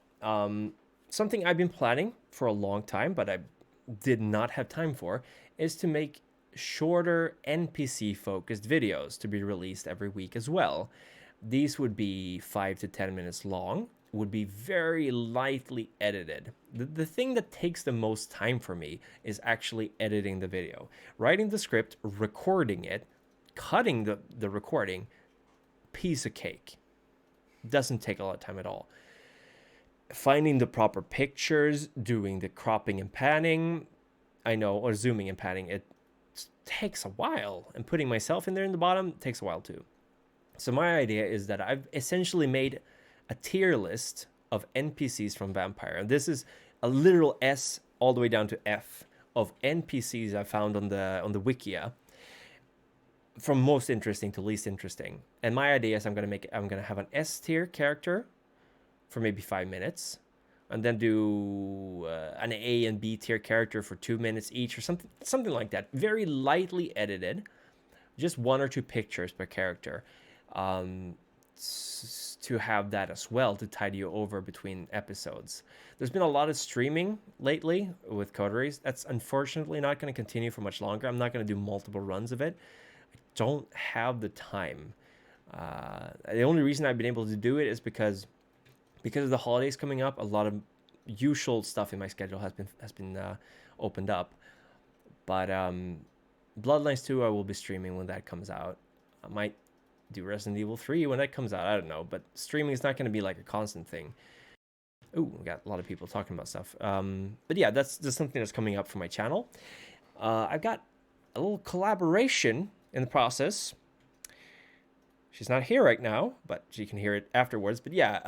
something I've been planning for a long time, but I did not have time for, is to make shorter NPC-focused videos to be released every week as well. These would be 5 to 10 minutes long, would be very lightly edited. The thing that takes the most time for me is actually editing the video. Writing the script, recording it, cutting the recording, piece of cake. Doesn't take a lot of time at all. Finding the proper pictures, doing the cropping and panning, I know, or zooming and panning, it takes a while. And putting myself in there in the bottom takes a while too. So my idea is that I've essentially made a tier list of NPCs from Vampire. And this is a literal S all the way down to F of NPCs I found on the Wikia, from most interesting to least interesting. And my idea is I'm gonna have an S tier character for maybe 5 minutes, and then do an A and B tier character for 2 minutes each, or something like that. Very lightly edited, just 1 or 2 pictures per character, to have that as well to tide you over between episodes. There's been a lot of streaming lately with Coteries. That's unfortunately not going to continue for much longer. I'm not going to do multiple runs of it. I don't have the time. The only reason I've been able to do it is because of the holidays coming up. A lot of usual stuff in my schedule has been opened up. But Bloodlines 2 I will be streaming when that comes out. I might do Resident Evil 3 when that comes out. I don't know, but streaming is not going to be like a constant thing. Ooh, we got a lot of people talking about stuff. But yeah, that's just something that's coming up for my channel. I've got a little collaboration in the process. She's not here right now, but she can hear it afterwards. But yeah,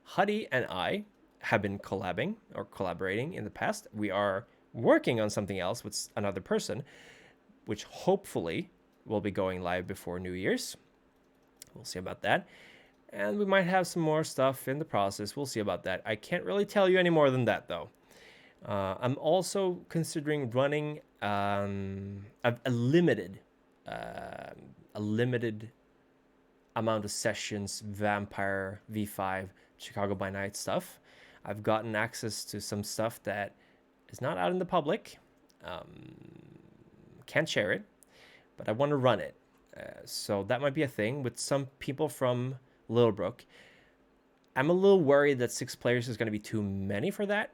Huddy and I have been collaborating in the past. We are working on something else with another person, which hopefully will be going live before New Year's. We'll see about that. And we might have some more stuff in the process. We'll see about that. I can't really tell you any more than that, though. I'm also considering running a limited amount of sessions Vampire V5 Chicago by Night stuff. I've gotten access to some stuff that is not out in the public. Can't share it, but I want to run it. So that might be a thing with some people from Littlebrook. I'm a little worried that 6 players is going to be too many for that.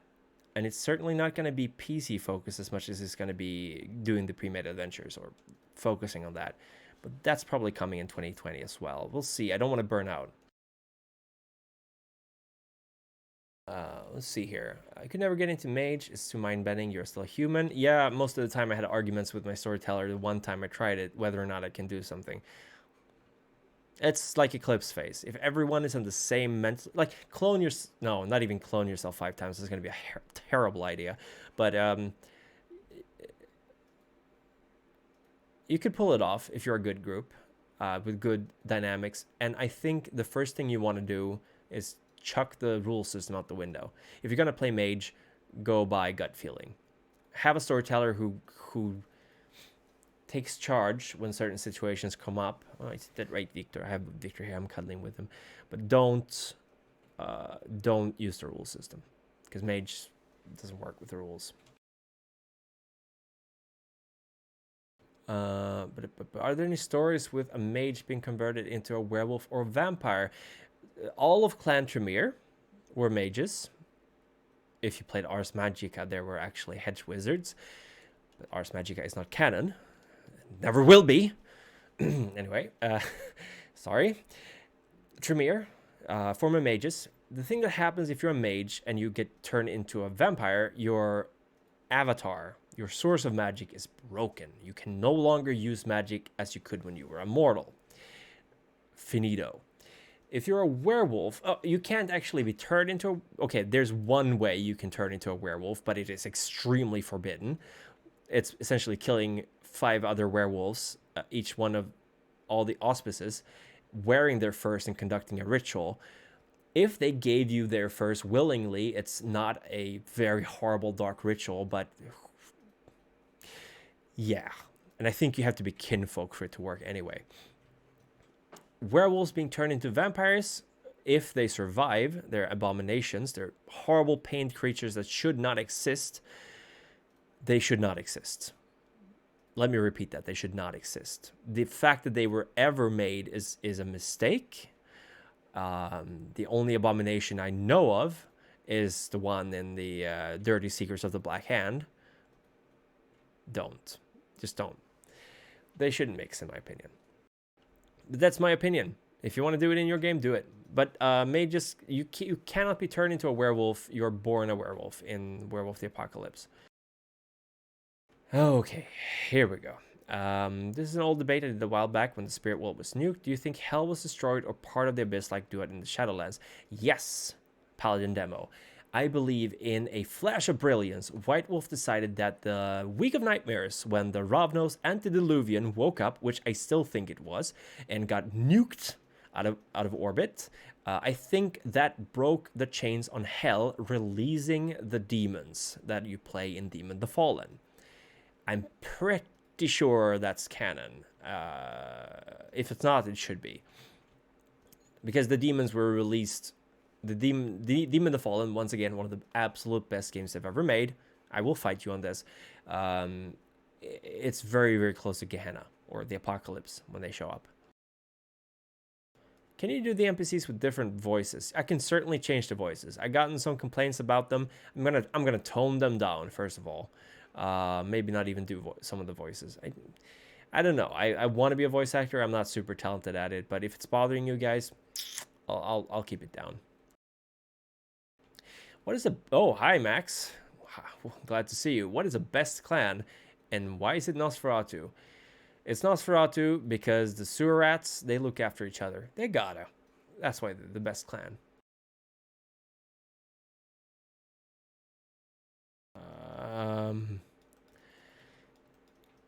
And it's certainly not going to be PC focused as much as it's going to be doing the pre-made adventures or focusing on that. But that's probably coming in 2020 as well. We'll see. I don't want to burn out. Let's see here. I could never get into mage. It's too mind-bending. You're still human. Yeah, most of the time I had arguments with my storyteller the one time I tried it, whether or not I can do something. It's like Eclipse Phase. If everyone is in the same mental... Like, clone your... No, not even clone yourself 5 times. It's going to be a terrible idea. But you could pull it off if you're a good group with good dynamics. And I think the first thing you want to do is chuck the rule system out the window. If you're going to play mage, go by gut feeling. Have a storyteller who takes charge when certain situations come up. Oh, I said right, Victor. I have Victor here. I'm cuddling with him. But don't use the rule system, because mage doesn't work with the rules. But are there any stories with a mage being converted into a werewolf or vampire? All of Clan Tremere were mages. If you played Ars Magica, there were actually hedge wizards. But Ars Magica is not canon. Never will be. Anyway, sorry. Tremere, former mages. The thing that happens if you're a mage and you get turned into a vampire, your avatar, your source of magic is broken. You can no longer use magic as you could when you were a mortal. Finito. If you're a werewolf, you can't actually be turned into a... Okay, there's one way you can turn into a werewolf, but it is extremely forbidden. It's essentially killing 5 other werewolves, each one of all the auspices, wearing their furs and conducting a ritual. If they gave you their furs willingly, it's not a very horrible dark ritual, but yeah. And I think you have to be kinfolk for it to work anyway. Werewolves being turned into vampires, if they survive, they're abominations. They're horrible pained creatures that should not exist. They should not exist. Let me repeat that. They should not exist. The fact that they were ever made is a mistake. The only abomination I know of is the one in the Dirty Secrets of the Black Hand. Don't. Just don't. They shouldn't mix, in my opinion. But that's my opinion. If you want to do it in your game, do it. But you cannot be turned into a werewolf. You're born a werewolf in Werewolf the Apocalypse. Okay, here we go. This is an old debate I did a while back when the Spirit World was nuked. Do you think Hell was destroyed or part of the Abyss like Do It in the Shadowlands? Yes, Paladin Demo. I believe in a flash of brilliance, White Wolf decided that the Week of Nightmares, when the Ravnos antediluvian woke up, which I still think it was, and got nuked out of orbit, I think that broke the chains on Hell, releasing the demons that you play in Demon the Fallen. I'm pretty sure that's canon. If it's not, it should be. Because the demons were released... The Demon the Fallen, once again, one of the absolute best games they've ever made. I will fight you on this. It's very, very close to Gehenna, or the Apocalypse, when they show up. Can you do the NPCs with different voices? I can certainly change the voices. I've gotten some complaints about them. I'm gonna tone them down, first of all. Maybe not even do some of the voices. I don't know. I want to be a voice actor. I'm not super talented at it, but if it's bothering you guys, I'll keep it down. What is the... Oh, hi, Max. Glad to see you. What is the best clan, and why is it Nosferatu? It's Nosferatu because the sewer rats, they look after each other. They gotta. That's why they're the best clan.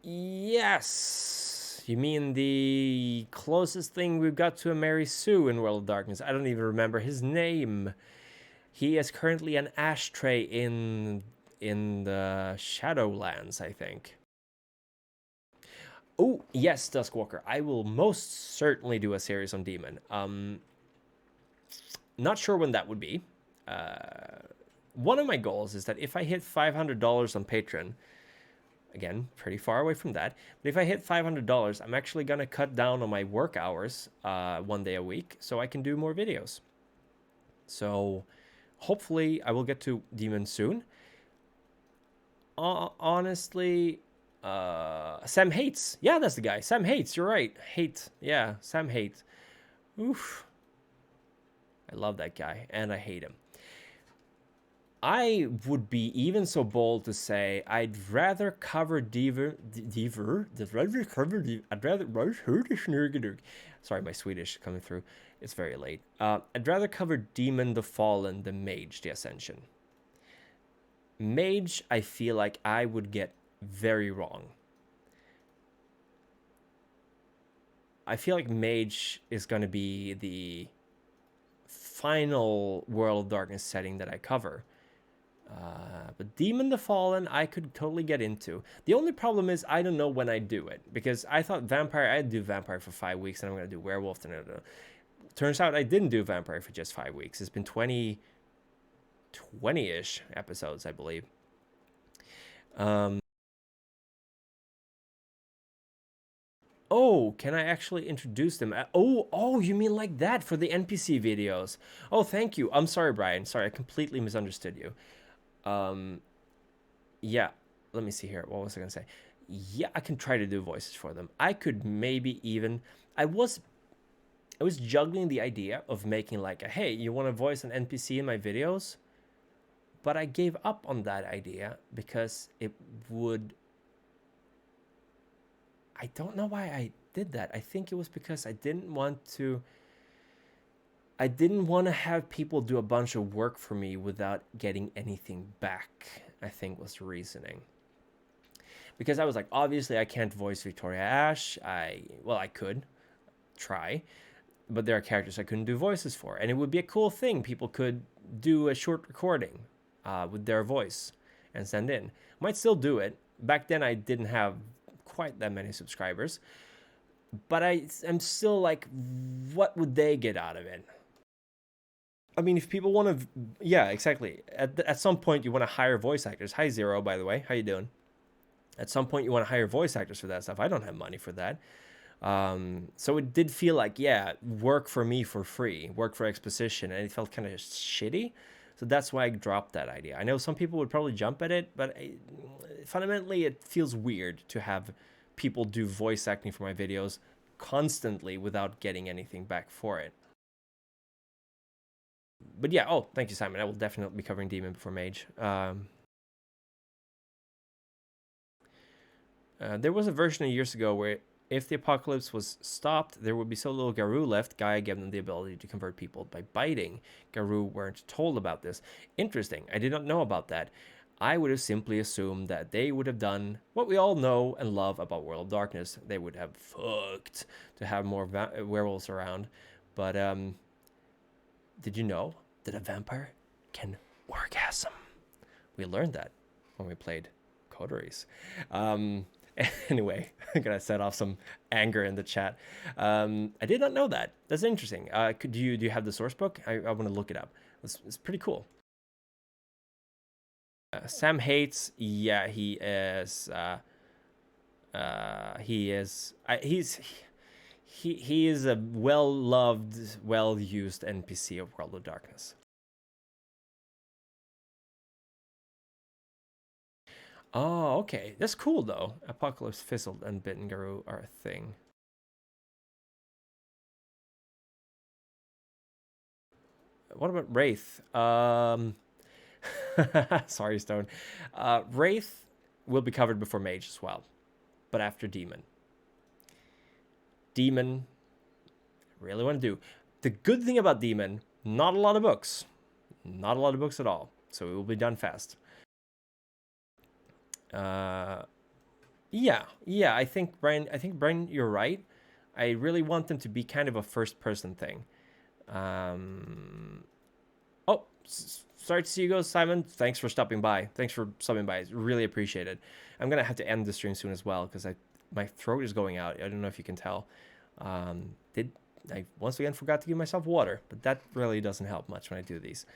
Yes. You mean the closest thing we've got to a Mary Sue in World of Darkness? I don't even remember his name. He is currently an ashtray in the Shadowlands, I think. Oh, yes, Duskwalker. I will most certainly do a series on Demon. Not sure when that would be. One of my goals is that if I hit $500 on Patreon, again, pretty far away from that, but if I hit $500, I'm actually going to cut down on my work hours 1 day a week so I can do more videos. So... hopefully, I will get to Demon soon. Honestly, Sam Hates. Yeah, that's the guy. Sam Hates, you're right. Hate. Yeah, Sam Hate. Oof. I love that guy, and I hate him. I would be even so bold to say I'd rather cover sorry, my Swedish coming through. It's very late. I'd rather cover Demon the Fallen than Mage the Ascension. Mage, I feel like I would get very wrong. I feel like Mage is going to be the final World of Darkness setting that I cover. But Demon the Fallen, I could totally get into. The only problem is I don't know when I do it, because I thought Vampire, I'd do Vampire for 5 weeks, and I'm going to do Werewolf. And turns out I didn't do Vampire for just 5 weeks. It's been 20-ish episodes, I believe. Oh, can I actually introduce them? Oh, you mean like that for the NPC videos? Oh, thank you. I'm sorry, Brian. Sorry, I completely misunderstood you. Yeah, let me see here. What was I gonna say? Yeah, I can try to do voices for them. I could maybe even. I was juggling the idea of making like a, hey, you want to voice an NPC in my videos? But I gave up on that idea because it would. I don't know why I did that. I think it was because I didn't want to have people do a bunch of work for me without getting anything back, I think was the reasoning. Because I was like, obviously I can't voice Victoria Ash. I could try, but there are characters I couldn't do voices for. And it would be a cool thing. People could do a short recording with their voice and send in. Might still do it. Back then I didn't have quite that many subscribers. But I'm still like, what would they get out of it? I mean, if people want to, yeah, exactly. At some point, you want to hire voice actors. Hi, Zero, by the way. How you doing? At some point, you want to hire voice actors for that stuff. I don't have money for that. So it did feel like, yeah, work for me for free, work for exposition, and it felt kind of shitty. So that's why I dropped that idea. I know some people would probably jump at it, but fundamentally, it feels weird to have people do voice acting for my videos constantly without getting anything back for it. But yeah, oh, thank you, Simon. I will definitely be covering Demon before Mage. There was a version of years ago where if the apocalypse was stopped, there would be so little Garou left. Gaia gave them the ability to convert people by biting. Garou weren't told about this. Interesting. I did not know about that. I would have simply assumed that they would have done what we all know and love about World of Darkness. They would have fucked to have more werewolves around. But did you know that a vampire can orgasm? We learned that when we played Coteries. Anyway, I'm gonna set off some anger in the chat. I did not know that. That's interesting. Do you have the source book? I want to look it up. It's pretty cool. Sam Hates. Yeah, he is. He is a well-loved, well-used NPC of World of Darkness. Oh, okay. That's cool, though. Apocalypse Fizzled and Bitten Garou are a thing. What about Wraith? Sorry, Stone. Wraith will be covered before Mage as well, but after Demon. Demon, I really want to do. The good thing about Demon, not a lot of books. Not a lot of books at all. So it will be done fast. Yeah, I think Brian, you're right. I really want them to be kind of a first-person thing. Oh, sorry to see you go, Simon. Thanks for stopping by. Thanks for stopping by. It's really appreciated. I'm gonna have to end the stream soon as well because my throat is going out. I don't know if you can tell. I once again forgot to give myself water, but that really doesn't help much when I do these.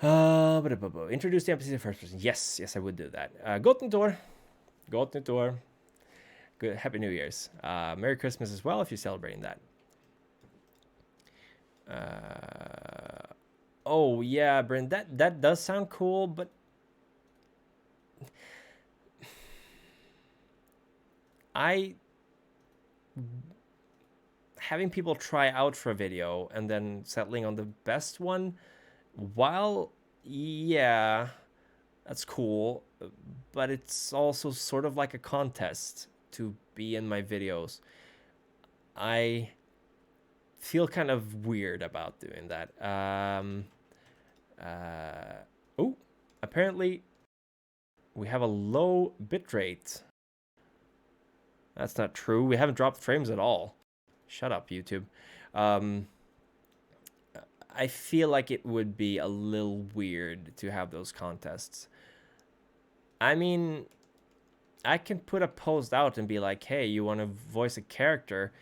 Introduce the NPC first person. Yes, I would do that. Gott nytt år. Good, Happy New Year's. Merry Christmas as well if you're celebrating that. Oh yeah, Bryn, that does sound cool, but having people try out for a video and then settling on the best one, while yeah, that's cool, but it's also sort of like a contest to be in my videos. I feel kind of weird about doing that. Oh, apparently we have a low bitrate. That's not true. We haven't dropped frames at all. Shut up, YouTube. I feel like it would be a little weird to have those contests. I mean, I can put a post out and be like, hey, you want to voice a character?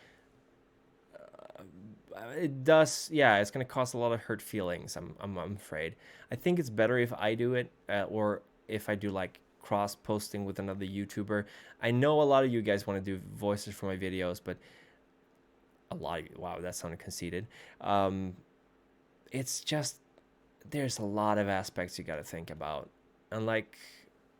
It does, yeah, it's going to cause a lot of hurt feelings, I'm afraid. I think it's better if I do it, or if I do like cross posting with another YouTuber. I know a lot of you guys want to do voices for my videos, but a lot of you, wow, that sounded conceited. It's just, there's a lot of aspects you got to think about. And like,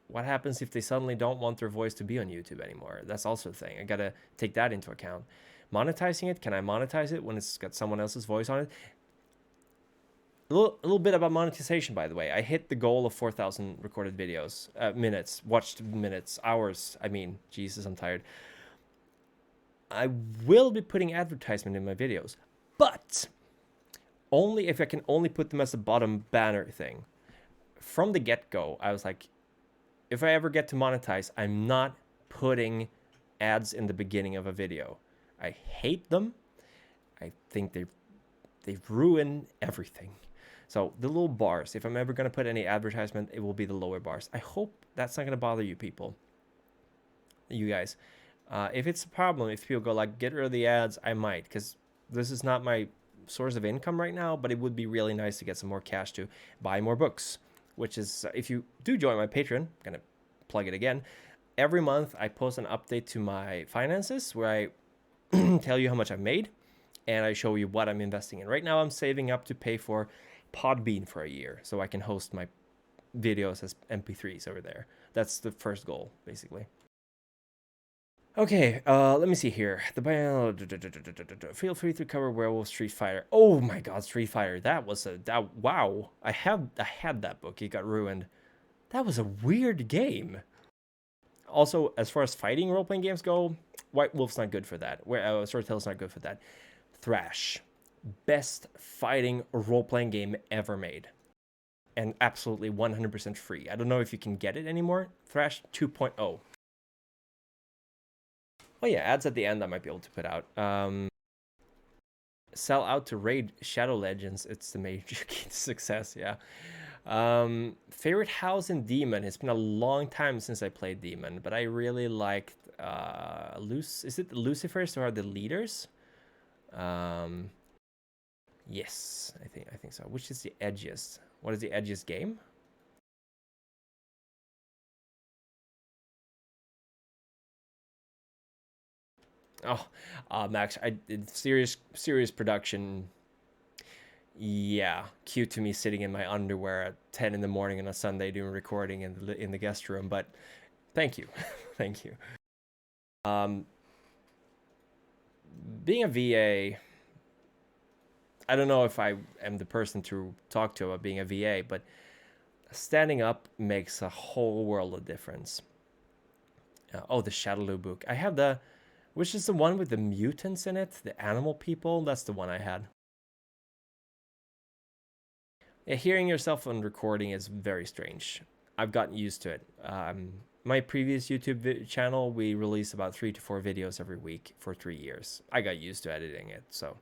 what happens if they suddenly don't want their voice to be on YouTube anymore? That's also a thing. I got to take that into account. Monetizing it, can I monetize it when it's got someone else's voice on it? A little bit about monetization, by the way. I hit the goal of 4,000 recorded videos, minutes, watched minutes, hours. I mean, Jesus, I'm tired. I will be putting advertisement in my videos, but only if I can only put them as a bottom banner thing. From the get-go, I was like, if I ever get to monetize, I'm not putting ads in the beginning of a video. I hate them. I think they ruin everything. So the little bars, if I'm ever going to put any advertisement, it will be the lower bars. I hope that's not going to bother you people. You guys. If it's a problem, if people go like, get rid of the ads, I might. Because this is not my source of income right now, but it would be really nice to get some more cash to buy more books. Which is, if you do join my Patreon, I'm going to plug it again. Every month I post an update to my finances where I tell you how much I've made and I show you what I'm investing in. Right now I'm saving up to pay for Podbean for a year so I can host my videos as MP3s over there. That's the first goal, basically. Okay, let me see here. Feel free to cover Werewolf Street Fighter. Oh my God, Street Fighter. Wow. I had that book. It got ruined. That was a weird game. Also, as far as fighting role-playing games go, White Wolf's not good for that. Storytel's not good for that. Thrash. Best fighting role-playing game ever made. And absolutely 100% free. I don't know if you can get it anymore. Thrash 2.0. Oh yeah, ads at the end I might be able to put out. Sell out to raid Shadow Legends. It's the major key to success, yeah. Favorite house in Demon. It's been a long time since I played Demon, but I really liked is it the Lucifers who are the leaders? Yes, I think so. Which is the edgiest? What is the edgiest game? Oh, Max, I did serious production. Yeah, cute to me sitting in my underwear at 10 in the morning on a Sunday doing recording in the guest room. But thank you, thank you. Being a VA, I don't know if I am the person to talk to about being a VA, but standing up makes a whole world of difference. Oh, the Shadowloo book. I have which is the one with the mutants in it, the animal people. That's the one I had. Yeah, hearing yourself on recording is very strange. I've gotten used to it. My previous YouTube channel, we released about 3 to 4 videos every week for 3 years. I got used to editing it, so.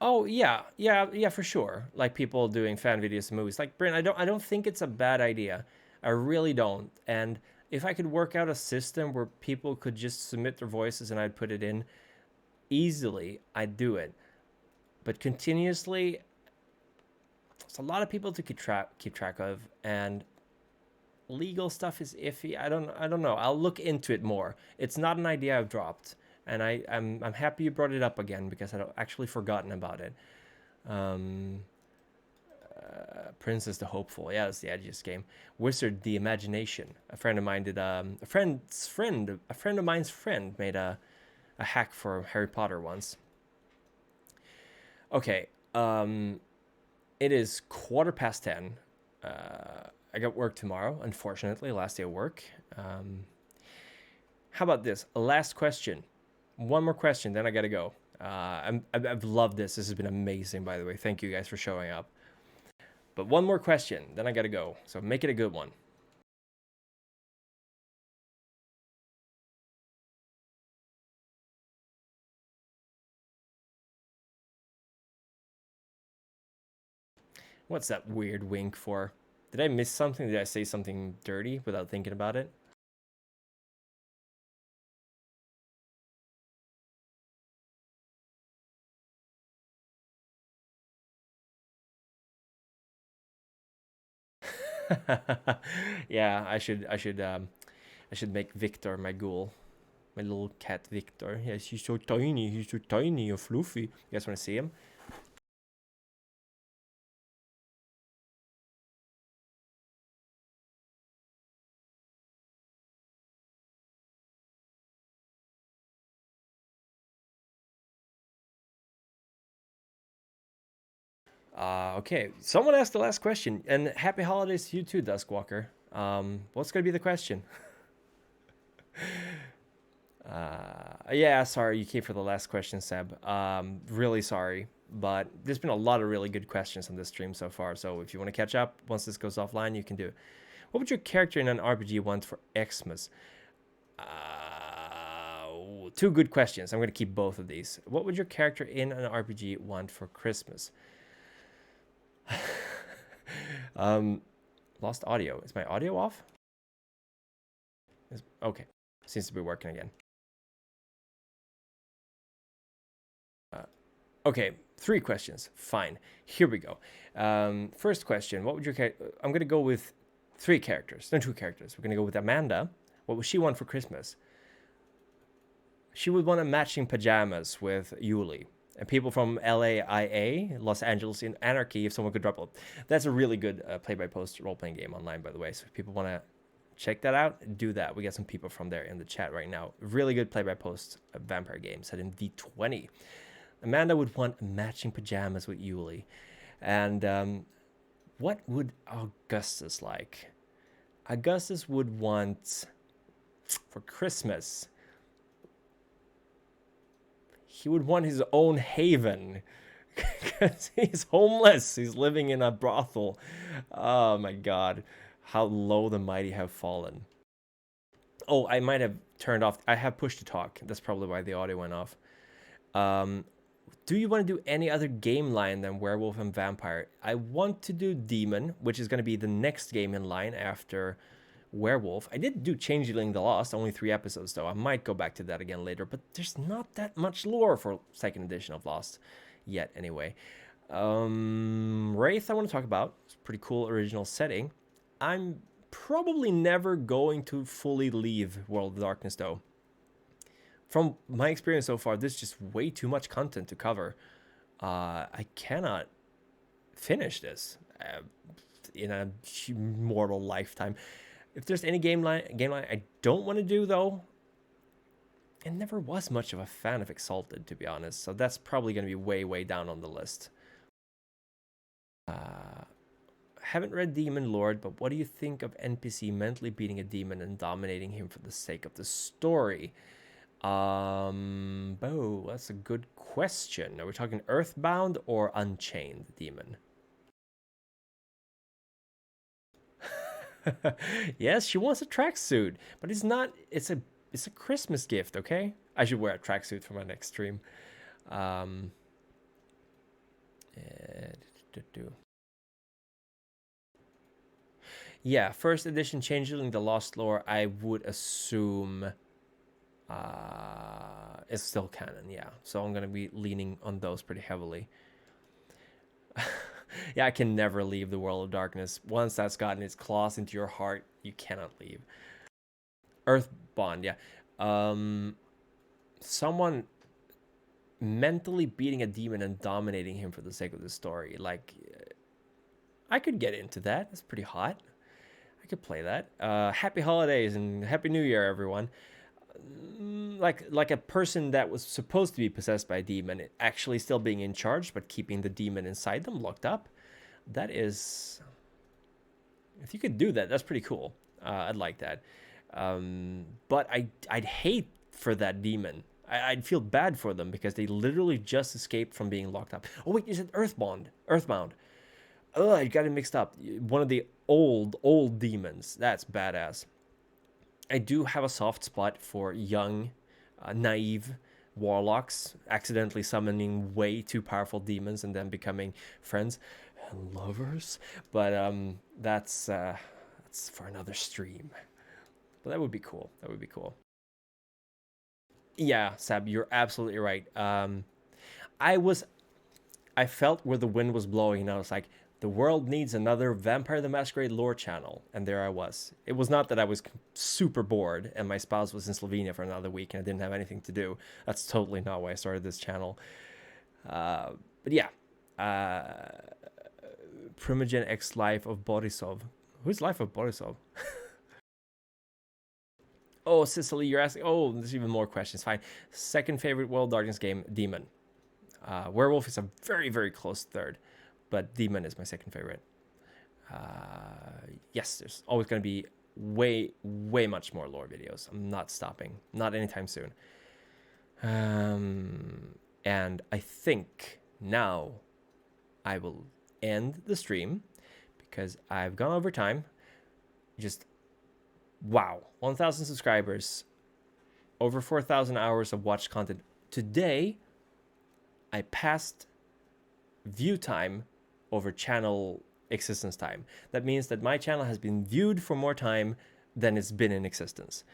Oh yeah, for sure. Like people doing fan videos and movies. Like Bryn, I don't think it's a bad idea. I really don't. And if I could work out a system where people could just submit their voices and I'd put it in easily, I'd do it. But continuously, it's a lot of people to keep track of, and legal stuff is iffy. I don't know. I'll look into it more. It's not an idea I've dropped, and I'm happy you brought it up again because I'd actually forgotten about it. Princess the Hopeful. Yeah, that's the edgiest game. Wizard the Imagination. A friend of mine did a friend of mine's friend made a hack for Harry Potter once. Okay, It is 10:15. I got work tomorrow, unfortunately, last day of work. How about this? Last question. One more question, then I gotta go. I've loved this. This has been amazing, by the way. Thank you guys for showing up. But one more question, then I gotta go. So make it a good one. What's that weird wink for? Did I miss something? Did I say something dirty without thinking about it? Yeah, I should make Victor my ghoul. My little cat Victor. Yes, he's so tiny. He's so tiny and fluffy. You guys want to see him? Okay. Someone asked the last question, and happy holidays to you too, Duskwalker. What's gonna be the question? Yeah, sorry you came for the last question, Seb. Really sorry, but there's been a lot of really good questions on this stream so far. So if you want to catch up once this goes offline, you can do it. What would your character in an RPG want for Xmas? Two good questions. I'm going to keep both of these. What would your character in an RPG want for Christmas? Lost audio. Is my audio off? Okay. Seems to be working again. Okay, 3 questions. Fine. Here we go. First question. What would your character... I'm going to go with 3 characters. No, 2 characters. We're going to go with Amanda. What would she want for Christmas? She would want a matching pajamas with Yuli. And people from LAIA, Los Angeles in Anarchy, if someone could drop it. That's a really good play-by-post role-playing game online, by the way. So if people want to check that out, do that. We got some people from there in the chat right now. Really good play-by-post vampire game set in V20. Amanda would want matching pajamas with Yuli. And what would Augustus like? Augustus would want, for Christmas, he would want his own haven. Because he's homeless. He's living in a brothel. Oh my god. How low the mighty have fallen. Oh, I might have turned off. I have push to talk. That's probably why the audio went off. Do you want to do any other game line than Werewolf and Vampire? I want to do Demon, which is going to be the next game in line after Werewolf. I did do Changeling the Lost, only 3 episodes though. I might go back to that again later, but there's not that much lore for 2nd edition of Lost yet anyway. Wraith I want to talk about. It's a pretty cool original setting. I'm probably never going to fully leave World of Darkness though. From my experience so far, there's just way too much content to cover. I cannot finish this in a mortal lifetime. If there's any game line I don't want to do though, I never was much of a fan of Exalted, to be honest. So that's probably going to be way, way down on the list. Haven't read Demon Lord, but what do you think of NPC mentally beating a demon and dominating him for the sake of the story? Oh, that's a good question. Are we talking Earthbound or Unchained Demon? Yes, she wants a tracksuit, but it's not. It's a Christmas gift, okay? I should wear a tracksuit for my next stream. Yeah, 1st edition Changeling the Lost Lore, I would assume is still canon, yeah. So I'm gonna be leaning on those pretty heavily. Yeah, I can never leave the World of Darkness. Once that's gotten its claws into your heart, you cannot leave. Earthbound, yeah. Someone mentally beating a demon and dominating him for the sake of the story. Like, I could get into that. That's pretty hot. I could play that. Happy holidays and Happy New Year, everyone. like a person that was supposed to be possessed by a demon actually still being in charge, but keeping the demon inside them locked up. That is, if you could do that, that's pretty cool. I'd like that. But I'd hate for that demon. I'd feel bad for them because they literally just escaped from being locked up. Oh wait, you said Earthbound. Oh, I got it mixed up. One of the old demons. That's badass. I do have a soft spot for young, naive warlocks accidentally summoning way too powerful demons and then becoming friends and lovers. But that's for another stream. But that would be cool. That would be cool. Yeah, Sab, you're absolutely right. I felt where the wind was blowing, and I was like, the world needs another Vampire the Masquerade lore channel. And there I was. It was not that I was super bored and my spouse was in Slovenia for another week and I didn't have anything to do. That's totally not why I started this channel. But yeah. Primogen X Life of Borisov. Who's Life of Borisov? Oh, Sicily, you're asking. Oh, there's even more questions. Fine. Second favorite World Darkness game, Demon. Werewolf is a very, very close third, but Demon is my second favorite. Yes, there's always going to be way much more lore videos. I'm not stopping. Not anytime soon. And I think now I will end the stream because I've gone over time. Just wow, 1,000 subscribers, over 4,000 hours of watched content. Today, I passed view time over channel existence time. That means that my channel has been viewed for more time than it's been in existence.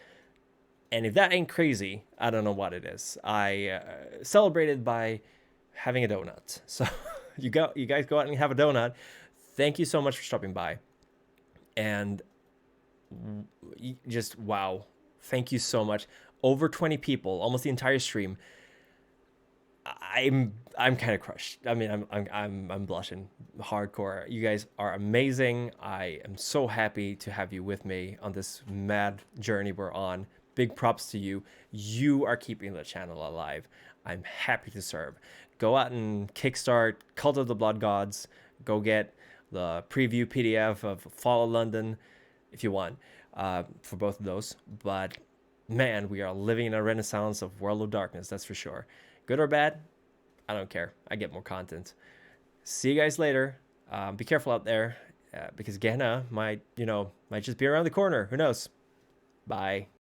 And if that ain't crazy, I don't know what it is. I celebrated by having a donut. So you guys go out and have a donut. Thank you so much for stopping by. And just wow, thank you so much. Over 20 people, almost the entire stream. I'm kind of crushed. I mean, I'm blushing hardcore. You guys are amazing. I am so happy to have you with me on this mad journey we're on. Big props to you. You are keeping the channel alive. I'm happy to serve. Go out and kickstart Cult of the Blood Gods. Go get the preview PDF of Fall of London if you want, for both of those. But man, we are living in a renaissance of World of Darkness, that's for sure. Good or bad, I don't care. I get more content. See you guys later. Be careful out there, because Gehenna might just be around the corner. Who knows? Bye.